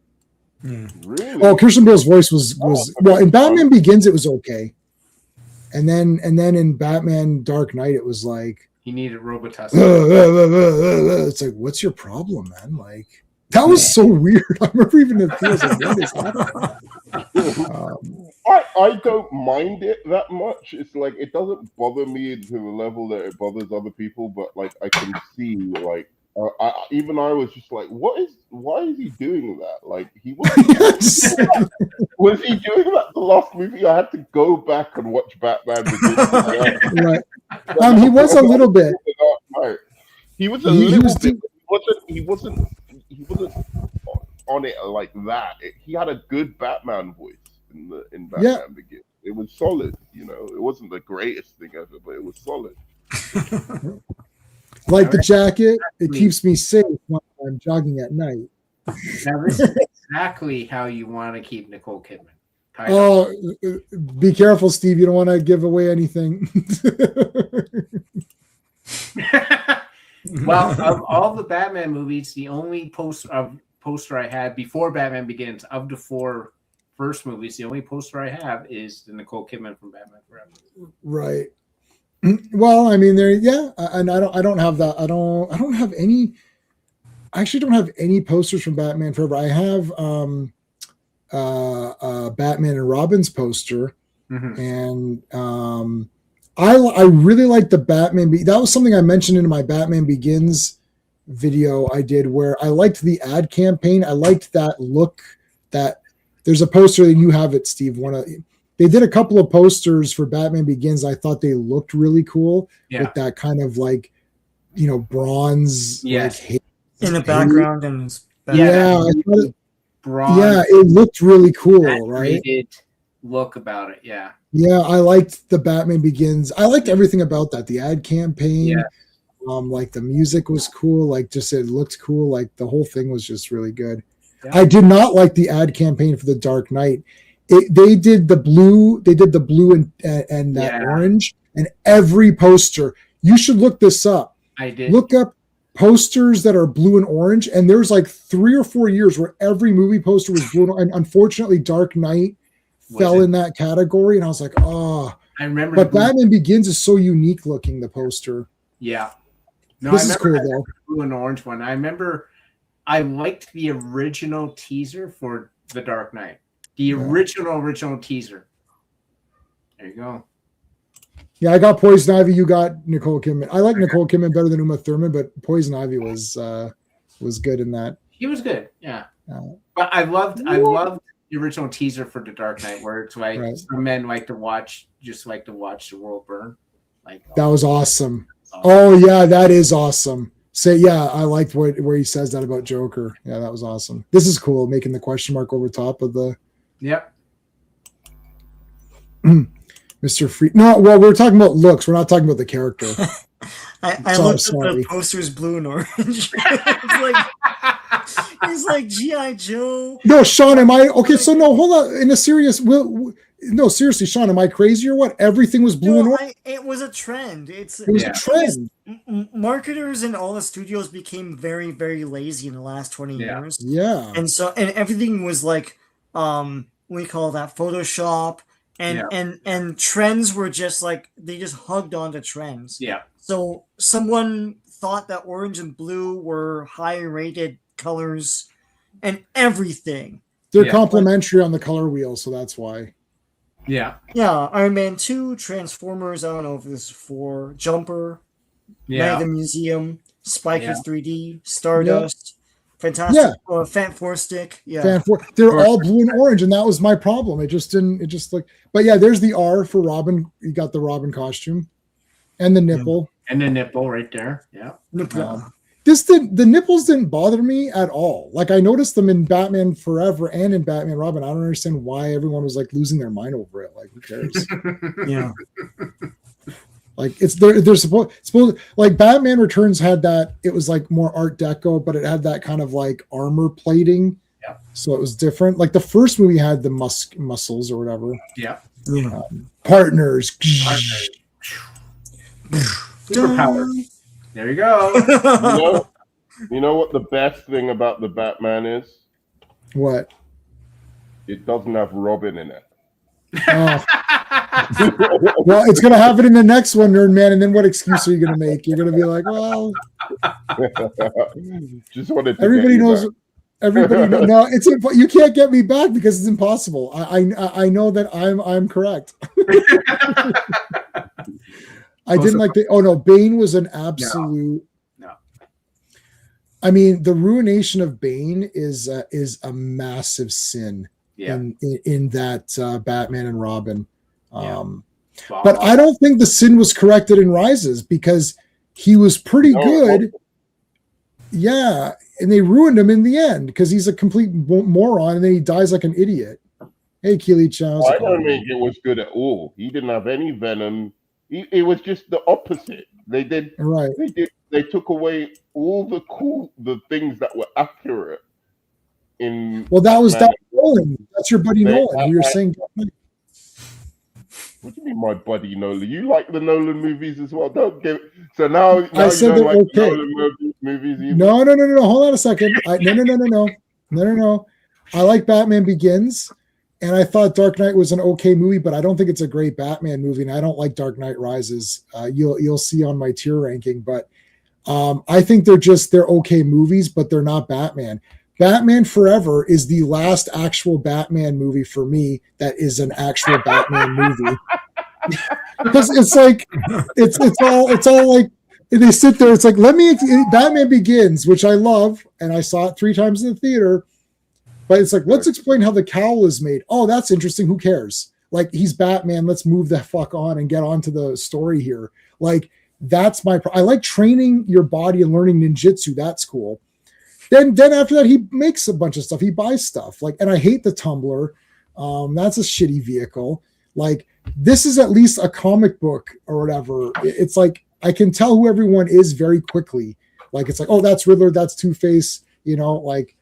Really? Oh, Christian Bale's voice was well in Batman Begins. It was okay, and then in Batman Dark Knight, it was like he needed Robitussin. It's like, what's your problem, man? Like, that was so weird. I remember even in theaters, like, what is happening? I don't mind it that much. It's like, it doesn't bother me to the level that it bothers other people, but like, I can see, like, I was just like, why is he doing that? Like, he was was he doing that the last movie? I had to go back and watch Batman Begins. Right. He was a little bit. He was a little bit. He wasn't on it like that. He had a good Batman voice in Batman Begins. It was solid, It wasn't the greatest thing ever, but it was solid. Like the jacket, it keeps me safe when I'm jogging at night. Now, this is exactly how you want to keep Nicole Kidman. Oh, be careful, Steve. You don't want to give away anything. Well, of all the Batman movies, the only poster I had before Batman Begins of the 4 first movies, the only poster I have is the Nicole Kidman from Batman Forever. Right. Well, I mean, and I don't have that. I don't have any. I actually don't have any posters from Batman Forever. I have Batman and Robin's poster, and I really like the Batman. That was something I mentioned in my Batman Begins video I did, where I liked the ad campaign. I liked that look. That there's a poster, and you have it, Steve. They did a couple of posters for Batman Begins. I thought they looked really cool with that kind of like, bronze. Yes. Like, in the background and it looked really cool, right? look about it. Yeah. Yeah, I liked the Batman Begins. I liked everything about that. The ad campaign, Yeah. Like the music was cool. Like just it looked cool. Like the whole thing was just really good. Yeah. I did not like the ad campaign for the Dark Knight. They did the blue and that orange, and every poster. You should look this up. I did. Look up posters that are blue and orange, and there's like 3 or 4 years where every movie poster was blue. And unfortunately, Dark Knight fell in that category, and I was like, oh. I remember. But Batman Begins is so unique looking, the poster. Yeah. No, This is cool, though. the blue and orange one. I remember I liked the original teaser for The Dark Knight. The original teaser. There you go. Yeah, I got Poison Ivy. You got Nicole Kidman. I like Nicole Kidman better than Uma Thurman, but Poison Ivy was good in that. He was good, yeah. But I loved the original teaser for The Dark Knight, where it's like some men like to watch the world burn. Like that was awesome. Oh yeah, that is awesome. I liked where he says that about Joker. Yeah, that was awesome. This is cool, making the question mark over top of the. Yep. Mr. Free. No, well, we're talking about looks. We're not talking about the character. I looked at the posters blue and orange. It's like G.I. Joe. No, Sean, am I okay? So no, hold on. In a serious, no, seriously, Sean, am I crazy or what? Everything was blue and orange. It was a trend. It was a trend. Marketers in all the studios became very, very lazy in the last 20 years. Yeah, and everything was like, we call that Photoshop. And trends were just like they just hugged onto trends. Yeah. So someone thought that orange and blue were higher rated colors, and everything. They're complementary on the color wheel, so that's why. Yeah. Yeah. Iron Man 2, Transformers. I don't know if this is 4. Jumper. Night of the Museum. Spike is 3D. Stardust. Fantastic. Fantastic. Yeah. They're all blue and orange, and that was my problem. It just like, but yeah, there's the R for Robin. You got the Robin costume, and the nipple, and the nipple right there. Yeah. The nipples didn't bother me at all. Like I noticed them in Batman Forever and in Batman Robin. I don't understand why everyone was like losing their mind over it. Like who cares? Yeah. Like they're supposed like Batman Returns had that. It was like more Art Deco, but it had that kind of like armor plating. Yeah. So it was different. Like the first movie had the muscles or whatever. Yeah. Partners. Superpowers. There you go. You know what the best thing about the Batman is? What? It doesn't have Robin in it. Oh. Well, it's gonna happen in the next one, Nerd Man. And then what excuse are you gonna make? You're gonna be like, well, just wanted to everybody knows. Everybody knows. No, you can't get me back because it's impossible. I know that I'm correct. I didn't like the. Oh no, Bane was an absolute. No. I mean, the ruination of Bane is a massive sin. Yeah. In that Batman and Robin. But I don't think the sin was corrected in Rises because he was pretty good. Yeah. And they ruined him in the end because he's a complete moron and then he dies like an idiot. Hey, Keely Chow. I don't think it was good at all. He didn't have any venom. It was just the opposite. They did. Right. They took away all the things that were accurate. Well, that was Nolan. That's your buddy Nolan. You were saying. What do you mean, my buddy Nolan? You like the Nolan movies as well? Don't give. So now I said you don't like okay. Nolan movies either? No. Hold on a second. No. I like Batman Begins, and I thought Dark Knight was an okay movie, but I don't think it's a great Batman movie, and I don't like Dark Knight Rises. You'll see on my tier ranking, but I think they're okay movies, but they're not Batman. Batman Forever is the last actual Batman movie for me that is an actual Batman movie. Because it's like it's all like they sit there, it's like Batman Begins, which I love, and I saw it 3 times in the theater. But it's like, let's explain how the cowl is made. Oh, that's interesting. Who cares? Like, he's Batman. Let's move the fuck on and get on to the story here. Like, that's I like training your body and learning ninjutsu. That's cool. Then after that, he makes a bunch of stuff. He buys stuff. Like, and I hate the Tumblr. That's a shitty vehicle. Like, this is at least a comic book or whatever. It's like I can tell who everyone is very quickly. Like, it's like, oh, that's Riddler, that's Two-Face, you know, like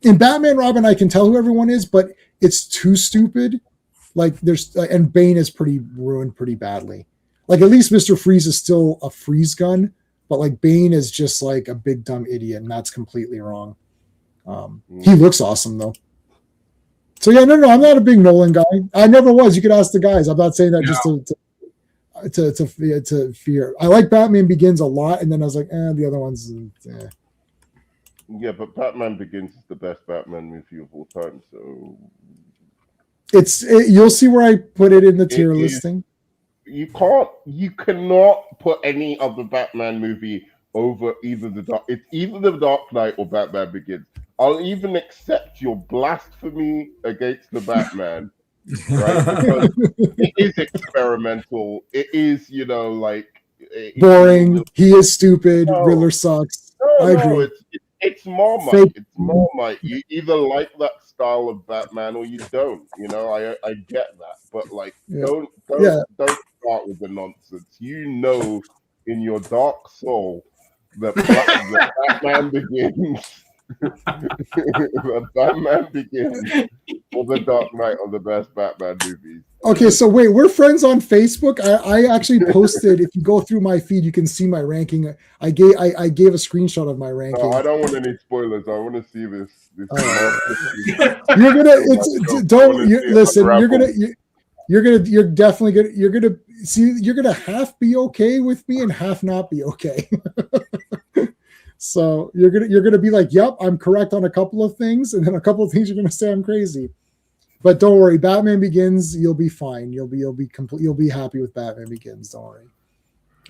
in Batman Robin, I can tell who everyone is, but it's too stupid. Like, and Bane is pretty ruined pretty badly. Like, at least Mr. Freeze is still a freeze gun, but like Bane is just like a big dumb idiot, and that's completely wrong. He looks awesome though. So yeah, no, I'm not a big Nolan guy. I never was. You could ask the guys. I'm not saying that just to fear. I like Batman Begins a lot, and then I was like, the other ones. Yeah, but Batman Begins is the best Batman movie of all time. So you'll see where I put it in the tier listing. You cannot put any other Batman movie over either the Dark Knight or Batman Begins. I'll even accept your blasphemy against the Batman, right? Because it is experimental. It is, boring. He is stupid. Riddler sucks. I agree. It's Marmite. It's Marmite. You either like that style of Batman or you don't. I get that, but don't start with the nonsense. In your dark soul that Batman Begins. The Batman Begins or The Dark Knight are the best Batman movies. Okay, so wait, we're friends on Facebook. I actually posted. If you go through my feed, you can see my ranking. I gave a screenshot of my ranking. No, I don't want any spoilers. I want to see this. You're gonna half be okay with me and half not be okay. So you're gonna be like, yep, I'm correct on a couple of things, and then a couple of things you're gonna say I'm crazy. But don't worry, Batman Begins, you'll be fine. You'll be happy with Batman Begins. Don't worry.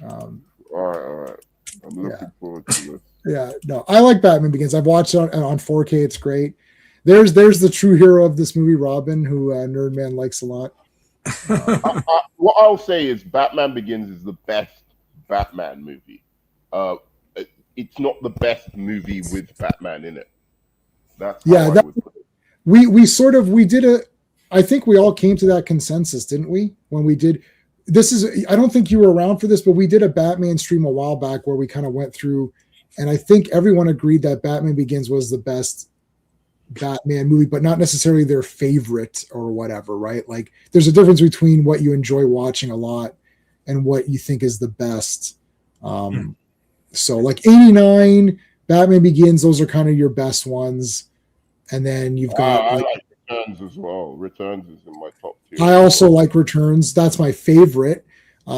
All right. I'm looking forward to this. Yeah, no, I like Batman Begins. I've watched it on 4K. It's great. There's the true hero of this movie, Robin, who Nerdman likes a lot. What I'll say is Batman Begins is the best Batman movie. It's not the best movie with Batman in it. That's how I would put it. We did a. I think we all came to that consensus, didn't we? When we did. This is. I don't think you were around for this, but we did a Batman stream a while back where we kind of went through, and I think everyone agreed that Batman Begins was the best Batman movie, but not necessarily their favorite or whatever, right? Like, there's a difference between what you enjoy watching a lot and what you think is the best. So like 89, Batman Begins, those are kind of your best ones. And then you've got I like Returns as well. Returns is in my top 2. I also like Returns. That's my favorite.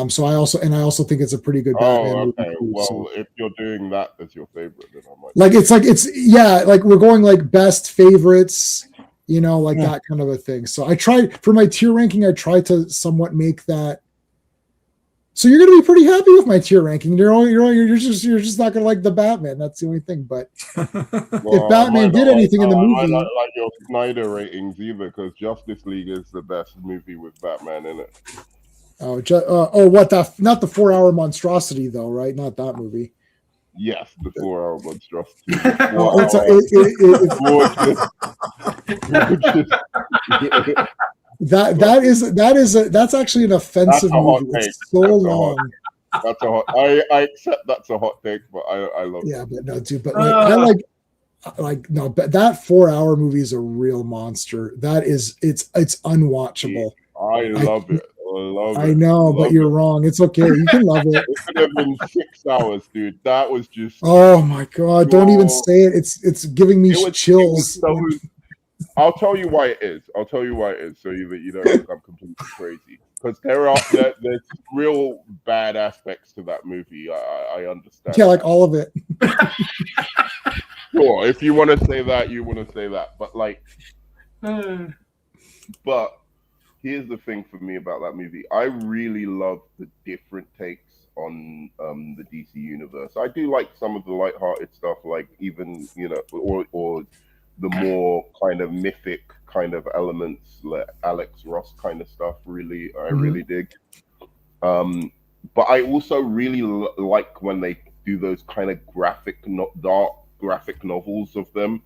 So I also think it's a pretty good Batman movie. Well, if you're doing that as your favorite, then I might like we're going like best favorites, that kind of a thing. So I tried for my tier ranking, I tried to somewhat make that. So you're going to be pretty happy with my tier ranking. You're just not going to like the Batman. That's the only thing. But if Batman did anything in the movie, I don't like your Snyder ratings either, because Justice League is the best movie with Batman in it. Not the 4-hour monstrosity though, right? Not that movie. Yes, the 4-hour monstrosity. That's actually an offensive movie. It's so long. I accept that's a hot take, but I love it. Yeah, but no, dude. But but that 4-hour movie is a real monster. It's unwatchable. I love it. I know, but you're wrong. It's okay. You can love it. It could have been 6 hours, dude. That was just. Oh my god! Don't even say it. It's giving me chills. I'll tell you why it is. So that you don't think I'm completely crazy. Because there's real bad aspects to that movie. I understand. Yeah, like all of it. Sure, if you want to say that, you want to say that. But but here's the thing for me about that movie. I really love the different takes on the DC universe. I do like some of the lighthearted stuff, like even or the more kind of mythic kind of elements, like Alex Ross kind of stuff. Really, I really dig. But I also really like when they do those kind of dark graphic novels of them.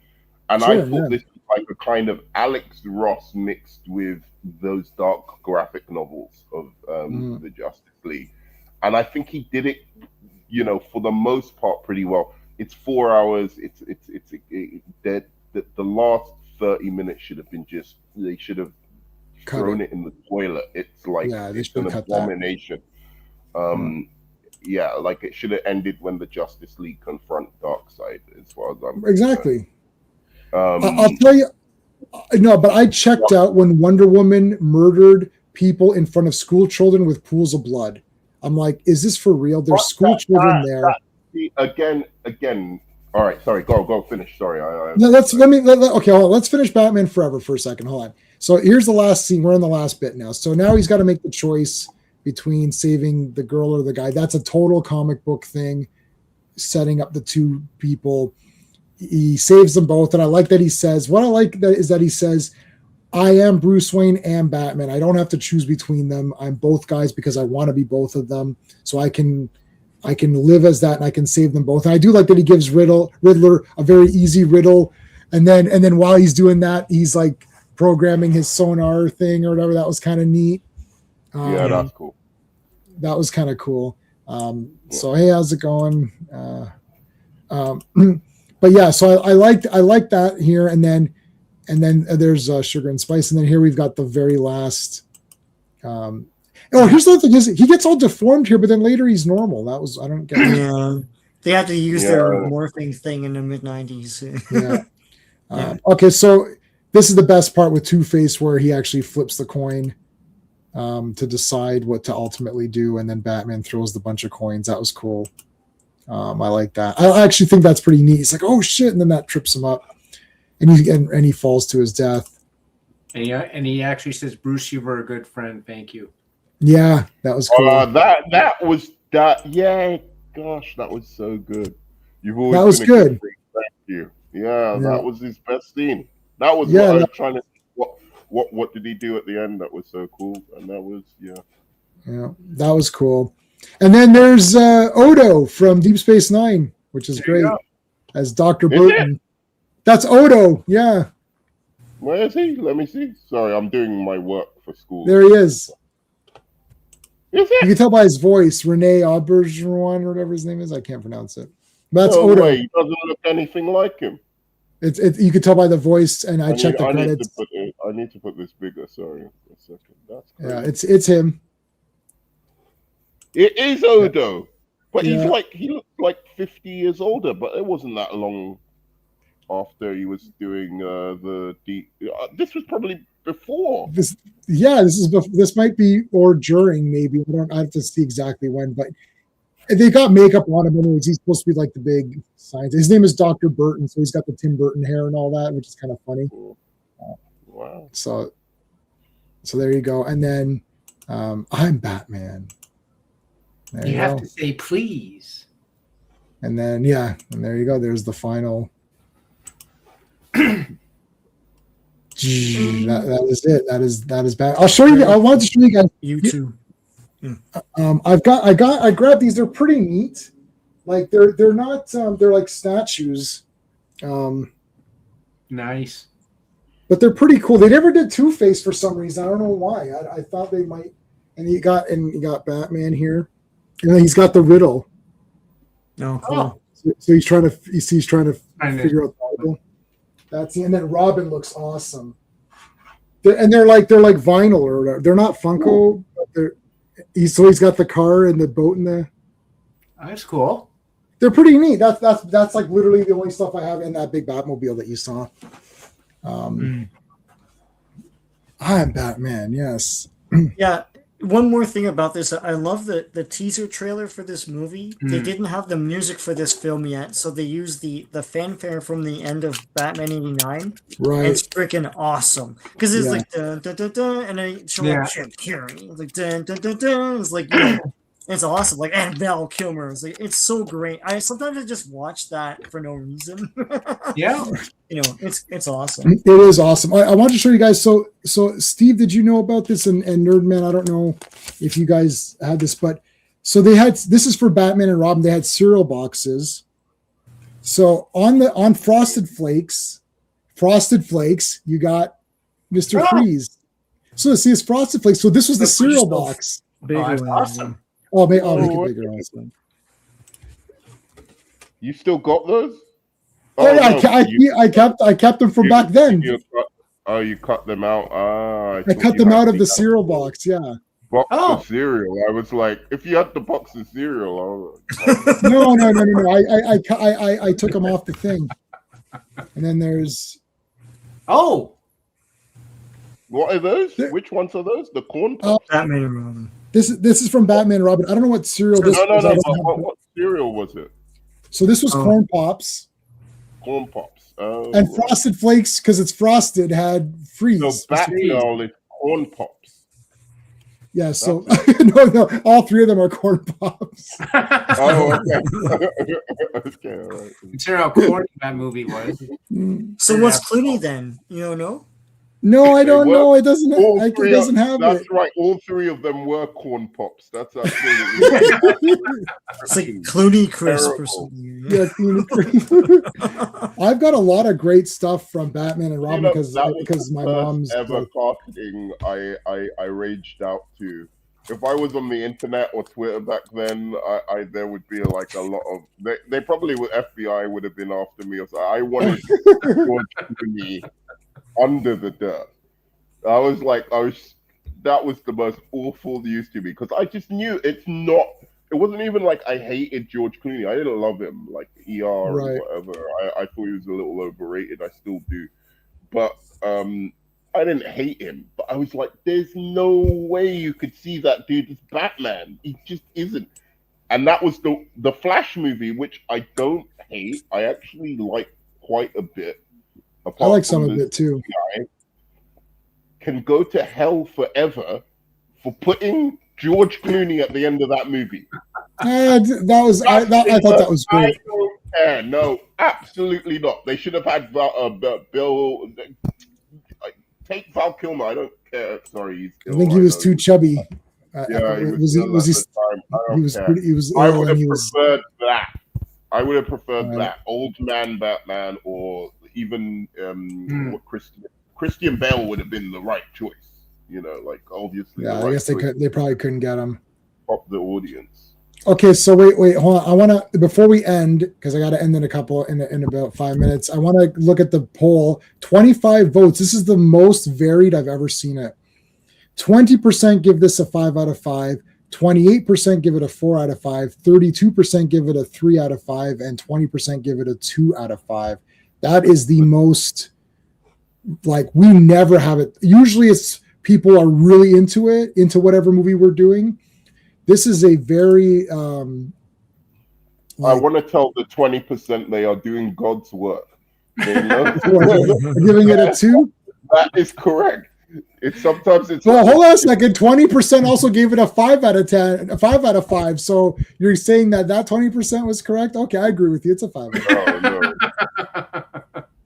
And I thought this was like a kind of Alex Ross mixed with those dark graphic novels of the Justice League, and I think he did it, for the most part pretty well. It's 4 hours. The last 30 minutes should have been they should have thrown it in the toilet. It's like it's an abomination. Yeah, like it should have ended when the Justice League confront Darkseid, as far as I'm exactly. I'll tell you, no, but I checked out when Wonder Woman murdered people in front of school children with pools of blood. I'm like, is this for real? There's school children there. Again. All right, sorry. Go finish. Sorry. No, okay. Hold on. Let's finish Batman Forever for a second. Hold on. So here's the last scene. We're in the last bit now. So now he's got to make the choice between saving the girl or the guy. That's a total comic book thing, setting up the two people. He saves them both, and I like that he says, what I like is that he says, I am Bruce Wayne and Batman. I don't have to choose between them. I'm both guys because I want to be both of them. So I can live as that, and I can save them both. And I do like that he gives Riddler a very easy riddle, and then while he's doing that, he's like programming his sonar thing or whatever. That was kind of neat. Yeah, that's cool. That was kind of cool. So hey, how's it going? But yeah, so I like that here, and then there's Sugar and Spice, and then here we've got the very last. Here's the thing: is he gets all deformed here, but then later he's normal. I don't get it. Yeah, they had to use their morphing thing in the mid-90s. Yeah. Okay, so this is the best part with Two-Face, where he actually flips the coin to decide what to ultimately do, and then Batman throws the bunch of coins. That was cool. I like that. I actually think that's pretty neat. He's like, "Oh shit!" and then that trips him up, and he falls to his death. And he actually says, "Bruce, you were a good friend. Thank you." Yeah, that was cool. Yeah, gosh, that was so good. You've always that was good. Thank you. Yeah, that was his best scene. That was what I was trying to. What did he do at the end? That was so cool, and that was Yeah, that was cool. And then there's Odo from Deep Space Nine, which is great, as Dr. Burton. That's Odo, yeah. Where is he? Let me see. Sorry, I'm doing my work for school. There he is. Is it? You can tell by his voice, Rene Auberjonois or whatever his name is. I can't pronounce it. But that's no Odo. Way. He doesn't look anything like him. You can tell by the voice, and I checked the credits. I need to put this bigger. Sorry, a second. That's crazy. Yeah, it's him. It is Odo, but he looks like 50 years older. But it wasn't that long after he was doing this was probably before. This might be or during, maybe. I have to see exactly when, but they got makeup on him anyways. He's supposed to be like the big scientist. His name is Dr. Burton, so he's got the Tim Burton hair and all that, which is kind of funny. Wow. So there you go. And then I'm Batman. You have to say please. And then and there you go. There's the final. That is it. That is bad. I'll show you. I wanted to show you guys. You too. I grabbed these. They're pretty neat. Like they're not. They're like statues. Nice. But they're pretty cool. They never did Two-Face for some reason. I don't know why. I thought they might. And you got Batman here, and then he's got the riddle. Oh, cool. So he's trying to figure out the riddle. And then Robin looks awesome. They're like vinyl or whatever. They're not Funko, but he's got the car and the boat in there. That's cool. They're pretty neat. That's like literally the only stuff I have in that big Batmobile that you saw. I'm Batman, yes. Yeah. One more thing about this, I love the teaser trailer for this movie. They didn't have the music for this film yet, so they used the fanfare from the end of Batman '89. Right, and it's freaking awesome because it's like dun, dun, dun, dun, and then it shows up Jim Carrey. It's like dun, dun, dun, dun. It's like it's awesome. Like and Val Kilmer. It's so great. I sometimes just watch that for no reason. Yeah. It's awesome. It is awesome. I want to show you guys. So Steve, did you know about this? And Nerdman, I don't know if you guys had this, but so this is for Batman and Robin. They had cereal boxes. So on Frosted Flakes, Frosted Flakes, you got Mr. Freeze. So see, it's Frosted Flakes. So this was the cereal box. Big that's one. awesome. I'll make it bigger also. You still got those? Oh yeah, no, I kept them from back then. You cut them out. I cut them out of the cereal box. Yeah. Box of cereal. I was like, if you had the box of cereal, No. I took them off the thing. And then there's. Oh. What are those? Which ones are those? The corn pops? Batman and Robin. This is from Batman and Robin. I don't know what cereal this was. No. What cereal was it? So this was Corn Pops. Corn Pops. Oh, and Frosted Flakes, because it's frosted, had Freeze. So Batgirl is Corn Pops. Yeah, so no, all three of them are Corn Pops. Oh, okay. Okay, all right. Consider how corny that movie was. So what's Clooney then? You don't know? No, I don't know. It doesn't. It doesn't have that's it. That's right. All three of them were Corn Pops. That's actually. It's like Clooney Crisp or something. Yeah, Clooney Crisp. I've got a lot of great stuff from Batman and Robin because my mom's ever casting. I raged out to. If I was on the internet or Twitter back then, I there would be like a lot of. They probably would FBI would have been after me. Or so. I wanted George Clooney under the dirt. That was the most awful it used to be because I just knew it wasn't even like I hated George Clooney. I didn't love him like ER or whatever. I thought he was a little overrated. I still do. But I didn't hate him. But I was like, there's no way you could see that dude as Batman. He just isn't. And that was the Flash movie, which I don't hate. I actually like quite a bit. I like some of it too. Guy can go to hell forever for putting George Clooney at the end of that movie. I thought that was great. I don't care. No, absolutely not. They should have had Bill. Take Val Kilmer. I don't care. Sorry, I think he was too chubby. Yeah, he was. I would have preferred that. I would have preferred that old man Batman or. Even Christian Bale would have been the right choice, like obviously. Yeah, I guess they probably couldn't get him. Pop the audience. Okay, so wait, hold on. I want to before we end because I got to end in about 5 minutes. I want to look at the poll. 25 votes. This is the most varied I've ever seen it. 20% give this a 5 out of 5. 28% give it a 4 out of 5. 32% give it a 3 out of 5, and 20% give it a 2 out of 5. That is the most, like, we never have it. Usually it's people are really into whatever movie we're doing. This is a very... I want to tell the 20% they are doing God's work. Giving it a 2? That is correct. Well, hold on a second. 20% also gave it a 5 out of 10, a 5 out of 5. So you're saying that 20% was correct? Okay, I agree with you. It's a 5 out of 5. No.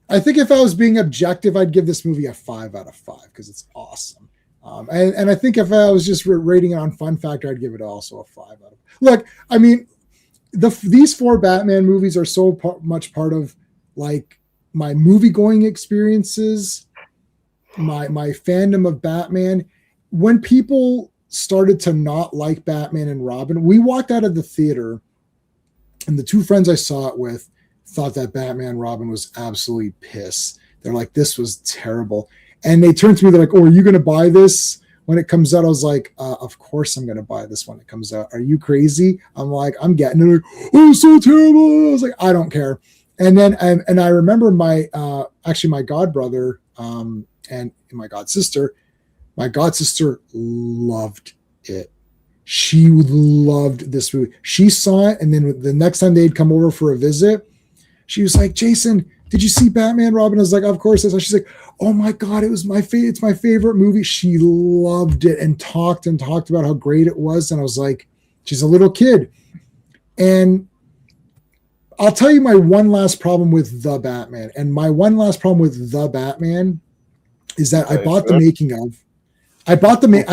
I think if I was being objective, I'd give this movie a 5 out of 5 because it's awesome. And I think if I was just rating it on fun factor, I'd give it also a 5 out of. Look, I mean, these 4 Batman movies are so much part of like my movie going experiences, my fandom of Batman. When people started to not like Batman and Robin, we walked out of the theater, and the 2 friends I saw it with thought that Batman and Robin was absolutely piss. They're like, this was terrible. And they turned to me, they're like, oh, are you going to buy this when it comes out? I was like, of course I'm going to buy this when it comes out. Are you crazy? I'm like, I'm getting it. Like, oh, it's so terrible. I was like, I don't care. And then, and I remember my godbrother and my god sister loved it. She loved this movie. She saw it. And then the next time they'd come over for a visit, she was like, Jason, did you see Batman, Robin? I was like, of course. She's like, oh my God, it's my favorite movie. She loved it and talked about how great it was. And I was like, she's a little kid. And I'll tell you my one last problem with The Batman. And my one last problem with The Batman is that I bought the making of. I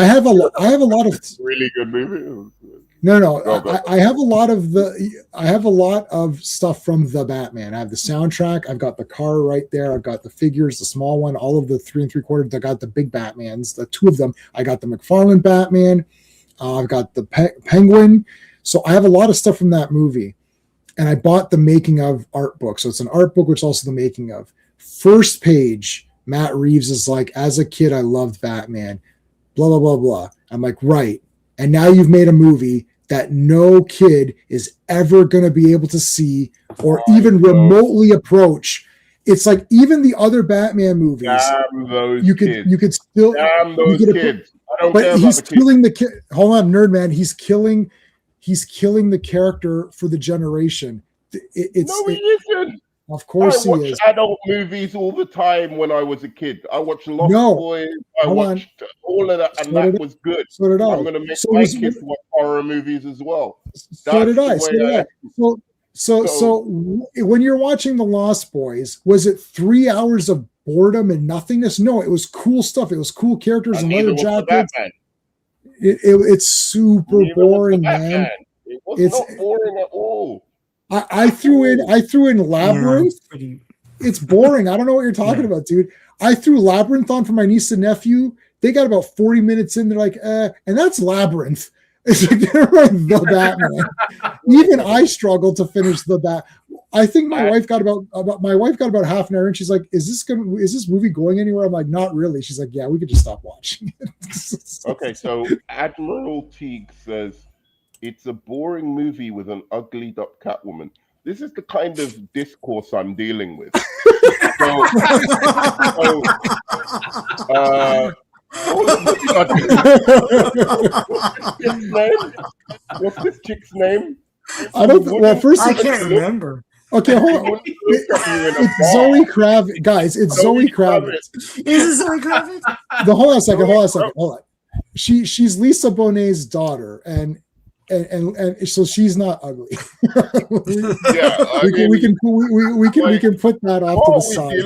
have a lot of really good movie. No. Go. I have a lot of stuff from the Batman. I have the soundtrack. I've got the car right there. I've got the figures, the small one, all of the 3 3/4. I got the big Batmans, the 2 of them. I got the McFarlane Batman. I've got the Penguin. So I have a lot of stuff from that movie. And I bought the making of art book. So it's an art book, which is also the making of. First page, Matt Reeves is like, as a kid, I loved Batman. Blah, blah, blah, blah. I'm like, right. And now you've made a movie that no kid is ever going to be able to see or even remotely approach. It's like even the other Batman movies. Damn those you kids. could still. Damn those kids. I don't care But about he's the kids. killing the kid. Hold on, nerd man. He's killing the character for the generation. No, he isn't. Of course I he watched is. adult movies all the time when I was a kid. I watched Lost No. Boys. I Hold on. watched all of that, and So that did- was good. So did I. I'm going to make So my was- kids watch horror movies as well. So did I. That's So the did way I. So when you're watching The Lost Boys, was it 3 hours of boredom and nothingness? No, it was cool stuff. It was cool characters and neither leather was the jackets. Batman. It's super Neither was the boring, Batman. man. It was It's- not boring at all. I threw in Labyrinth. Yeah, pretty. It's boring. I don't know what you're talking about, dude. I threw Labyrinth on for my niece and nephew. They got about 40 minutes in. They're like, and that's Labyrinth. It's like they're like the Batman. Even I struggled to finish the Bat. I think my wife got about half an hour, and she's like, "Is this movie going anywhere?" I'm like, "Not really." She's like, "Yeah, we could just stop watching it." Okay, so Admiral Teague says it's a boring movie with an uglied up Catwoman. This is the kind of discourse I'm dealing with. What's this chick's name? I don't. Well, first, I can't remember. Okay, hold on. It's Zoe Kravitz, guys. It's Zoe Kravitz. Is it Zoe Kravitz? Hold on a second. Hold on. She's Lisa Bonet's daughter, and so she's not ugly. We can put that off to the side.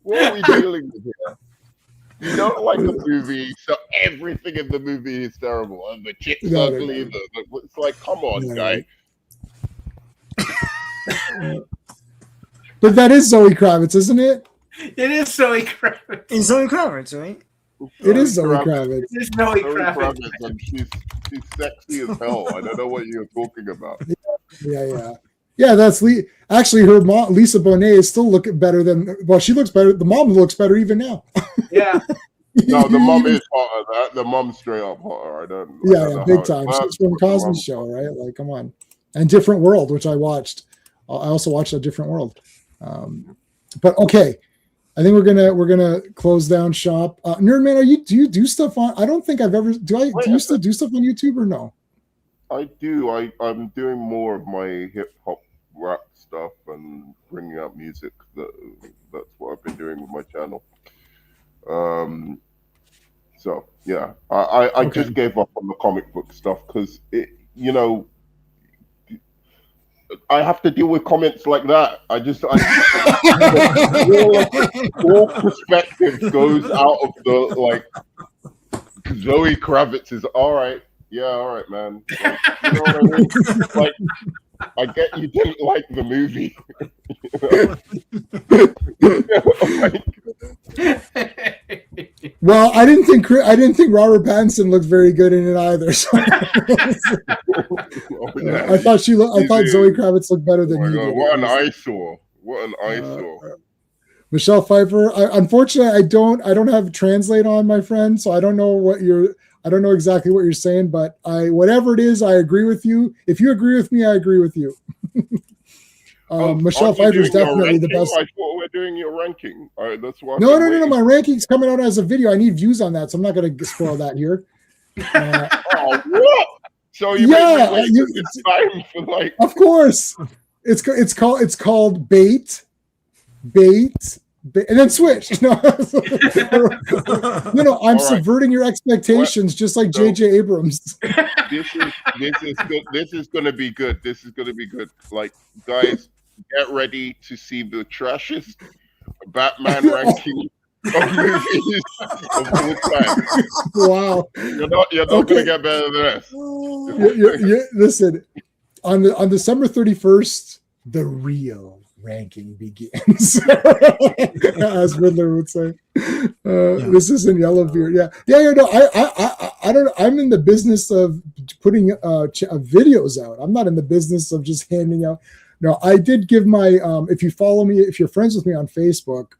What are we dealing with here? You don't like the movie, so everything in the movie is terrible. And the chick's ugly. No. It's like, come on, guy. But that is Zoe Kravitz, isn't it? It is Zoe Kravitz. It's Zoe Kravitz, right? It is Zoe Kravitz. It is Zoe Kravitz. And she's sexy as hell. I don't know what you're talking about. Yeah, that's actually her mom, Lisa Bonet, is still looking better than. Well, she looks better. The mom looks better even now. Yeah. No, the mom is hotter. The mom's straight up hotter. I don't know big time. She's from Cosby's show, right? Like, come on. And Different World, which I watched. I also watched A Different World. But okay, I think we're gonna close down shop. Nerdman, do you do stuff on? I don't think I've ever. Do you still do stuff on YouTube or no? I do. I'm doing more of my hip hop rap stuff and bringing out music. That's what I've been doing with my channel. So yeah, I just gave up on the comic book stuff because I have to deal with comments like that. All perspective goes out of the like. Zoe Kravitz is all right. Yeah, all right, man. Like, you know what I mean? Like, I get you didn't like the movie. Well, I didn't think Robert Pattinson looked very good in it either. So. I thought Zoe Kravitz looked better than you did. What an eyesore! What an eyesore! Michelle Pfeiffer. Unfortunately, I don't have Translate on, my friend, so I don't know exactly what you're saying, but whatever it is, I agree with you. If you agree with me, I agree with you. Michelle Pfeiffer is definitely the best. I thought we're doing your ranking. That's why. No. My ranking's coming out as a video. I need views on that, so I'm not going to spoil that here. What? So you time for like? Of course, it's called Bait, and then switch. No, I'm subverting your expectations, just like J.J. Abrams. This is good. This is gonna be good. Like, guys, get ready to see the trashiest Batman ranking of movies of all time. Wow. You're not Okay. gonna get better than us. Listen, on December 31st, the real ranking begins, as Riddler would say. This isn't Yellowbeard. Yeah. No, I don't. I'm in the business of putting videos out. I'm not in the business of just handing out. No, I did give my. If you follow me, if you're friends with me on Facebook,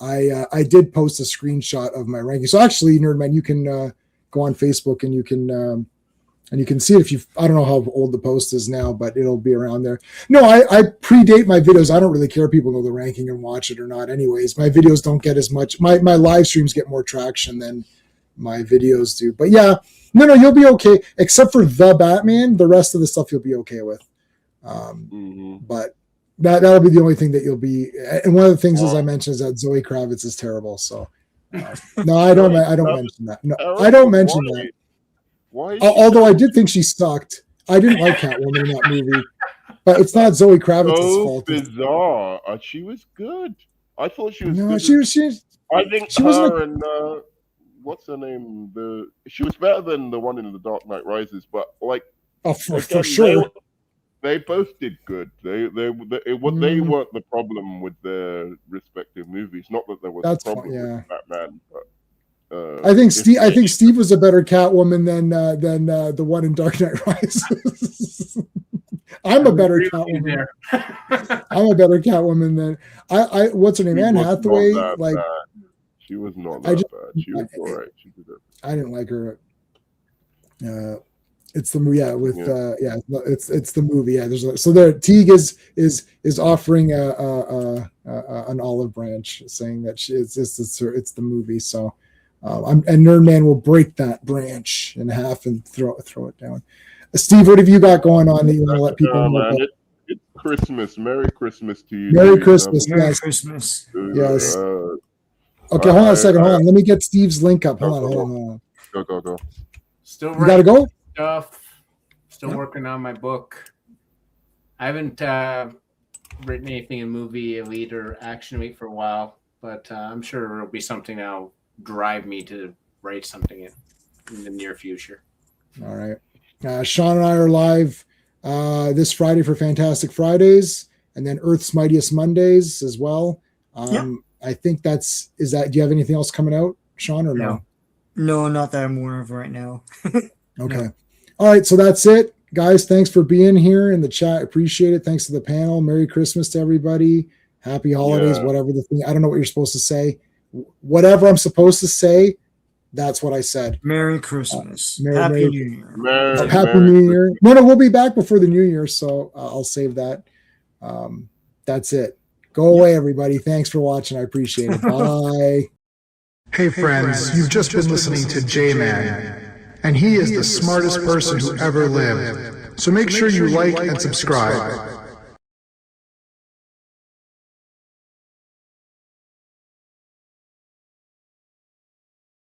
I did post a screenshot of my ranking. So actually, Nerdman, you can go on Facebook and you can see it if you. I don't know how old the post is now, but it'll be around there. No, I predate my videos. I don't really care if people know the ranking and watch it or not. Anyways, my videos don't get as much. My live streams get more traction than my videos do. But yeah, no, you'll be okay. Except for the Batman, the rest of the stuff you'll be okay with. But that'll be the only thing that you'll be. And one of the things, as I mentioned, is that Zoe Kravitz is terrible. So no, I don't mention that. No, I don't mention that. Why? Although I did think she sucked. I didn't like Catwoman in that movie, but it's not Zoe Kravitz's fault. Bizarre. She was good. I thought she was. No, good. I think she and what's her name? She was better than the one in The Dark Knight Rises, but like, for sure. They both did good. They weren't the problem with their respective movies. Not that there was a problem with Batman, but I think Steve was a better Catwoman than the one in Dark Knight Rises. I'm a better Catwoman. I'm a better Catwoman than I. What's her name? Anne Hathaway. Like she was not that bad. She was alright. She did it. I didn't like her. It's the movie, it's the movie. Yeah, so there. Teague is offering an olive branch, saying that it's the movie. So, and Nerdman will break that branch in half and throw it down. Steve, what have you got going on that you want to let people know about? It's Christmas. Merry Christmas to you. Merry Christmas. Merry Christmas. Yes. Okay, hold on a second. Hold on. Let me get Steve's link up. Hold on. Go. Still you gotta go. Still working on my book. I haven't written anything in movie, elite, or action week for a while, but I'm sure it'll be something that'll drive me to write something in the near future. All right. Sean and I are live this Friday for Fantastic Fridays, and then Earth's Mightiest Mondays as well. I think do you have anything else coming out, Sean, or no? No, not that I'm aware of right now. Okay. No. All right, so that's it. Guys, thanks for being here in the chat. Appreciate it. Thanks to the panel. Merry Christmas to everybody. Happy holidays, whatever the thing. I don't know what you're supposed to say. Whatever I'm supposed to say, that's what I said. Merry Christmas. Happy New Year. Happy New Year. No, we'll be back before the New Year, so I'll save that. That's it. Go away, everybody. Thanks for watching. I appreciate it. Bye. Hey, friends. You've just been listening to J-Man. And he is the smartest person who ever lived. So make sure you like and subscribe.